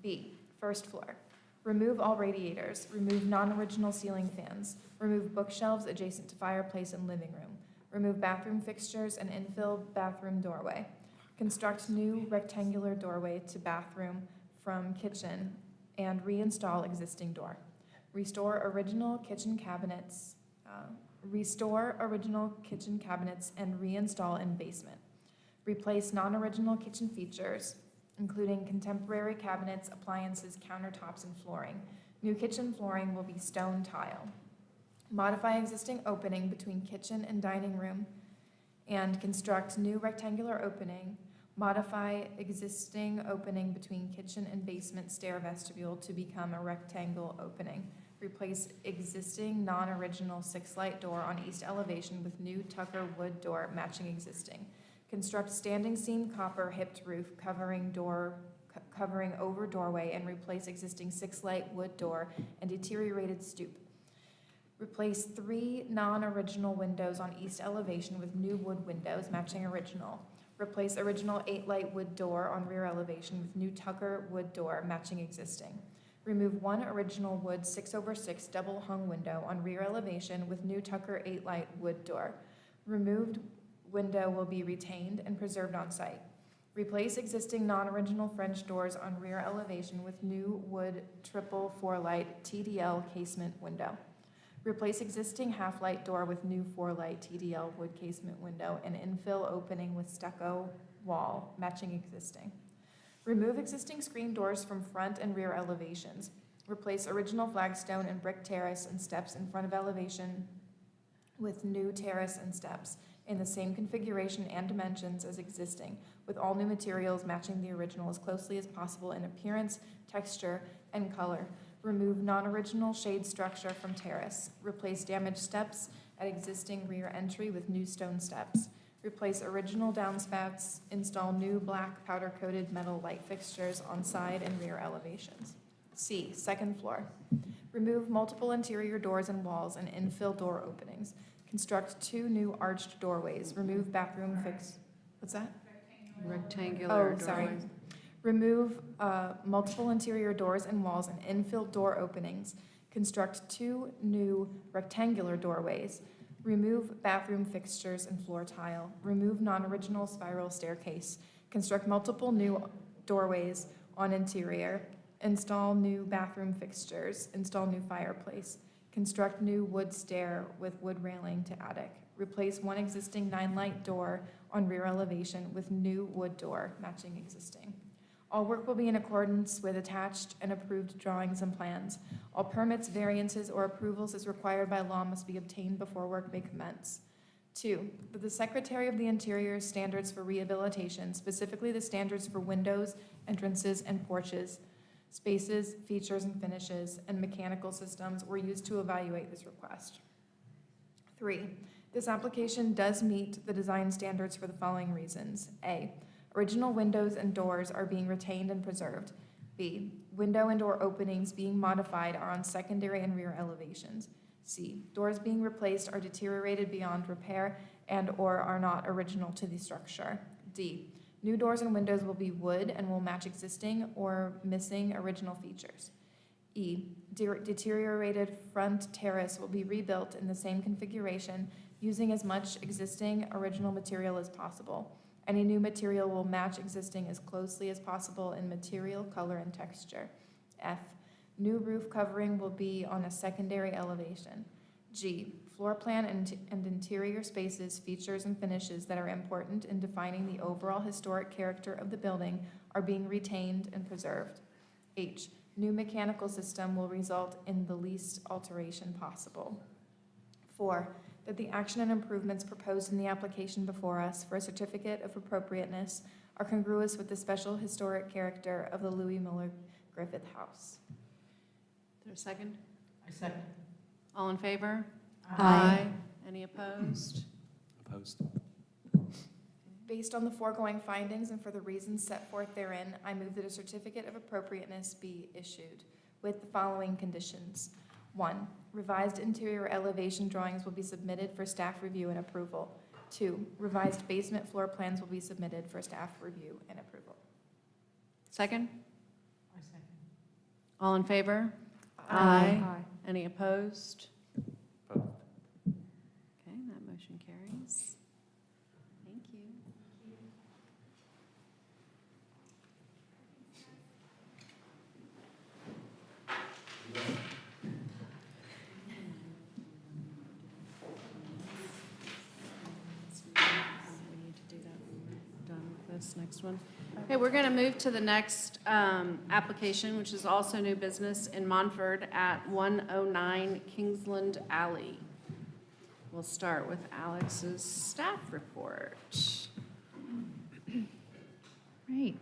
B, first floor. Remove all radiators. Remove non-original ceiling fans. Remove bookshelves adjacent to fireplace and living room. Remove bathroom fixtures and infill bathroom doorway. Construct new rectangular doorway to bathroom from kitchen and reinstall existing door. Restore original kitchen cabinets and reinstall in basement. Replace non-original kitchen features, including contemporary cabinets, appliances, countertops, and flooring. New kitchen flooring will be stone tile. Modify existing opening between kitchen and dining room and construct new rectangular opening. Modify existing opening between kitchen and basement stair vestibule to become a rectangle opening. Replace existing non-original 6-light door on east elevation with new Tucker wood door matching existing. Construct standing seam copper hipped roof covering over doorway and replace existing 6-light wood door and deteriorated stoop. Replace 3 non-original windows on east elevation with new wood windows matching original. Replace original 8-light wood door on rear elevation with new Tucker wood door matching existing. Remove 1 original wood 6/6 double hung window on rear elevation with new Tucker 8-light wood door. Removed window will be retained and preserved on site. Replace existing non-original French doors on rear elevation with new wood triple 4-light TDL casement window. Replace existing half-light door with new 4-light TDL wood casement window and infill opening with stucco wall matching existing. Remove existing screen doors from front and rear elevations. Replace original flagstone and brick terrace and steps in front of elevation with new terrace and steps in the same configuration and dimensions as existing, with all new materials matching the original as closely as possible in appearance, texture, and color. Remove non-original shade structure from terrace. Replace damaged steps at existing rear entry with new stone steps. Replace original downspouts. Install new black powder-coated metal light fixtures on side and rear elevations. C, second floor. Remove multiple interior doors and walls and infill door openings. Construct 2 new arched doorways. Remove bathroom what's that? Rectangular Oh, sorry. doorways. Remove multiple interior doors and walls and infill door openings. Construct 2 new rectangular doorways. Remove bathroom fixtures and floor tile. Remove non-original spiral staircase. Construct multiple new doorways on interior. Install new bathroom fixtures. Install new fireplace. Construct new wood stair with wood railing to attic. Replace 1 existing 9-light door on rear elevation with new wood door matching existing. All work will be in accordance with attached and approved drawings and plans. All permits, variances, or approvals as required by law must be obtained before work may commence. 2, that the Secretary of the Interior's standards for rehabilitation, specifically the standards for windows, entrances, and porches, spaces, features, and finishes, and mechanical systems were used to evaluate this request. 3, this application does meet the design standards for the following reasons. A, original windows and doors are being retained and preserved. B, window and door openings being modified are on secondary and rear elevations. C, doors being replaced are deteriorated beyond repair and/or are not original to the structure. D, new doors and windows will be wood and will match existing or missing original features. E, deteriorated front terrace will be rebuilt in the same configuration using as much existing original material as possible. Any new material will match existing as closely as possible in material, color, and texture. F, new roof covering will be on a secondary elevation. G, floor plan and interior spaces, features, and finishes that are important in defining the overall historic character of the building are being retained and preserved. H, new mechanical system will result in the least alteration possible. 4, that the action and improvements proposed in the application before us for a certificate of appropriateness are congruous with the special historic character of the Louis Miller Griffith House. Is there a second? I second. All in favor? Aye. Any opposed? Opposed? Based on the foregoing findings and for the reasons set forth therein, I move that a certificate of appropriateness be issued with the following conditions. 1, revised interior elevation drawings will be submitted for staff review and approval. 2, revised basement floor plans will be submitted for staff review and approval. Second? I second. All in favor? Aye. Any opposed? Opposed. Okay, that motion carries. Thank you. We need to do that when we're done with this next one. Okay, we're going to move to the next application, which is also new business in Montford at 109 Kingsland Alley. We'll start with Alex's staff report. Right.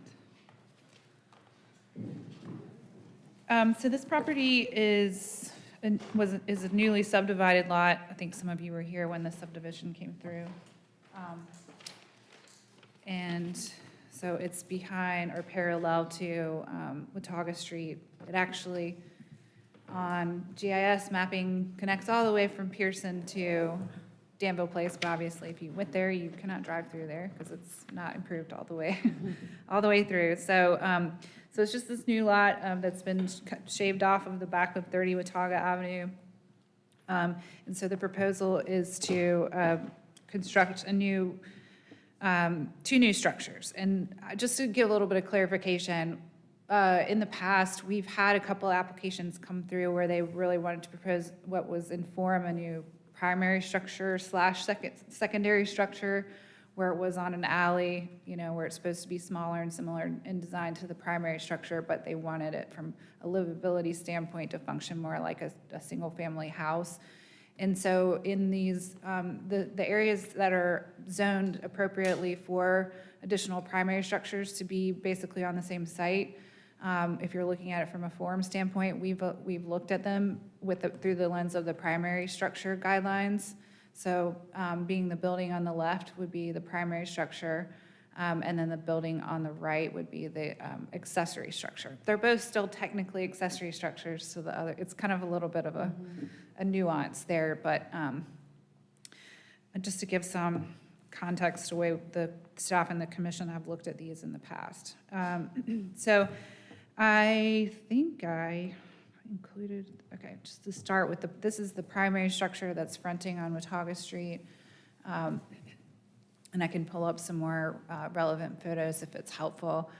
So this property is a newly subdivided lot. I think some of you were here when the subdivision came through. And so it's behind or parallel to Watauga Street. It actually, on GIS mapping, connects all the way from Pearson to Danville Place, but obviously if you went there, you cannot drive through there because it's not improved all the way through. So, so it's just this new lot that's been shaved off of the back of 30 Watauga Avenue. And so the proposal is to construct a new, 2 new structures. And just to give a little bit of clarification, in the past, we've had a couple applications come through where they really wanted to propose what was in form a new primary structure / secondary structure, where it was on an alley, where it's supposed to be smaller and similar in design to the primary structure, but they wanted it from a livability standpoint to function more like a single-family house. And so in these, the areas that are zoned appropriately for additional primary structures to be basically on the same site, if you're looking at it from a form standpoint, we've looked at them through the lens of the primary structure guidelines. So being the building on the left would be the primary structure. And then the building on the right would be the accessory structure. They're both still technically accessory structures, so it's kind of a little bit of a nuance there, but just to give some context to the way the staff and the commission have looked at these in the past. So I think I included, okay, just to start with, this is the primary structure that's fronting on Watauga Street. And I can pull up some more relevant photos if it's helpful.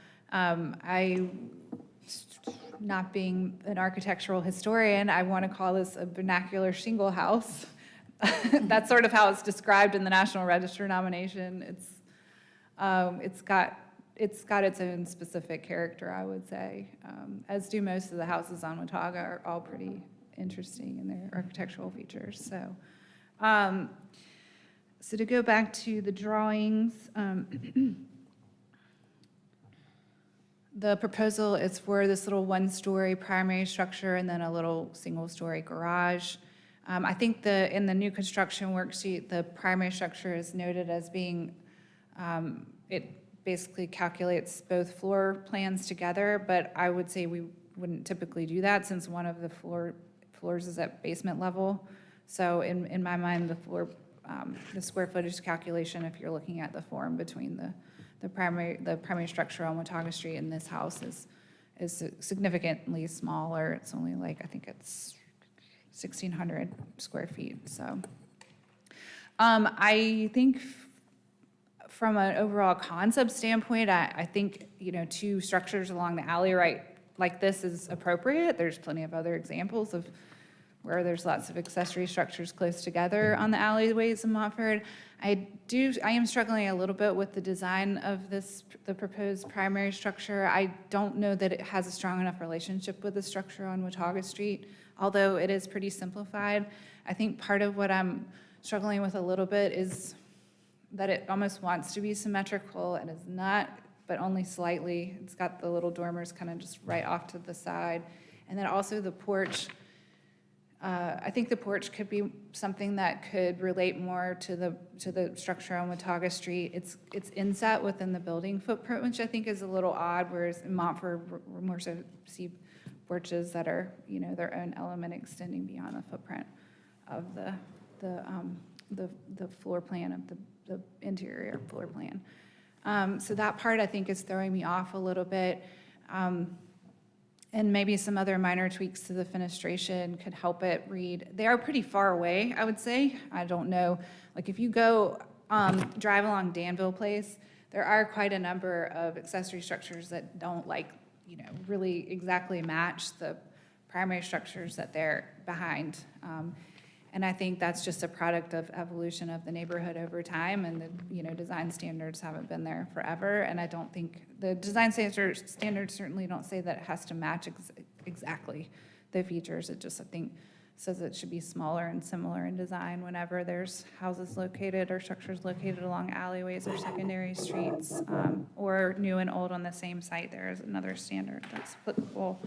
Not being an architectural historian, I want to call this a vernacular shingle house. That's sort of how it's described in the National Register nomination. It's got its own specific character, I would say, as do most of the houses on Watauga are all pretty interesting in their architectural features. So to go back to the drawings, the proposal is for this little one-story primary structure and then a little single-story garage. I think in the new construction worksheet, the primary structure is noted as being, it basically calculates both floor plans together, but I would say we wouldn't typically do that since one of the floors is at basement level. So in my mind, the square footage calculation, if you're looking at the form between the primary structure on Watauga Street and this house is significantly smaller. It's only like, I think it's 1,600 square feet. So I think from an overall concept standpoint, I think, two structures along the alley right like this is appropriate. There's plenty of other examples of where there's lots of accessory structures close together on the alleyways in Montford. I am struggling a little bit with the design of the proposed primary structure. I don't know that it has a strong enough relationship with the structure on Watauga Street, although it is pretty simplified. I think part of what I'm struggling with a little bit is that it almost wants to be symmetrical and is not, but only slightly. It's got the little dormers kind of just right off to the side. And then also the porch, I think the porch could be something that could relate more to the structure on Watauga Street. It's inset within the building footprint, which I think is a little odd, whereas in Montford, we're more so see porches that are, their own element extending beyond the footprint of the floor plan of the interior floor plan. So that part I think is throwing me off a little bit. And maybe some other minor tweaks to the fenestration could help it read. They are pretty far away, I would say. I don't know, like if you go drive along Danville Place, there are quite a number of accessory structures that don't really exactly match the primary structures that they're behind. And I think that's just a product of evolution of the neighborhood over time, and the design standards haven't been there forever. And I don't think the design standards certainly don't say that it has to match exactly the features. It just, I think, says it should be smaller and similar in design whenever there's houses located or structures located along alleyways or secondary streets, or new and old on the same site. There is another standard that's applicable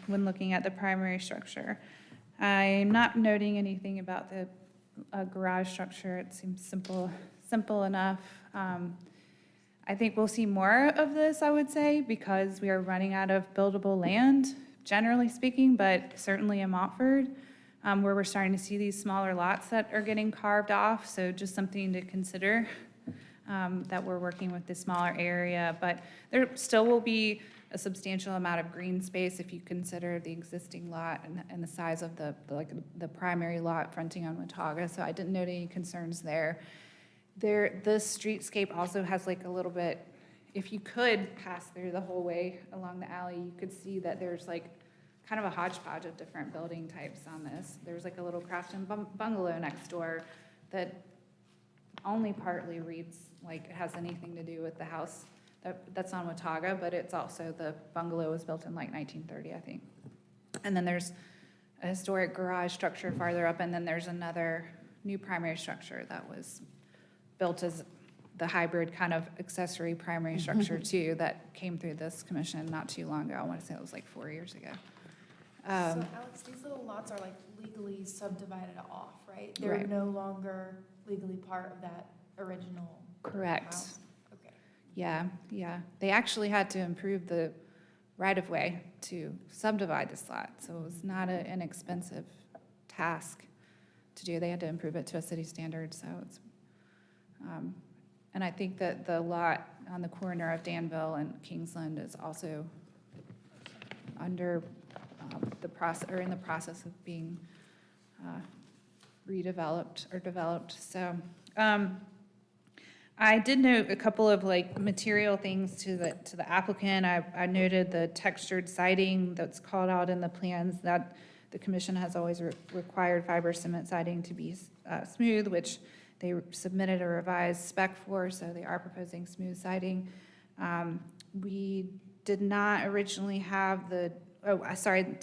when looking at the primary structure. I'm not noting anything about the garage structure. It seems simple enough. I think we'll see more of this, I would say, because we are running out of buildable land, generally speaking, but certainly in Montford, where we're starting to see these smaller lots that are getting carved off. So just something to consider, that we're working with this smaller area. But there still will be a substantial amount of green space if you consider the existing lot and the size of the primary lot fronting on Watauga. So I didn't note any concerns there. This streetscape also has like a little bit, if you could pass through the whole way along the alley, you could see that there's like kind of a hodgepodge of different building types on this. There's like a little Craftsman bungalow next door that only partly reads like it has anything to do with the house that's on Watauga, but it's also, the bungalow was built in like 1930, I think. And then there's a historic garage structure farther up, and then there's another new primary structure that was built as the hybrid kind of accessory primary structure too, that came through this commission not too long ago. I want to say it was like 4 years ago. So Alex, these little lots are like legally subdivided off, right? They're Right. no longer legally part of that original Correct. house? Okay. Yeah, yeah. They actually had to improve the right-of-way to subdivide this lot, so it was not an inexpensive task to do. They had to improve it to a city standard, so it's, and I think that the lot on the corner of Danville and Kingsland is also under the process, or in the process of being redeveloped or developed, so. I did note a couple of like material things to the applicant. I noted the textured siding that's called out in the plans, that the commission has always required fiber cement siding to be smooth, which they submitted a revised spec for, so they are proposing smooth siding. We did not originally have to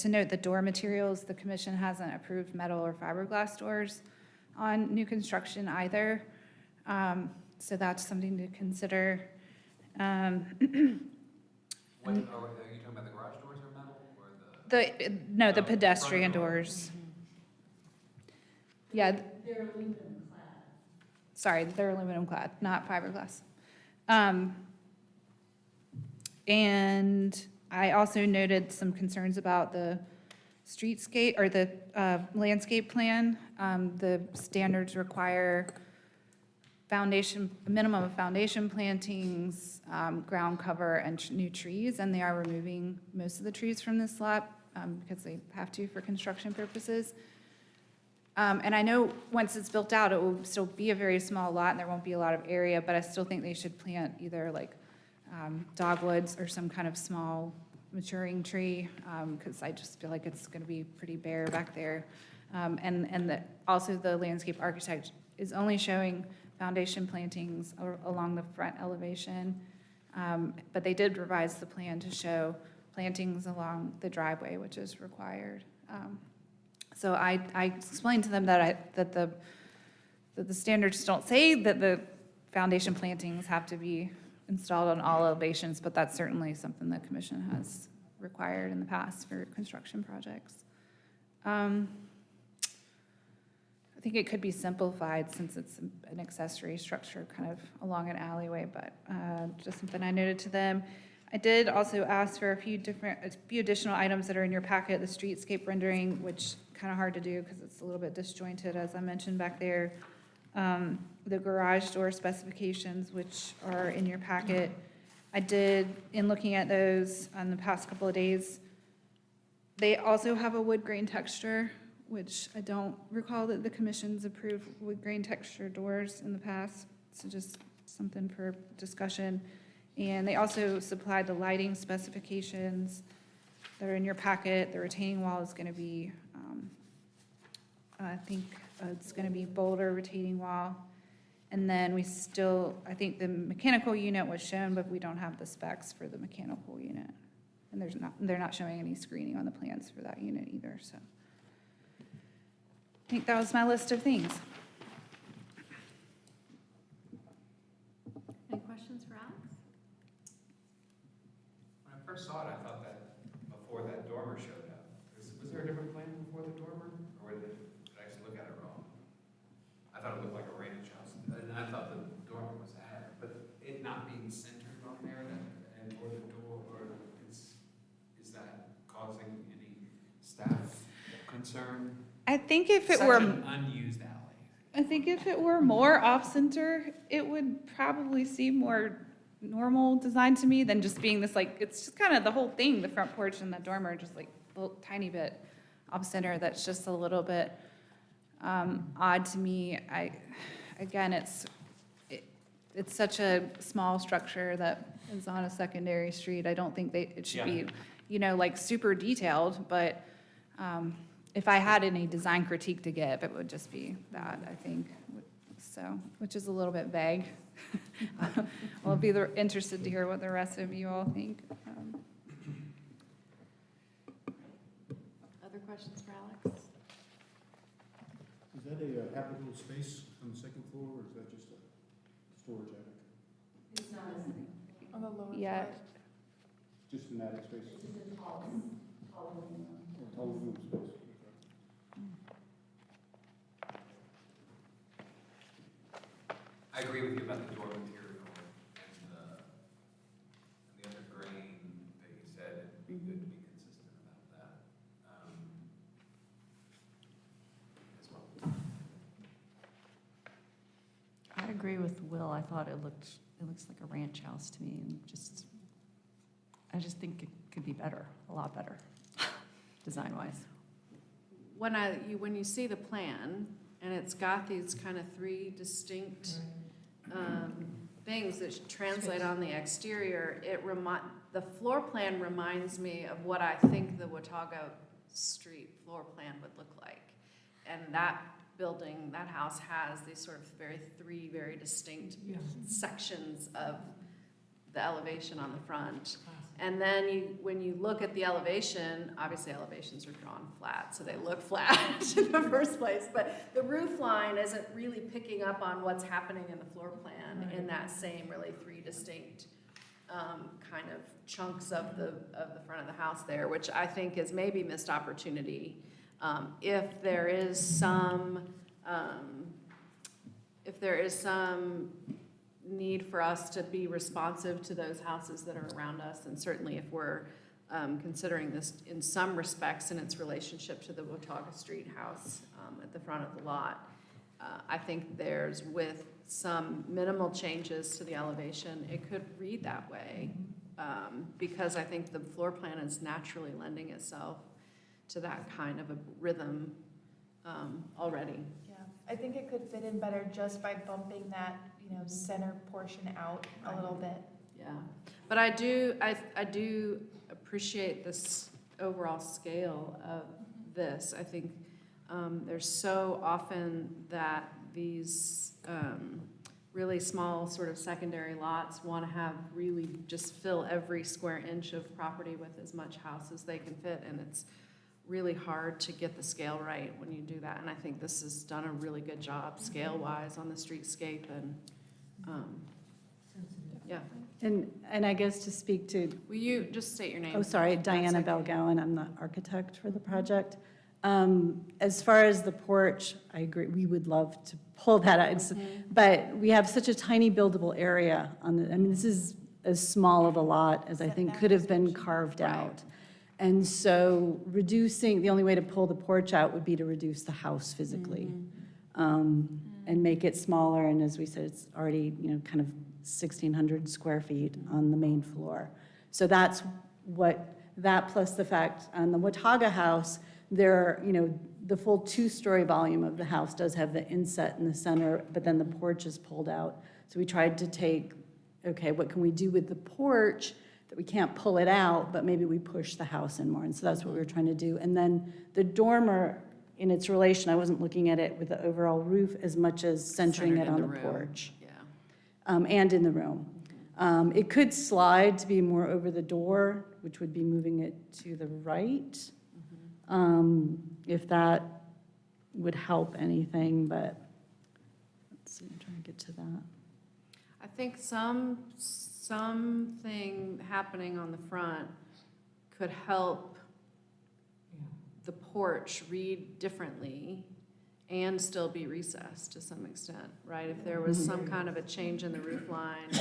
note the door materials. The commission hasn't approved metal or fiberglass doors on new construction either. So that's something to consider. Are you talking about the garage doors or metal, or No, the Oh, pedestrian front door. doors. Yeah. They're aluminum clad. Sorry, they're aluminum clad, not fiberglass. And I also noted some concerns about the streetscape, or the landscape plan. The standards require a minimum of foundation plantings, ground cover, and new trees, and they are removing most of the trees from this lot because they have to for construction purposes. And I know once it's built out, it will still be a very small lot and there won't be a lot of area, but I still think they should plant either like dogwoods or some kind of small maturing tree, because I just feel like it's going to be pretty bare back there. Also the landscape architect is only showing foundation plantings along the front elevation, but they did revise the plan to show plantings along the driveway, which is required. So I explained to them that the standards don't say that the foundation plantings have to be installed on all elevations, but that's certainly something the commission has required in the past for construction projects. I think it could be simplified since it's an accessory structure kind of along an alleyway, but just something I noted to them. I did also ask for a few additional items that are in your packet, the streetscape rendering, which kind of hard to do because it's a little bit disjointed, as I mentioned back there. The garage door specifications, which are in your packet. I did, in looking at those on the past couple of days, they also have a wood grain texture, which I don't recall that the commission's approved wood grain texture doors in the past. So just something for discussion. And they also supplied the lighting specifications that are in your packet. The retaining wall is going to be, I think it's going to be boulder retaining wall. And then I think the mechanical unit was shown, but we don't have the specs for the mechanical unit. And they're not showing any screening on the plans for that unit either, so. I think that was my list of things. Any questions for Alex? When I first saw it, I thought that before that dormer showed up. Was there a different plan before the dormer? Or did I just look at it wrong? I thought it looked like a ranch house, and I thought the dormer was added, but it not being centered on there, or the door, or is that causing any staff concern? I think if it Such were, an unused alley. I think if it were more off-center, it would probably seem more normal design to me than just being this like, it's just kind of the whole thing, the front porch and the dormer, just like a little tiny bit off-center. That's just a little bit odd to me. Again, it's such a small structure that is on a secondary street. I don't think it should be, like super detailed, but if I had any design critique to give, it would just be that, I think. So, which is a little bit vague. I'll be interested to hear what the rest of you all think. Other questions for Alex? Is that a habitable space on the second floor, or is that just a storage attic? It's not On the lower Yeah. floor. Just an attic space? It's just a tall room. Or tall room space? I agree with you about the door material and agree with Will. I thought it looks like a ranch house to me, and I just think it could be better, a lot better, design-wise. When you see the plan, and it's got these kind of three distinct things that translate on the exterior, the floor plan reminds me of what I think the Watauga Street floor plan would look like. And that building, that house has these sort of three very distinct sections of the elevation on the front. And then when you look at the elevation, obviously elevations are drawn flat, so they look flat in the first place. But the roof line isn't really picking up on what's happening in the floor plan in that same really three distinct kind of chunks of the front of the house there, which I think is maybe missed opportunity. If there is some need for us to be responsive to those houses that are around us, and certainly if we're considering this in some respects in its relationship to the Watauga Street house at the front of the lot, I think with some minimal changes to the elevation, it could read that way, because I think the floor plan is naturally lending itself to that kind of a rhythm already. Yeah, I think it could fit in better just by bumping that, center portion out a little bit. Yeah, but I do appreciate this overall scale of this. I think there's so often that these really small sort of secondary lots want to have really just fill every square inch of property with as much house as they can fit, and it's really hard to get the scale right when you do that. And I think this has done a really good job scale-wise on the streetscape, and yeah. And I guess to speak to, Will you just state your name? oh, sorry, Diana That's okay. Belgowan, I'm the architect for the project. As far as the porch, I agree, we would love to pull that out. But we have such a tiny buildable area this is as small of a lot as I think could have been carved out. And so the only way to pull the porch out would be to reduce the house physically. And make it smaller, and as we said, it's already, kind of 1,600 square feet on the main floor. So that plus the fact, on the Watauga house, the full 2-story volume of the house does have the inset in the center, but then the porch is pulled out. So we tried to take, okay, what can we do with the porch that we can't pull it out, but maybe we push the house in more, and so that's what we were trying to do. And then the dormer, in its relation, I wasn't looking at it with the overall roof as much as centering it on the porch. Yeah. And in the room. It could slide to be more over the door, which would be moving it to the right, if that would help anything, but let's see, I'm trying to get to that. I think something happening on the front could help the porch read differently and still be recessed to some extent, right? If there was some kind of a change in the roof line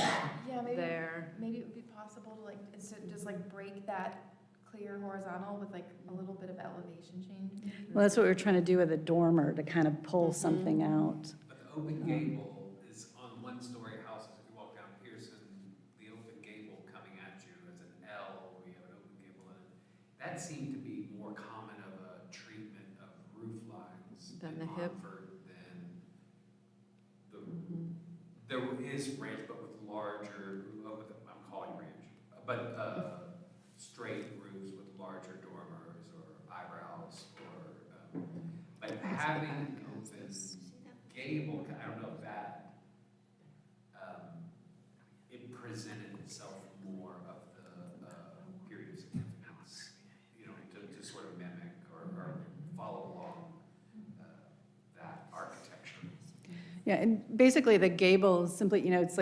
there. Maybe it would be possible to instead of just break that clear horizontal with a little bit of elevation change. Well, that's what we were trying to do with a dormer, to kind of pull something out. But the open gable is on one-story houses. If you walk down Pearson, the open gable coming at you as an L, where you have an open gable, and that seemed to be more common of a treatment of roof lines Than in the hip. Montfort than the, there is ranch, but with larger, I'm calling ranch, but straight roofs with larger dormers or eyebrows, or but having an open gable, I don't know if that it presented itself more of the period of significance, to sort of mimic or follow along that architecture. Yeah, and basically the gable is simply, it's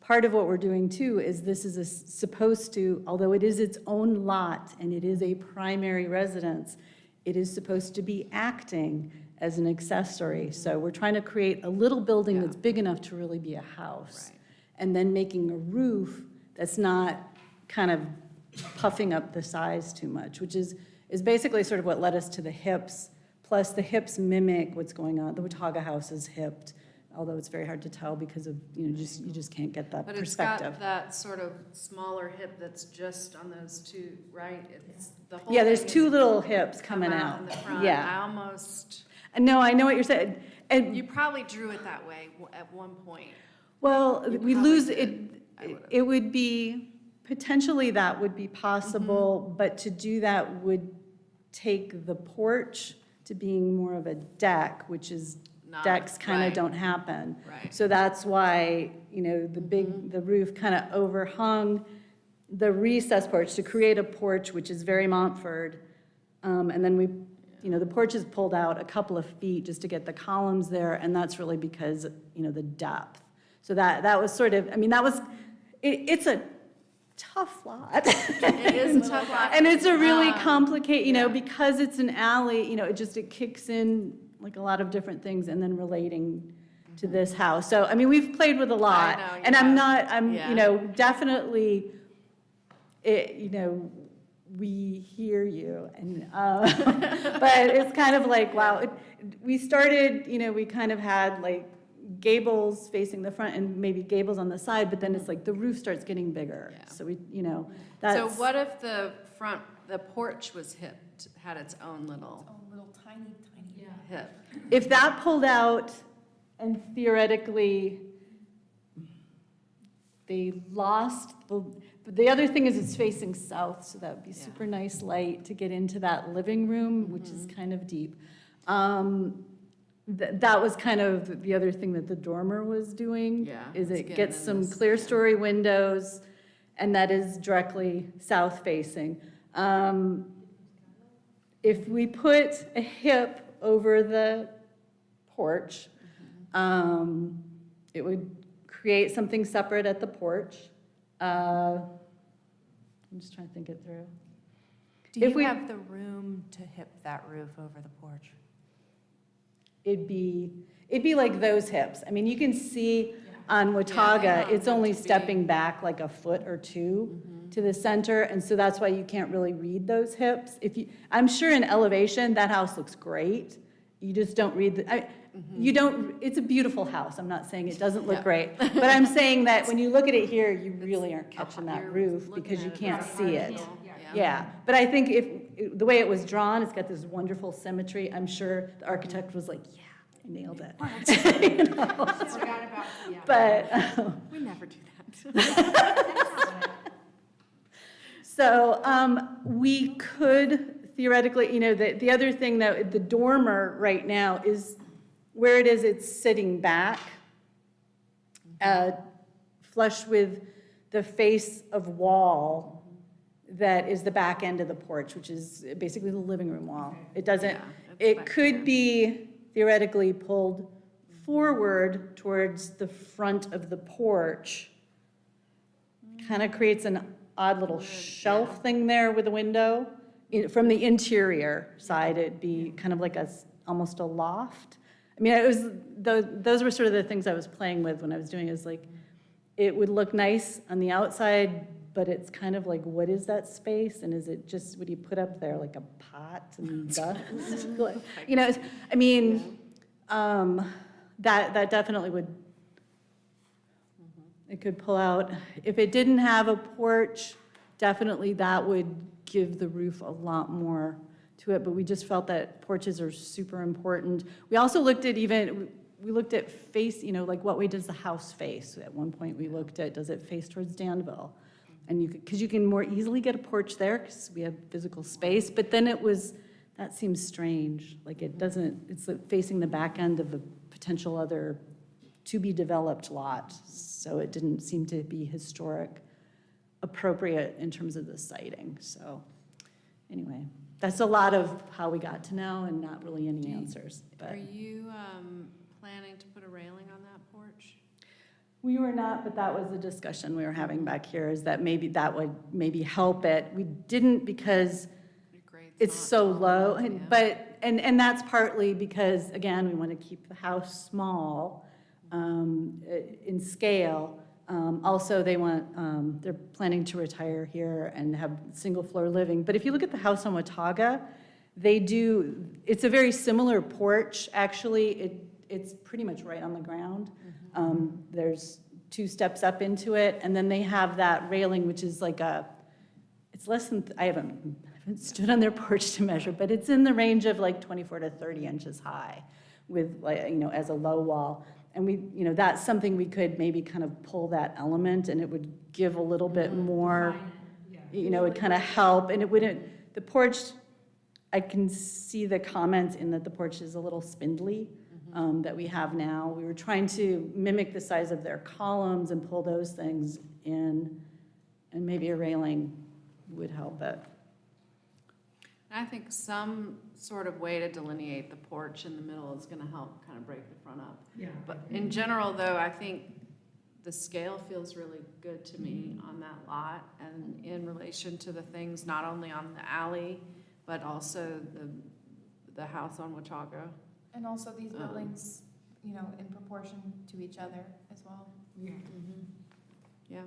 part of what we're doing too is this is supposed to, although it is its own lot and it is a primary residence, it is supposed to be acting as an accessory. So we're trying to create a little building that's big enough to really be a house. Right. And then making a roof that's not kind of puffing up the size too much, which is basically sort of what led us to the hips. Plus the hips mimic what's going on. The Watauga house is hipped. although it's very hard to tell because of, you just can't get that But it's perspective. got that sort of smaller hip that's just on those two, right? It's the whole Yeah, there's thing two is little hips come coming out. in the front. Yeah. I almost, No, I know what you're saying. And, you probably drew it that way at one point. well, You we probably lose, did. I would've. it would be, potentially that would be possible, Mm-hmm. but to do that would take the porch to being more of a deck, which is, Not- decks kind of right. don't happen. Right. So that's why, the roof kind of overhung the recess porch to create a porch, which is very Montford. And then the porch is pulled out a couple of feet just to get the columns there, and that's really because, the depth. So that was sort of, it's a tough lot. It is a tough lot. And it's a really complicated, yeah. because it's an alley, it kicks in like a lot of different things and then relating to this house. So, we've played with a lot. know, you And have. Yeah. Definitely, we hear you. And, but it's kind of like, wow, we started, we kind of had like gables facing the front and maybe gables on the side, but then it's like the roof starts getting bigger. Yeah. So So that's. what if the porch was hipped, had its own little Oh, little tiny. hip? If that pulled out and theoretically they lost, the other thing is it's facing south, so that would be Yeah. super nice light to get into that living room, which is kind of deep. That was kind of the other thing that the dormer was doing. Yeah, Is it's it getting gets in some this- clear story windows, and that is directly south facing. If we put a hip over the porch, it would create something separate at the porch. I'm just trying to think it through. Do If you we- have the room to hip that roof over the porch? It'd be like those hips. You can see on Yeah, Watauga, they it's don't only have to be- stepping back like a foot or two to the center, and so that's why you can't really read those hips. I'm sure in elevation, that house looks great. You just don't read you don't, it's a beautiful house. I'm not saying it doesn't look Yeah. great, but I'm saying that when you look at it here, you really aren't catching You're that roof looking because you at it can't from a see it. angle. Yeah, but I think the way it was drawn, it's got this wonderful symmetry. I'm sure the architect was like, yeah, I nailed it. You know? But, We never do that. so we could theoretically, the other thing that, the dormer right now is where it is, it's sitting back, flush with the face of wall that is the back end of the porch, which is basically the living room wall. It doesn't, Yeah, it's it back could here. be theoretically pulled forward towards the front of the porch. Kind of creates an odd little shelf thing there with a window. From the interior side, it'd be kind of like almost a loft. It was, those were sort of the things I was playing with when I was doing it, is like, it would look nice on the outside, but it's kind of like, what is that space? And is it just, what do you put up there, like a pot and dust? That definitely would, it could pull out. If it didn't have a porch, definitely that would give the roof a lot more to it, but we just felt that porches are super important. We also looked at face, like what way does the house face? At one point we looked at, does it face towards Danville? And because you can more easily get a porch there because we have physical space, but then that seems strange. Like it's like facing the back end of a potential other to-be-developed lot, so it didn't seem to be appropriate in terms of the siting. So anyway, that's a lot of how we got to now and not really any answers. But Are you planning to put a railing on that porch? we were not, but that was a discussion we were having back here, is that maybe that would maybe help it. We didn't because Your grade's it's not so tall low, enough, and, yeah. but, and that's partly because, again, we want to keep the house small in scale. Also, they're planning to retire here and have single-floor living. But if you look at the house on Watauga, They do, it's a very similar porch, actually. It's pretty much right on the ground. There's 2 steps up into it, and then they have that railing, which is like it's less than, I haven't stood on their porch to measure, but it's in the range of like 24 to 30 inches high with, like, as a low wall. And we, that's something we could maybe kind of pull that element, and it would give a little bit more, it'd kind of help, and it wouldn't, the porch, I can see the comments in that the porch is a little spindly that we have now. We were trying to mimic the size of their columns and pull those things in, and maybe a railing would help it. I think some sort of way to delineate the porch in the middle is gonna help kind of break the front up. Yeah. But in general, though, I think the scale feels really good to me on that lot and in relation to the things not only on the alley, but also the house on Watauga. And also these buildings, in proportion to each other as well. Yeah.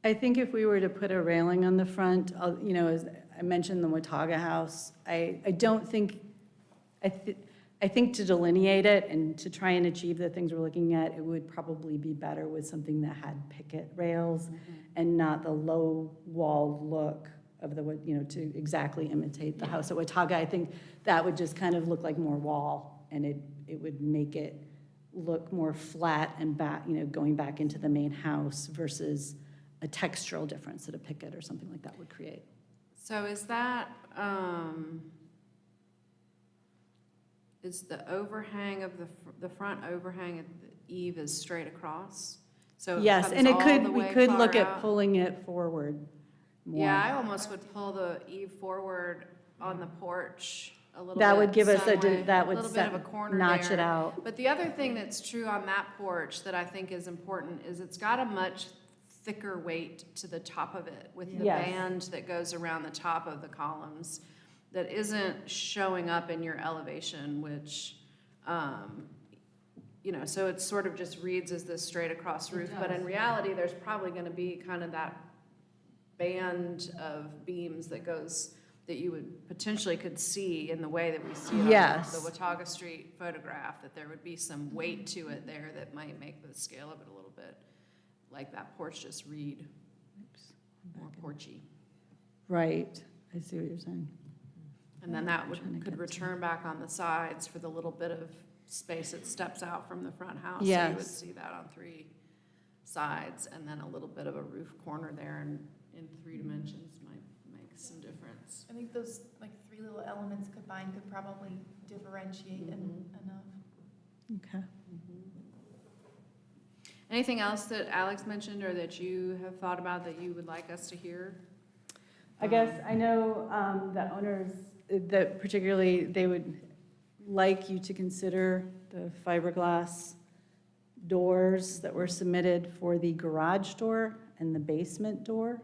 I think if we were to put a railing on the front, as I mentioned the Watauga house, I don't think, I think to delineate it and to try and achieve the things we're looking at, it would probably be better with something that had picket rails and not the low wall look of the, to exactly imitate the house at Watauga. I think that would just kind of look like more wall, and it would make it look more flat and back, going back into the main house versus a textural difference that a picket or something like that would create. So is that, is the overhang of the front overhang of the eave is straight across? So Yes, comes and all the we way could far look at out? pulling it forward more. Yeah, I almost would pull the eave forward on the porch a little bit. That would give us some way, that would little bit of a set, corner notch there. it out. But the other thing that's true on that porch that I think is important is it's got a much thicker weight to the top of it with the Yes. band that goes around the top of the columns that isn't showing up in your elevation, which, so it sort of just reads as this straight across roof. But in reality, there's probably gonna be kind of that band of beams that you would potentially could see in the way that we see it Yes. on the Watauga Street photograph, that there would be some weight to it there that might make the scale of it a little bit, like that porch just read more porchy. Right, I see what you're saying. And then that Trying to could get to- return back on the sides for the little bit of space that steps out from the front house. So you would Yes. see that on 3 sides, and then a little bit of a roof corner there in 3 dimensions might make some difference. I think those, 3 little elements combined could probably differentiate enough. Okay. Anything else that Alex mentioned or that you have thought about that you would like us to hear? I guess I know the owners, that particularly, they would like you to consider the fiberglass doors that were submitted for the garage door and the basement door.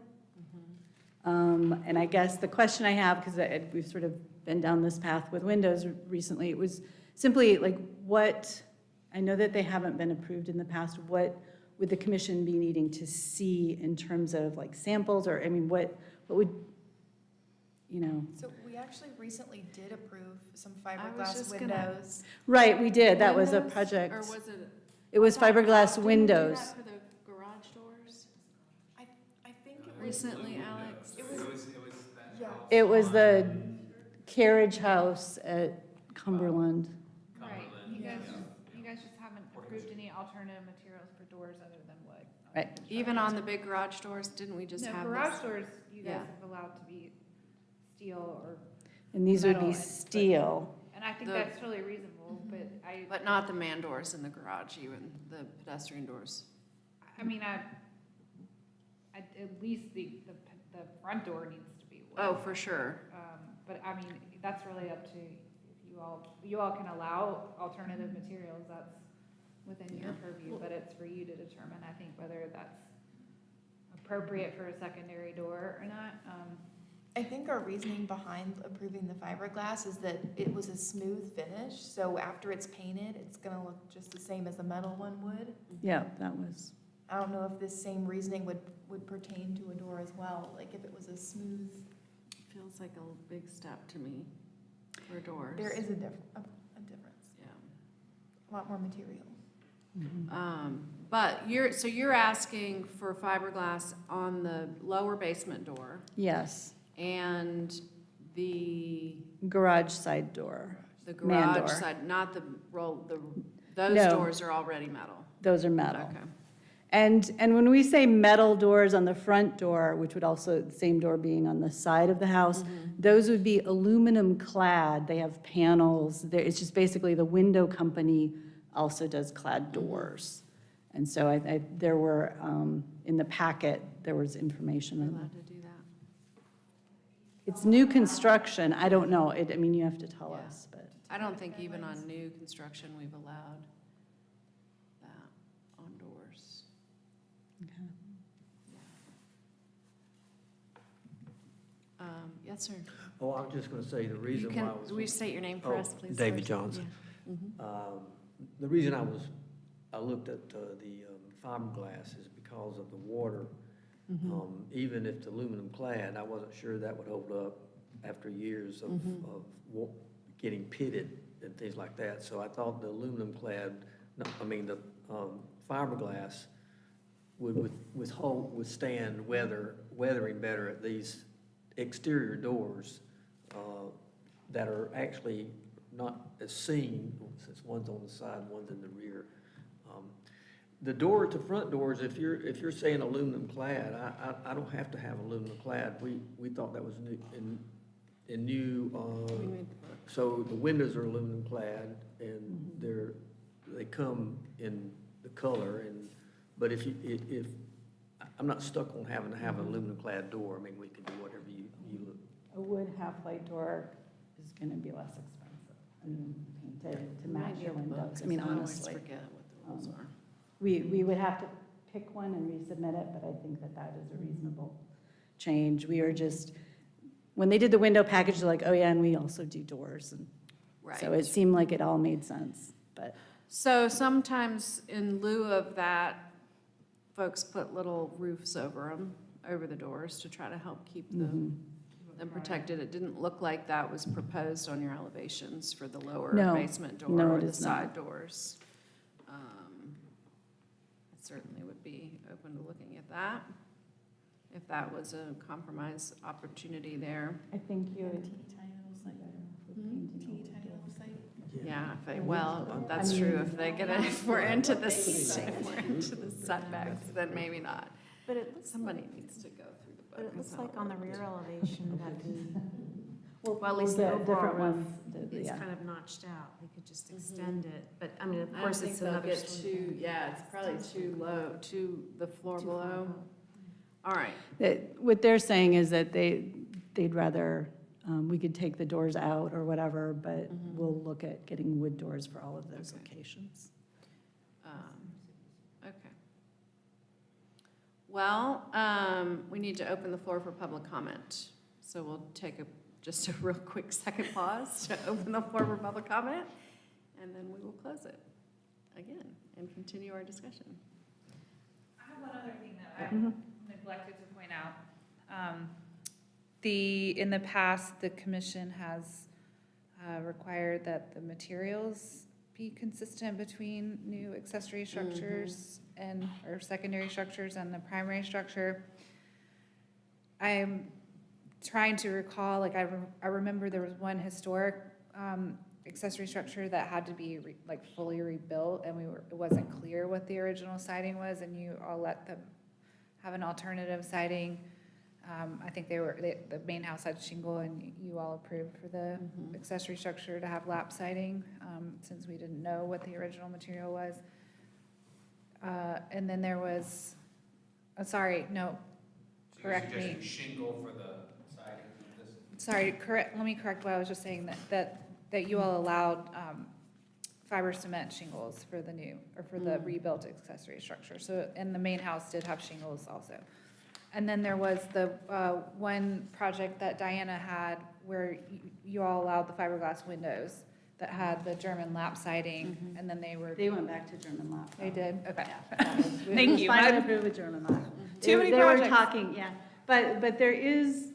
And I guess the question I have, because we've sort of been down this path with windows recently, it was simply I know that they haven't been approved in the past, what would the commission be needing to see in terms of samples, or, what would, So we actually recently did approve some I was fiberglass just gonna- windows. Right, we did, that was a Windows? project. Or was it? It was fiberglass Didn't we do that windows. for the garage doors I think it was, recently, Alex? it was, yeah. It was the carriage house at Cumberland. Right, you guys just haven't approved any alternative materials for doors other than wood. Right. Even on the big garage doors, didn't we just No, have garage this? doors, you guys Yeah. have allowed to be steel or, And these would Metal be and- steel. and I think The- that's totally reasonable, but But not the man doors in the garage, even the pedestrian doors. I mean, at least the front door needs to be wood. Oh, for sure. But I mean, that's really up to, if you all can allow alternative materials, that's within your purview, but it's for you to determine, I think, whether that's appropriate for a secondary door or not. I think our reasoning behind approving the fiberglass is that it was a smooth finish, so after it's painted, it's gonna look just the same as a metal one would. Yeah, that was, I don't know if this same reasoning would pertain to a door as well, like if it was a smooth. Feels like a big step to me for doors. There is a difference, Yeah. a lot more material. But you're asking for fiberglass on the lower basement door Yes, and the garage side door. Man garage door. side, not those No. doors are already metal. Those are metal. Okay. And when we say metal doors on the front door, which would also, the same door being on the side of the house, those would be aluminum clad. They have panels. It's just basically the window company also does clad doors. And so there were, in the packet, there was information We're on that. allowed to do that. It's new construction. I don't know. I mean, you have to tell Yeah. us, but. I don't think even on new construction, we've allowed that on doors. Yes, sir. Oh, I was just going to say, the You reason why can, I was... will you state your name for Oh, us, please? David first? Johnson. Yeah. Mhm. The reason I looked at the fiberglass is because of the water. Even if the aluminum clad, I wasn't sure that would hold up after years of getting pitted and things like that. So I thought the aluminum clad, the fiberglass would withstand weathering better at these exterior doors that are actually not as seen, since one's on the side, one's in the rear. The door to front doors, if you're saying aluminum clad, I don't have to have aluminum clad. We thought that was new, so the windows are aluminum clad, and they come in the color, but if I'm not stuck on having to have an aluminum clad door. I mean, we can do whatever you look. A wood half-light door is going to be less expensive and painted to match your windows. I mean, honestly. I always forget what the rules are. We would have to pick one and resubmit it, but I think that is a reasonable change. We are just, when they did the window package, they're like, oh yeah, and we also do doors. And so Right. it seemed like it all made sense, but. So sometimes in lieu of that, folks put little roofs over them, over the doors to try to help keep them protected. It didn't look like that was proposed on your elevations for the lower No. basement door No, or it the is side not. doors. I certainly would be open to looking at that, if that was a compromise opportunity there. I think you would. Yeah, that's true, if they get it, if we're into the setbacks, then maybe not. But it looks Somebody needs to go through the book. But it looks and how like on the worked. rear elevation that Well, at least the get overall different roof ones, is yeah. kind of notched out. We could just extend it, but I mean, of I don't course, think it's they'll another get story. too, yeah, it's probably too low, the floor Too far below. above. All right, What they're saying is that they'd rather, we could take the doors out or whatever, but we'll look at getting wood doors for all of those locations. okay. Well, we need to open the floor for public comment. So we'll take just a real quick second pause to open the floor for public comment, and then we will close it again and continue our discussion. I have one other thing that I neglected to point out. In the past, the commission has required that the materials be consistent between new accessory structures or secondary structures and the primary structure. I'm trying to recall, like I remember there was one historic accessory structure that had to be fully rebuilt, and it wasn't clear what the original siding was, and you all let them have an alternative siding. I think the main house had shingle, and you all approved for the accessory structure to have lap siding, since we didn't know what the original material was. And then there was, sorry, no, correct me. Shingle for the siding. Sorry, let me correct what I was just saying, that you all allowed fiber cement shingles for the new, or for the rebuilt accessory structure. So, and the main house did have shingles also. And then there was the one project that Diana had where you all allowed the fiberglass windows that had the German lap siding, and then they were, They went back to German lap. they did, okay. It Thank was you. finally approved with German lap. Too many They were projects. talking, yeah, but there is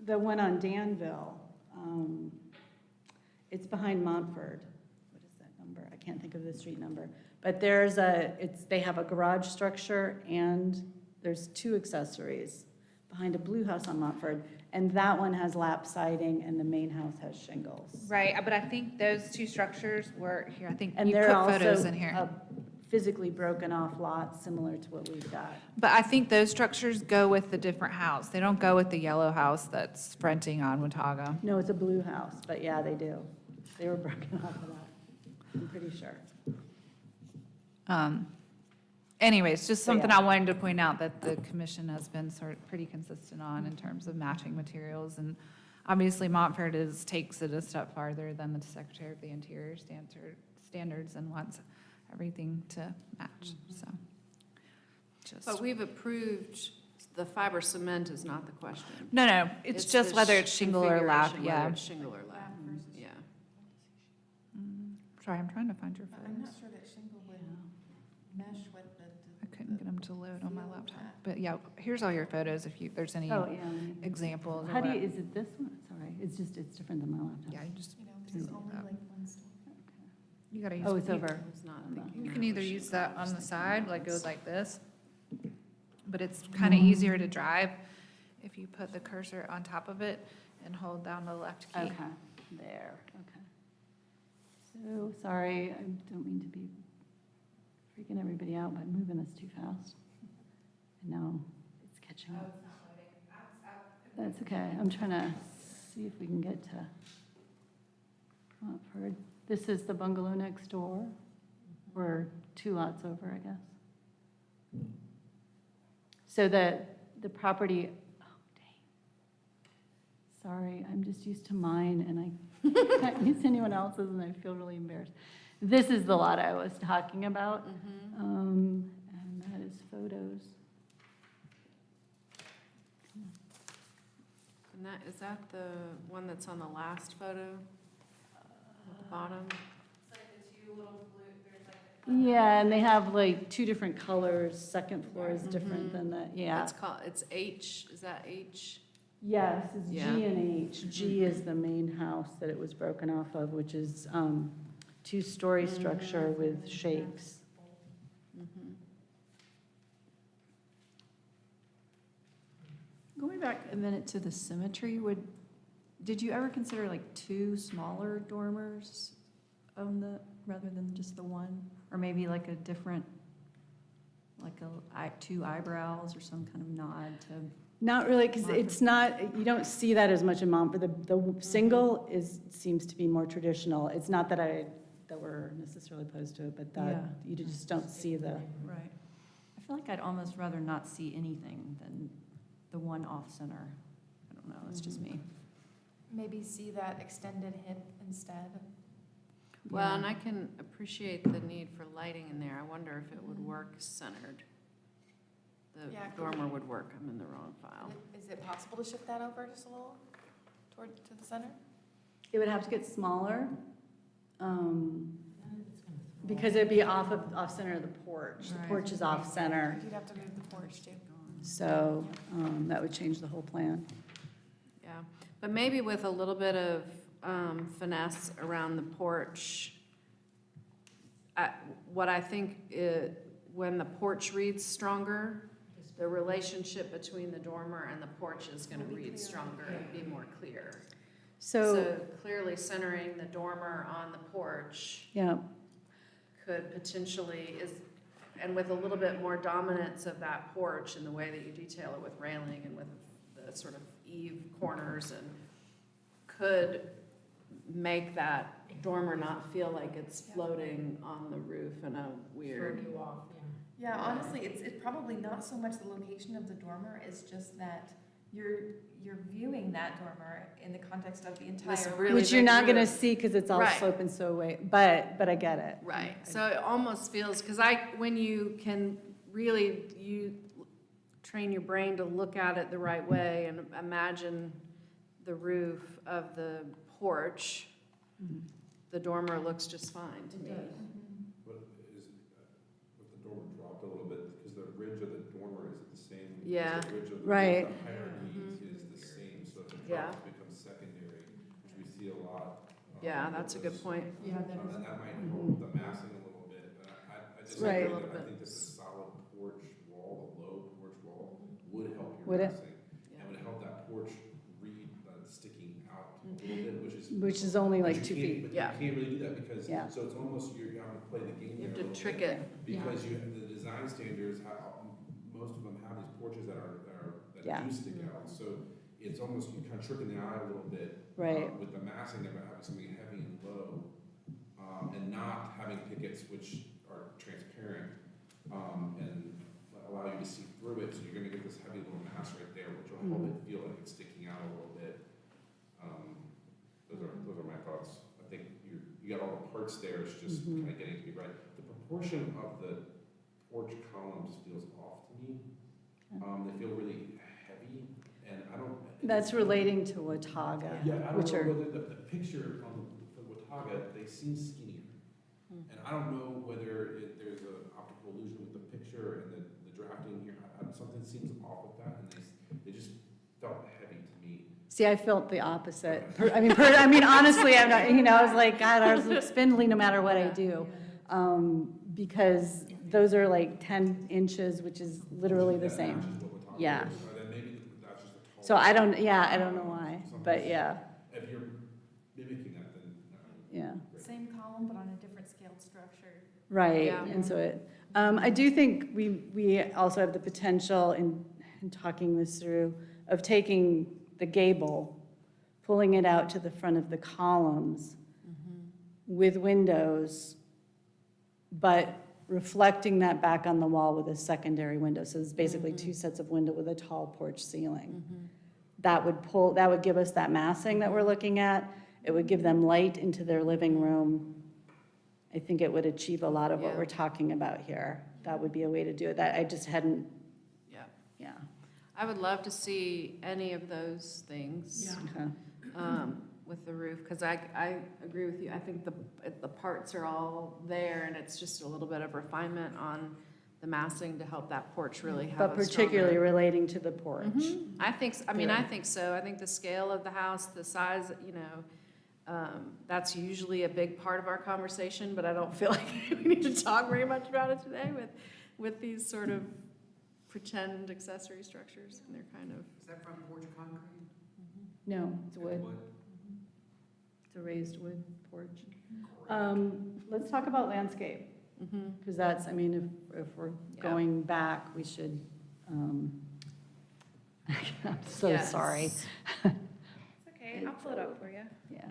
the one on Danville. It's behind Montford. What is that number? I can't think of the street number. But they have a garage structure and there's 2 accessories behind a blue house on Montford. And that one has lap siding and the main house has shingles. Right, but I think those 2 structures were, here, I think And you they're put photos also in here. a physically broken off lots similar to what we've got. But I think those structures go with the different house. They don't go with the yellow house that's fronting on Watauga. No, it's a blue house, but yeah, they do. They were broken off of that, I'm pretty sure. Anyways, just So, something yeah. I wanted to point out that the commission has been sort of pretty consistent on in terms of matching materials. And obviously Montford takes it a step farther than the Secretary of the Interior standards and wants everything to match, so. But we've approved, the fiber cement is not the question. No, it's just the whether it's shingle or lap, configuration, yeah. Whether it's shingle or lap, yeah. Sorry, I'm trying to find your I'm not photos. sure that shingle would mesh with I couldn't get them to load on my laptop. But yeah, here's all your photos if there's any Oh, yeah. examples. or How do you, whatever. is it this one? Sorry, it's different than my laptop. Yeah, you just, You know, there's only like one store. you gotta use. Oh, it's you- over. I was not thinking. You that can either was use shingle. that on the side, like goes like this, but it's kind of easier to drive if you put the cursor on top of it and hold down the left key. Okay, there, okay. So, sorry, I don't mean to be freaking everybody out by moving this too fast. And now it's catching up. That's okay, I'm trying to see if we can get to Montford. This is the bungalow next door. We're 2 lots over, I guess. So the property, oh, dang. Sorry, I'm just used to mine and I can't use anyone else's and I feel really embarrassed. This is the lot I was talking about. And that is photos. And is that the one that's on the last photo? At the bottom? Yeah, and they have like 2 different colors. Second floor is different than that, yeah. It's H, is that H? Yes, it's G Yeah. and H. G is the main house that it was broken off of, which is 2-story structure with shakes. Going back a minute to the symmetry, did you ever consider like 2 smaller dormers rather than just the one? Or maybe like a different, like 2 eyebrows or some kind of nod to? Not really, because it's not, you don't see that as much in Montford. The single seems to be more traditional. It's not that we're necessarily opposed to it, but that you just don't see the. Right. I feel like I'd almost rather not see anything than the one off-center. I don't know, that's just me. Maybe see that extended hip instead. Well, Yeah. and I can appreciate the need for lighting in there. I wonder if it would work centered. The Yeah, could dormer would work, I'm in the wrong file. Is it possible to shift that over just a little to the center? It would have to get smaller, because it'd be off center of the porch. The Right. porch is off center, You'd have to move the porch too. so that would change the whole plan. Yeah, but maybe with a little bit of finesse around the porch. What I think when the porch reads stronger, the relationship between the dormer and the porch is gonna read stronger and be more clear. So clearly centering the dormer on the porch Yeah, could potentially and with a little bit more dominance of that porch in the way that you detail it with railing and with the sort of eave corners, and could make that dormer not feel like it's floating on the roof in a weird. Yeah, honestly, it's probably not so much the location of the dormer, it's just that you're viewing that dormer in the context of the entire. really which you're big not gonna roof. see because it's all Right. sloping so away, but I get it. Right, so it almost feels, because when you can you train your brain to look at it the right way and imagine the roof of the porch, the dormer looks just fine to me. But is, with the dormer dropped a little bit, because the ridge of the dormer is the same. as Yeah. The ridge of the, Right. the hierarchy is the same, so if it Yeah. drops, it becomes secondary, which we see a lot. Yeah, with that's a good this. point. Yeah, that And that might help the massing a little bit, but I just Right. agree that I think that the solid porch wall, the low porch wall, would help your Would it? massing. And would help that porch read sticking out a little bit, Which is only but like you 2 can't- feet. But Yeah. you can't really do that because, Yeah. so it's almost, you're having to play the game You there have a to little trick bit. it. Because you have, the design standards, most of them have these porches that Yeah. do stick out, so it's almost, you kind of tricking the eye a little bit. Right. With the massing of having something heavy and low, and not having pickets which are transparent, and allow you to see through it, so you're gonna get this heavy little mass right there, which will help it feel like it's sticking out a little bit. Those are my thoughts. I think you got all the parts there, it's just kind of getting to be right. The proportion of the porch columns feels off to me. They feel really heavy, and I don't. That's relating to Watauga, Yeah, I which don't are, know whether the picture on Watauga, they seem skinnier. And I don't know whether there's an optical illusion with the picture and the drafting here. Something seems off with that, and they just felt heavy to me. see, I felt the opposite. I mean, honestly, I'm not, I was like, God, ours looks spindly no matter what I do. Because those are like 10 inches, which is literally the same. Matches what Watauga Yeah. is. Then maybe that's just a tall. So I don't know why, but yeah, If you're mimicking that, then. yeah. Same column, but on a different scaled structure. Right, Yeah. and so I do think we also have the potential in talking this through of taking the gable, pulling it out to the front of the columns with windows, but reflecting that back on the wall with a secondary window. So it's basically 2 sets of window with a tall porch ceiling. That would give us that massing that we're looking at. It would give them light into their living room. I think it would achieve a lot of what Yeah. we're talking about here. That would be a way to do it. That I just hadn't, Yeah. yeah. I would love to see any of those things. Okay. With the roof, because I agree with you. I think the parts are all there, and it's just a little bit of refinement on the massing to help that porch really have a But particularly stronger- relating to the porch. I think, I mean, I think so. I think the scale of the house, the size, that's usually a big part of our conversation, but I don't feel like we need to talk very much about it today with these sort of pretend accessory structures, and they're kind of. Is that front porch concrete? No, it's wood. It's a raised wood porch. Let's talk about landscape, because that's, I mean, if we're going back, we should, I'm so Yes. sorry. It's okay, I'll pull it up for you. Yeah.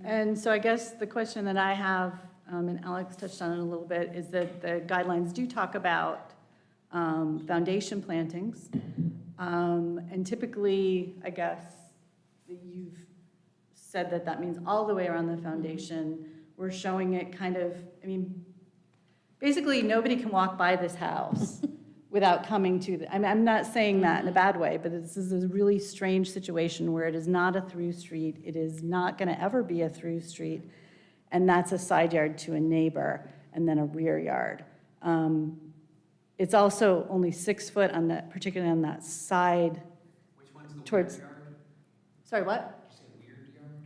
And so I guess the question that I have, and Alex touched on it a little bit, is that the guidelines do talk about foundation plantings. And typically, I guess, you've said that that means all the way around the foundation. We're showing it kind of, I mean, basically, nobody can walk by this house without coming to the, I mean, I'm not saying that in a bad way, but this is a really strange situation where it is not a through street. It is not going to ever be a through street. And that's a side yard to a neighbor and then a rear yard. It's also only 6 foot on that, particularly on that side. Which one's the Towards- weird yard? Sorry, what? Did you say weird yard?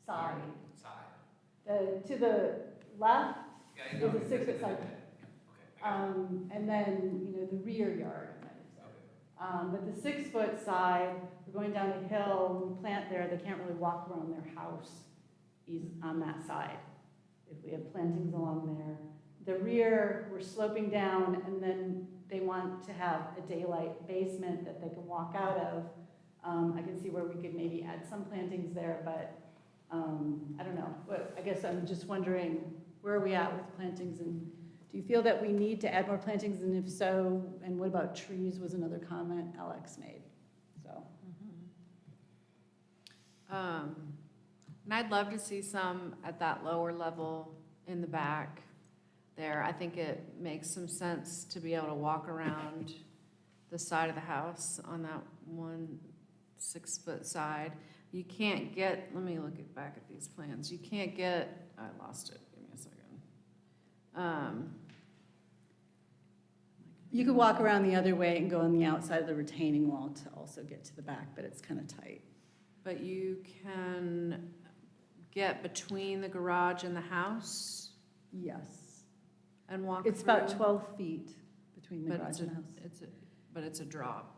Side. Side. To the left Yeah, is I a know. 6 foot side. Okay, I got it. And then, the rear yard. But the 6 foot side, we're going down a hill, we plant there, they can't really walk around their house on that side. If we have plantings along there. The rear, we're sloping down, and then they want to have a daylight basement that they can walk out of. I can see where we could maybe add some plantings there, but I don't know. But I guess I'm just wondering, where are we at with plantings, and do you feel that we need to add more plantings, and if so, and what about trees was another comment Alex made, so. And I'd love to see some at that lower level in the back there. I think it makes some sense to be able to walk around the side of the house on that 1 6-foot side. You can't get, let me look back at these plans. You can't get, I lost it, give me a second. You could walk around the other way and go on the outside of the retaining wall to also get to the back, but it's kind of tight. But you can get between the garage and the house Yes. and walk It's about through? 12 feet between the But garage it's and a, the house. but it's a drop,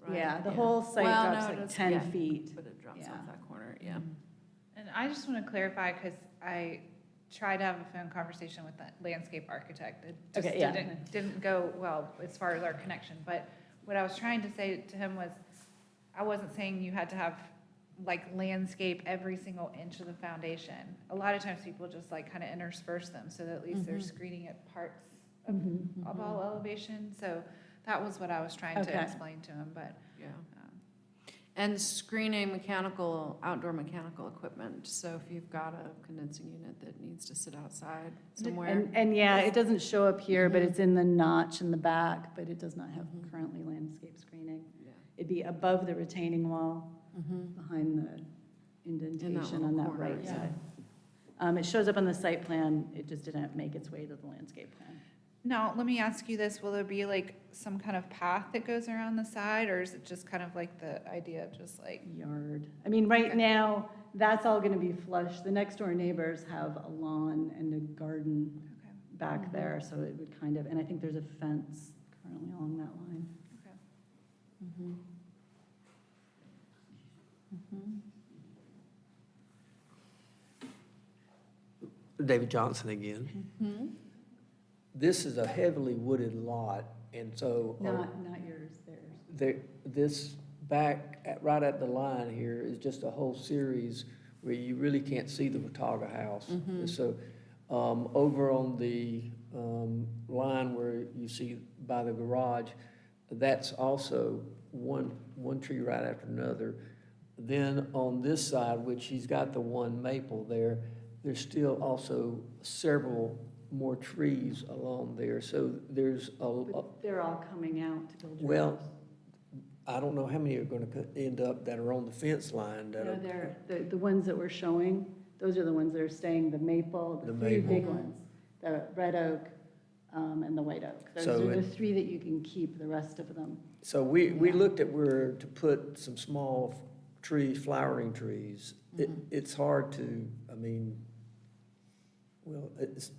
right? Yeah, the whole site Well, drops no, it like does- 10 yeah, feet. But it drops Yeah. off that corner, yeah. And I just want to clarify, because I tried to have a phone conversation with that landscape architect. It just Okay, yeah. didn't go well as far as our connection. But what I was trying to say to him was, I wasn't saying you had to have like landscape every single inch of the foundation. A lot of times people just like kind of intersperse them so that at least they're screening at parts of all elevation. So that was what I was trying to Okay. explain to him, but. Yeah. And screening outdoor mechanical equipment. So if you've got a condensing unit that needs to sit outside somewhere. And yeah, it doesn't show up here, but it's in the notch in the back, but it does not have currently landscape screening. Yeah. It'd be above the retaining wall, behind the indentation on that corner, right yeah. side. It shows up on the site plan, it just didn't make its way to the landscape plan. Now, let me ask you this, will there be like some kind of path that goes around the side, or is it just kind of like the idea of just like? Yard. I mean, right now, that's all gonna be flush. The next door neighbors have a lawn and a garden Okay. back there, so it would kind of, and I think there's a fence currently along that line. Okay. David Johnson again. This is a heavily wooded lot, and so. Not yours, theirs. This back, right at the line here is just a whole series where you really can't see the Watauga house. So, over on the, line where you see by the garage, that's also one tree right after another. Then on this side, which he's got the one maple there, there's still also several more trees along there. So there's But they're all coming out to build your well, house. I don't know how many are gonna end up that are on the fence line that No, are. they're, the ones that we're showing, those are the ones that are staying, the maple, the The three maple. big ones, the red oak, and the white oak. Those So are the it- three that you can keep, the rest of them. So we looked at where to put some small trees, flowering trees. It's hard to, I mean, well, it's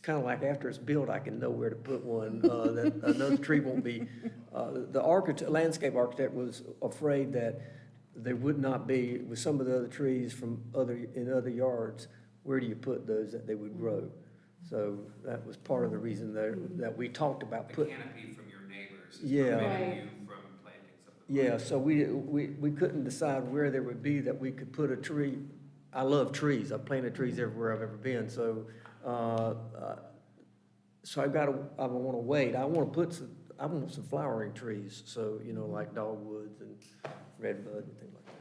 kind of like after it's built, I can know where to put one, that another tree won't be. The architect, landscape architect was afraid that there would not be, with some of the other trees from in other yards, where do you put those that they would grow? So that was part of the reason that we talked about The putting. canopy from your neighbors is Yeah. preventing you from planting something. Yeah, so we couldn't decide where there would be that we could put a tree. I love trees. I've planted trees everywhere I've ever been, so, so I want to wait. I want some flowering trees, so, like dogwoods and redbud and things like that.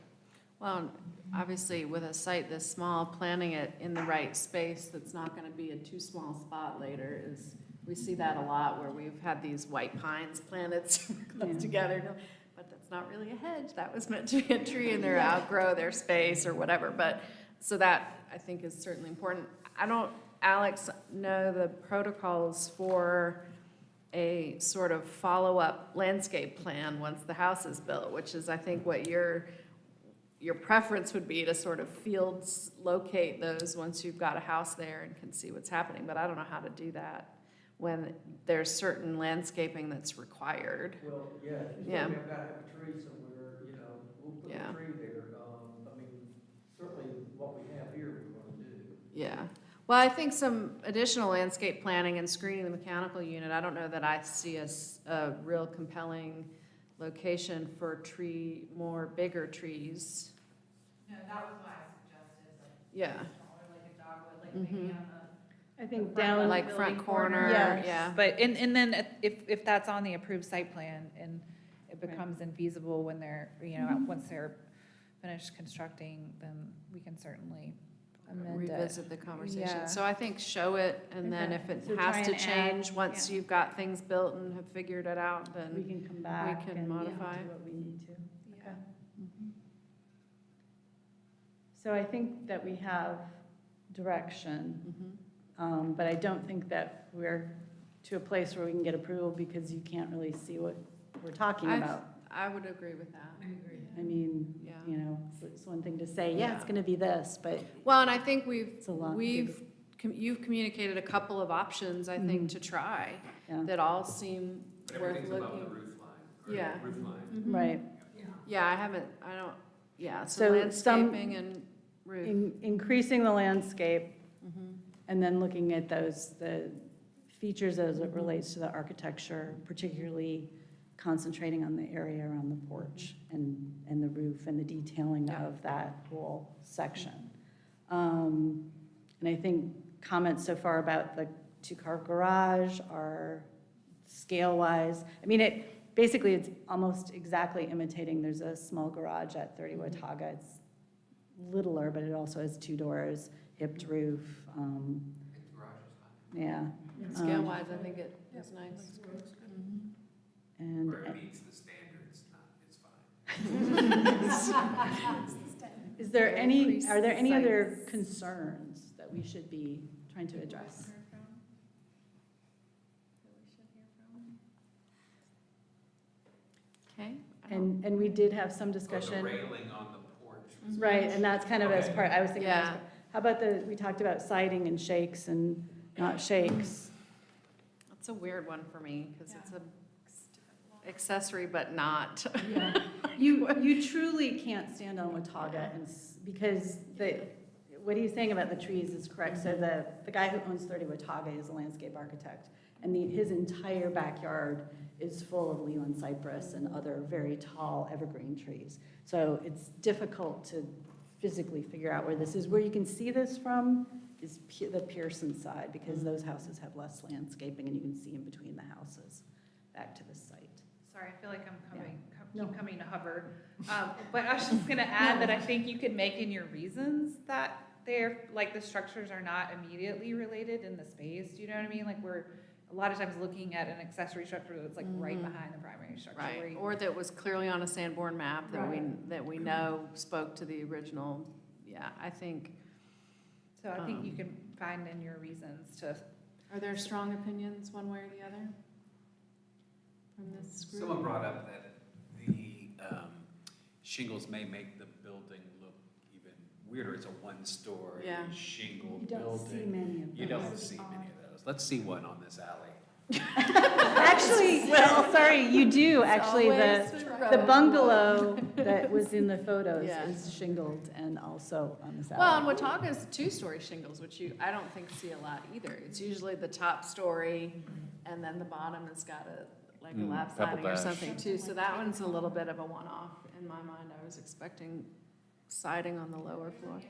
Well, obviously, with a site this small, planting it in the right space that's not gonna be a too small spot later is, we see that a lot where we've had these white pines planted so close Yeah. together. But that's not really a hedge, that was meant to be a tree and they're outgrow their space or whatever. But, so that, I think, is certainly important. I don't, Alex, know the protocols for a sort of follow-up landscape plan once the house is built, which is, I think, what your preference would be, to sort of fields locate those once you've got a house there and can see what's happening. But I don't know how to do that when there's certain landscaping that's required. Well, yeah, if you Yeah. tell me I've got to have a tree somewhere, we'll put Yeah. a tree there. I mean, certainly what we have here, we want to do. Yeah. Well, I think some additional landscape planning and screening the mechanical unit, I don't know that I see as a real compelling location for more bigger trees. No, that was why I suggested like. Yeah. Smaller, like a dogwood, like maybe on the. I think the front down. Like front building corner, Yes. yeah. But, and then if that's on the approved site plan and it becomes infeasible when they're, once they're finish constructing, then we can certainly amend it. Revisit the conversation. Yeah. So I think show it, and then if it So has try to and add, change, once you've got things built and have figured it out, We then can come back can and modify. do what we need to. Yeah. So I think that we have direction, but I don't think that we're to a place where we can get approval because you can't really see what we're talking about. I would agree with that. I mean, Yeah. you know, it's one thing to say, yeah, it's gonna be this, but Well, and I think it's a lot. you've communicated a couple of options, I think, to try, Yeah. that all seem But worth everything's above the looking. roof line, or Yeah. roof line. Right. Yeah, I don't, yeah, so So some- landscaping and roof. Increasing the landscape and then looking at the features as it relates to the architecture, particularly concentrating on the area around the porch and the roof and the detailing of that whole section. And I think comments so far about the two-car garage are scale-wise. I mean, basically, it's almost exactly imitating, there's a small garage at 30 Watauga. It's littler, but it also has 2 doors, hipped roof. Yeah. Scale-wise, I think it is nice. And Where it meets the standards, it's fine. is there are there any other concerns that we should be trying to address? Okay. And we did have some Oh, the discussion. railing on the porch. was- Right, and that's kind of as Okay. part, I was thinking, Yeah. how about we talked about siding and shakes and not shakes. That's a weird one for me, because it's a accessory, but not. You truly can't stand on Watauga because what he's saying about the trees is correct. So the guy who owns 30 Watauga is a landscape architect, and his entire backyard is full of Leland cypress and other very tall evergreen trees. So it's difficult to physically figure out where this is. Where you can see this from is the Pearson side, because those houses have less landscaping, and you can see in between the houses back to the site. Sorry, I feel like I'm No. keep coming to Hubbard. But I was just gonna add that I think you could make in your reasons that they're, like, the structures are not immediately related in the space, do you know what I mean? Like, we're a lot of times looking at an accessory structure that's like right behind the primary structure. where Right, you- or that was clearly on a Sanborn map that we know spoke to the original, yeah, I think. So I think you can find in your reasons to. Are there strong opinions one way or the other from this group? Someone brought up that the shingles may make the building look even weirder. It's a one-story Yeah. shingled You don't building. see many of You those. don't see many of those. Let's see one on this alley. Actually, well, sorry, you do, actually, always the bungalow that was in the photos Yeah. is shingled and also on the side. Well, and Watauga is 2-story shingles, which I don't think see a lot either. It's usually the top story, and then the bottom has got a lap pepple siding or dash. something too. So that one's a little bit of a one-off in my mind. I was expecting siding on the lower floor.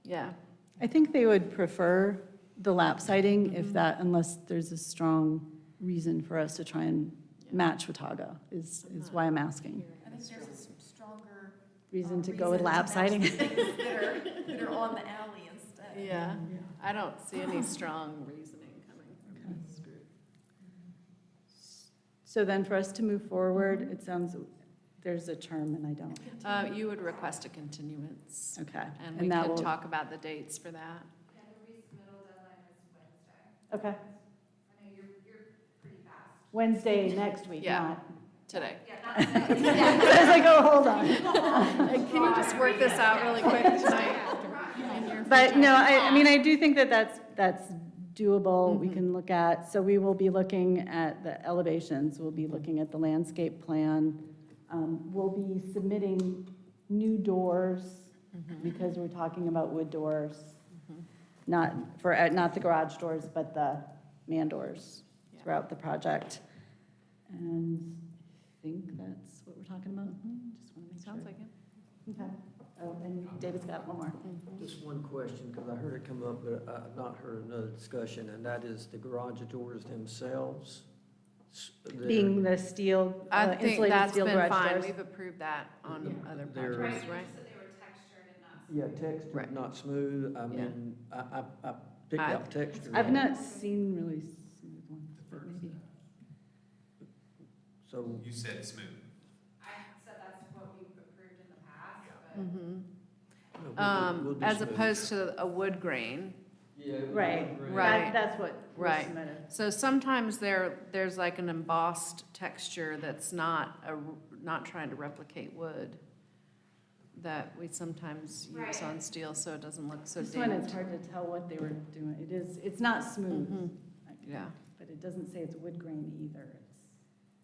Yeah. I think they would prefer the lap siding if that, unless there's a strong reason for us to try and match Watauga, is why I'm asking. I think there's a stronger. Reason to go with lap siding? That are on the alley instead. Yeah. I don't see any strong reasoning coming from this group. So then for us to move forward, it sounds, there's a term and I don't. You would request a continuance, Okay. and we that could will- talk about the dates for that. Yeah, the resubmittal deadline is Wednesday. Okay. I know you're pretty fast. Wednesday next week, Yeah. not. Today. Yeah, not today. I was like, oh, hold on. Can you just work this out really quick tonight? in your But future? no, I mean, I do think that that's doable. We can look at, so we will be looking at the elevations, we'll be looking at the landscape plan. We'll be submitting new doors, because we're talking about wood doors. Not the garage doors, but the man doors throughout the project. And I think that's what we're talking about. Just want to make sure. Sounds like it. Okay. Oh, and David's got one more. Just one question, because I heard it come up, but I've not heard another discussion, and that is the garage doors themselves. Being the steel, I think insulated that's steel been garage fine. doors. We've approved that on other They're- projects, right? They were Yeah, texture, Right. not smooth. I mean, I picked I- out texture. I've not seen really smooth ones, but maybe. So, You said smooth. I said that's what we've approved in the past, but. Mhm. we'll do As smooth. opposed to a wood grain. Yeah. Right, Right. that's what was Right. submitted. So sometimes there's like an embossed texture that's not trying to replicate wood that we sometimes use Right. on steel, so it doesn't look so This one, dated. it's hard to tell what they were doing. It's not smooth. Mhm. Yeah. But it doesn't say it's wood grain either.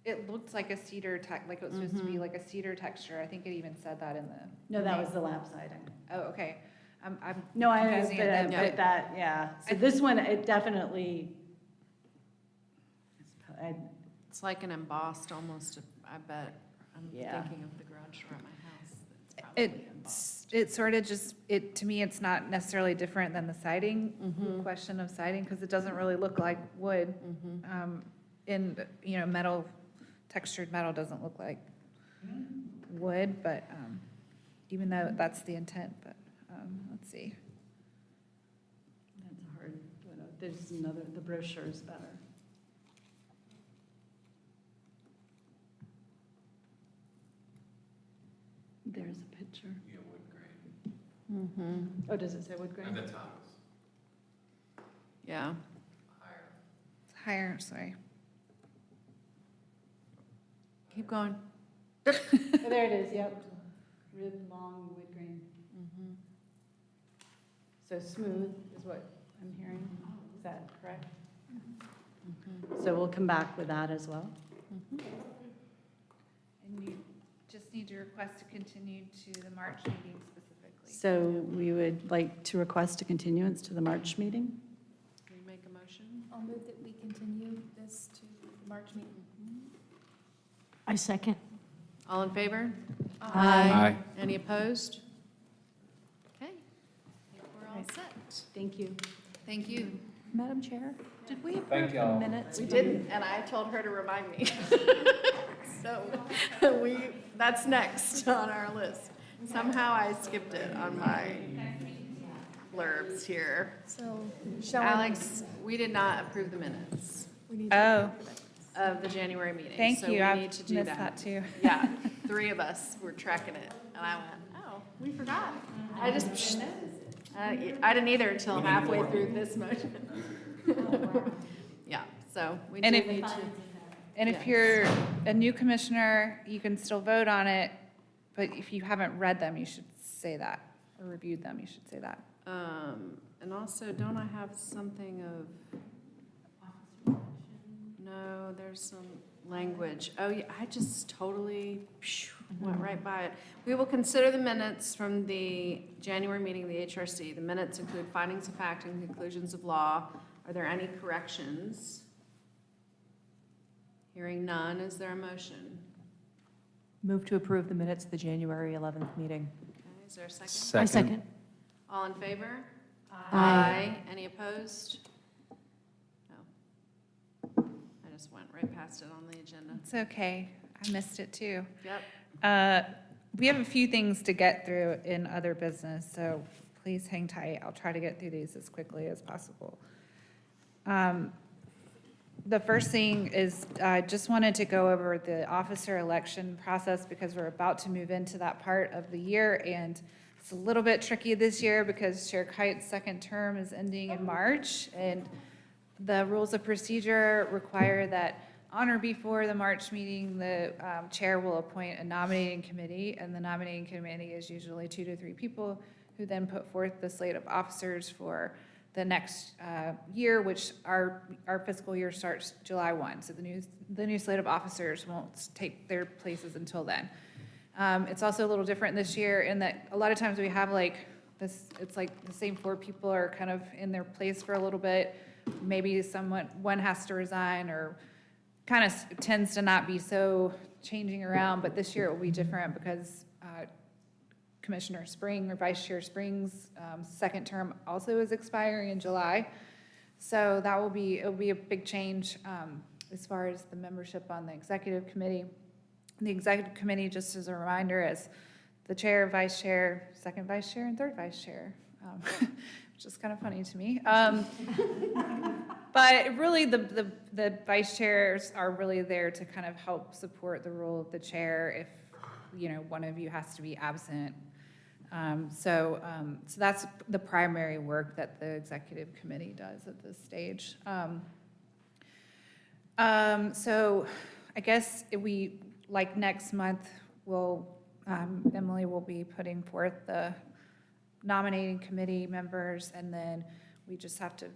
It looked like a cedar like it was supposed to be like a cedar texture. I think it even said that in the. No, that was the lap siding. Oh, okay. I'm No, I know, confusing it then, but that, yeah. So I- this one, it definitely, It's like an embossed almost, I bet. I'm Yeah. thinking of the garage door at my house. It's probably embossed. It sort of just, to me, it's not necessarily different than the siding, Mhm. question of siding, because it doesn't really look like wood. Mhm. Metal, textured metal doesn't look like wood, but, even though that's the intent, but, let's see. that's hard. There's another, the brochure is better. There's a picture. Yeah, wood grain. Mhm. Oh, does it say wood grain? And the top is Yeah. higher. It's higher, sorry. Keep going. Oh, there it is, yep. Rib, long, wood grain. Mhm. So smooth is what I'm hearing. Is that correct? Mhm. So we'll come back with that as well. Mhm. And you just need to request to continue to the March meeting specifically. So we would like to request a continuance to the March meeting. Can we make a motion? I'll move that we continue this to the March meeting. I second. All in favor? Aye. Any opposed? Okay. I think we're all set. Thank you. Thank you. Madam Chair, did we Thank approve the y'all. minutes? We from- didn't, and I told her to remind me. So that's next on our list. Somehow I skipped it on my blurbs here. So, shall I? Alex, we did not approve the minutes We need to- Oh, of the January meeting. thank so you. we I've need to do missed that. that too. Yeah, 3 of us were tracking it, and I went, oh, we forgot. I just, I didn't either until halfway through this motion. Yeah, so we do And if- need to. And if you're a new commissioner, you can still vote on it, but if you haven't read them, you should say that, or reviewed them, you should say that. And also, don't I have something of? No, there's some language. Oh, yeah, I just totally went right by it. We will consider the minutes from the January meeting of the HRC. The minutes include findings of fact and conclusions of law. Are there any corrections? Hearing none, is there a motion? Move to approve the minutes of the January 11th meeting. Okay, is there a second? I second. All in favor? Aye. Any opposed? No. I just went right past it on the agenda. It's okay, I missed it too. Yep. We have a few things to get through in other business, so please hang tight. I'll try to get through these as quickly as possible. The first thing is, I just wanted to go over the officer election process because we're about to move into that part of the year, and it's a little bit tricky this year because Chair Kite's second term is ending in March, and the rules of procedure require that on or before the March meeting, the chair will appoint a nominating committee, and the nominating committee is usually 2 to 3 people who then put forth the slate of officers for the next year, which our fiscal year starts July 1. So the new slate of officers won't take their places until then. It's also a little different this year in that a lot of times we have like this, it's like the same 4 people are kind of in their place for a little bit. Maybe one has to resign or kind of tends to not be so changing around, but this year it will be different because Commissioner Spring or Vice Chair Spring's second term also is expiring in July. So it'll be a big change as far as the membership on the executive committee. The executive committee, just as a reminder, is the chair, vice chair, second vice chair, and third vice chair, which is kind of funny to me. But really, the vice chairs are really there to kind of help support the role of the chair if, you know, one of you has to be absent. So that's the primary work that the executive committee does at this stage. So I guess like next month, Emily will be putting forth the nominating committee members, and then we just have to,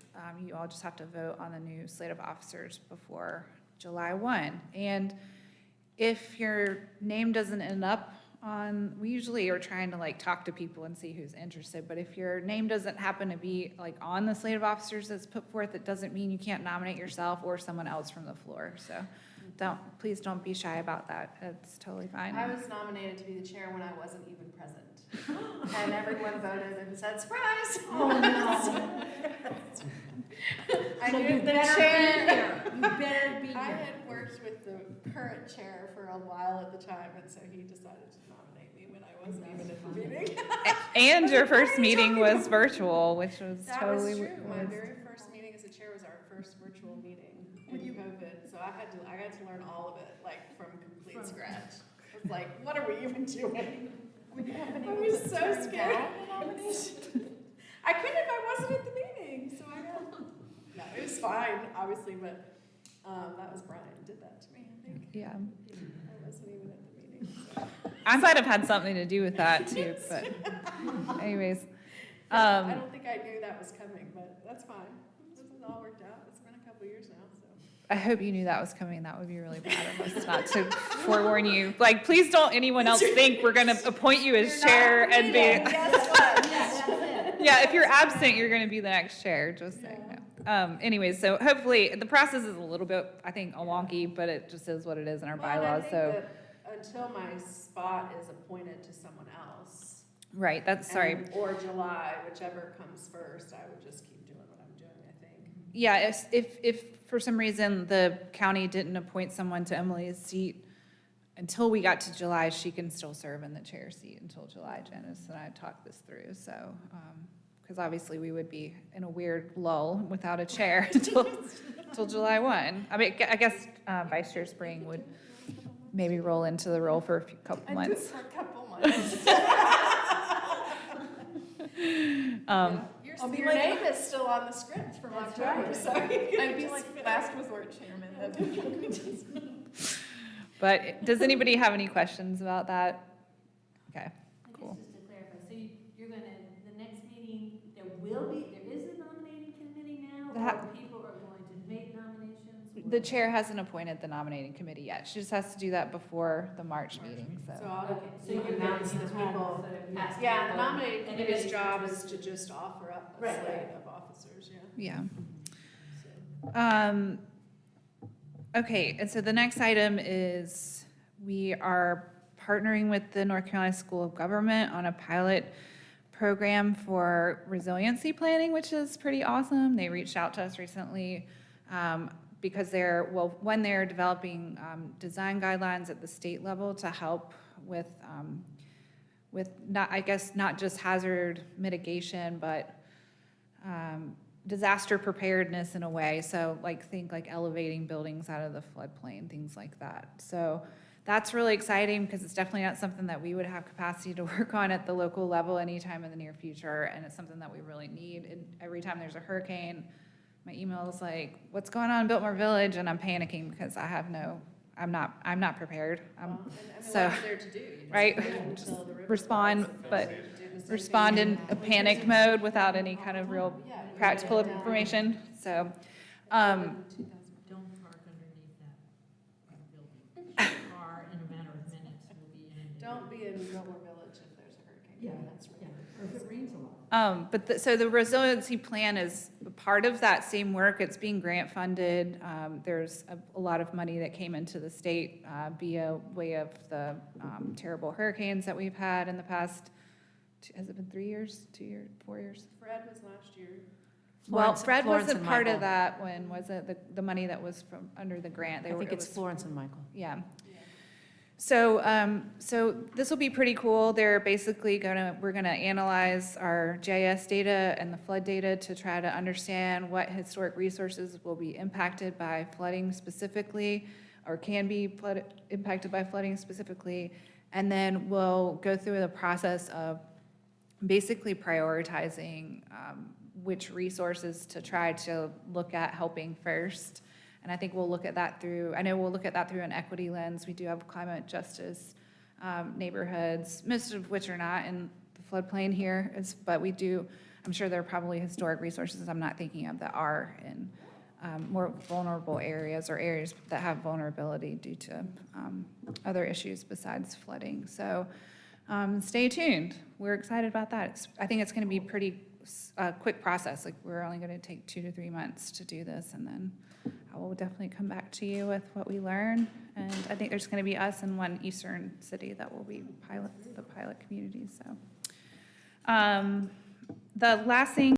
you all just have to vote on the new slate of officers before July 1. And if your name doesn't end up on, we usually are trying to like talk to people and see who's interested, but if your name doesn't happen to be like on the slate of officers that's put forth, it doesn't mean you can't nominate yourself or someone else from the floor. So please don't be shy about that. It's totally fine. I was nominated to be the chair when I wasn't even present. And everyone voted and said, surprise! Oh, no. I So knew you the better chair. be here. You better be I here. had worked with the current chair for a while at the time, and so he decided to nominate me when I wasn't even at the meeting. And your first meeting was virtual, which was That totally. was true. My very first meeting as a chair was our first virtual meeting in COVID, so I got to learn all of it, like from complete scratch. It's like, what are we even doing? I was so scared. I couldn't if I wasn't at the meeting, so I got. No, it was fine, obviously, but that was Brian did that to me, I think. Yeah. I wasn't even at the meeting. So. I might have had something to do with that too, but anyways. I don't think I knew that was coming, but that's fine. This has all worked out. It's been a couple years now, so. I hope you knew that was coming. That would be really bad of us not to forewarn you. Like, please don't anyone else think we're going to appoint you as chair and be. Guess what? Yeah, if you're absent, you're going to be the next chair, just saying. No. Anyways, so hopefully, the process is a little bit, I think, wonky, but it just is what it is in our bylaws, so. Until my spot is appointed to someone else. Right, that's, sorry. Or July, whichever comes first, I would just keep doing what I'm doing, I think. Yeah, if for some reason the county didn't appoint someone to Emily's seat until we got to July, she can still serve in the chair seat until July. Janice and I talked this through, so, because obviously we would be in a weird lull without a chair until July 1. I mean, I guess Vice Chair Spring would maybe roll into the role for a couple months. For a couple months. Your name is still on the script from October, so I'd be like last resort chairman. But does anybody have any questions about that? Okay, cool. Just to clarify, so you're gonna, the next meeting, there is a nominating committee now, or people are going to make nominations? The chair hasn't appointed the nominating committee yet. She just has to do that before the March meeting, So so. I'll So you're announce the gonna people. ask Yeah, the people, nominating and committee's everybody's job is interested. to just offer up a Right, slate right. of officers, yeah. Yeah. Okay, and so the next item is we are partnering with the North Carolina School of Government on a pilot program for resiliency planning, which is pretty awesome. They reached out to us recently because they're developing design guidelines at the state level to help with not just hazard mitigation, but disaster preparedness in a way. So think elevating buildings out of the floodplain, things like that. So that's really exciting because it's definitely not something that we would have capacity to work on at the local level anytime in the near future. And it's something that we really need. And every time there's a hurricane, my email is like, what's going on in Biltmore Village? And I'm panicking because I'm not prepared. So, What's there to do? You just right, wait until the river respond, floods and but do the same respond thing. in a panic mode without any kind of real practical information. So, Don't park underneath that building. Car in a matter of minutes will be inundated. Don't be in Biltmore Village if there's a hurricane. Yeah, That's right. Or if it rains a lot. So the resiliency plan is part of that same work. It's being grant funded. There's a lot of money that came into the state via way of the terrible hurricanes that we've had in the past. Has it been 3 years, 2 years, 4 years? Fred was last year. Well, Fred Florence wasn't and part Michael. of that one, was it? The money that was from under the grant. I think it's Florence and Michael. Yeah. So this will be pretty cool. They're basically we're gonna analyze our GIS data and the flood data to try to understand what historic resources will be impacted by flooding specifically, or can be impacted by flooding specifically. And then we'll go through the process of basically prioritizing which resources to try to look at helping first. And I think we'll look at that through an equity lens. We do have climate justice neighborhoods, most of which are not in the floodplain here, but we do, I'm sure there are probably historic resources I'm not thinking of that are in more vulnerable areas or areas that have vulnerability due to other issues besides flooding. So stay tuned. We're excited about that. I think it's going to be pretty quick process. Like, we're only going to take 2 to 3 months to do this, and then I will definitely come back to you with what we learn. And I think there's going to be us and one eastern city that will be the pilot community. So the last thing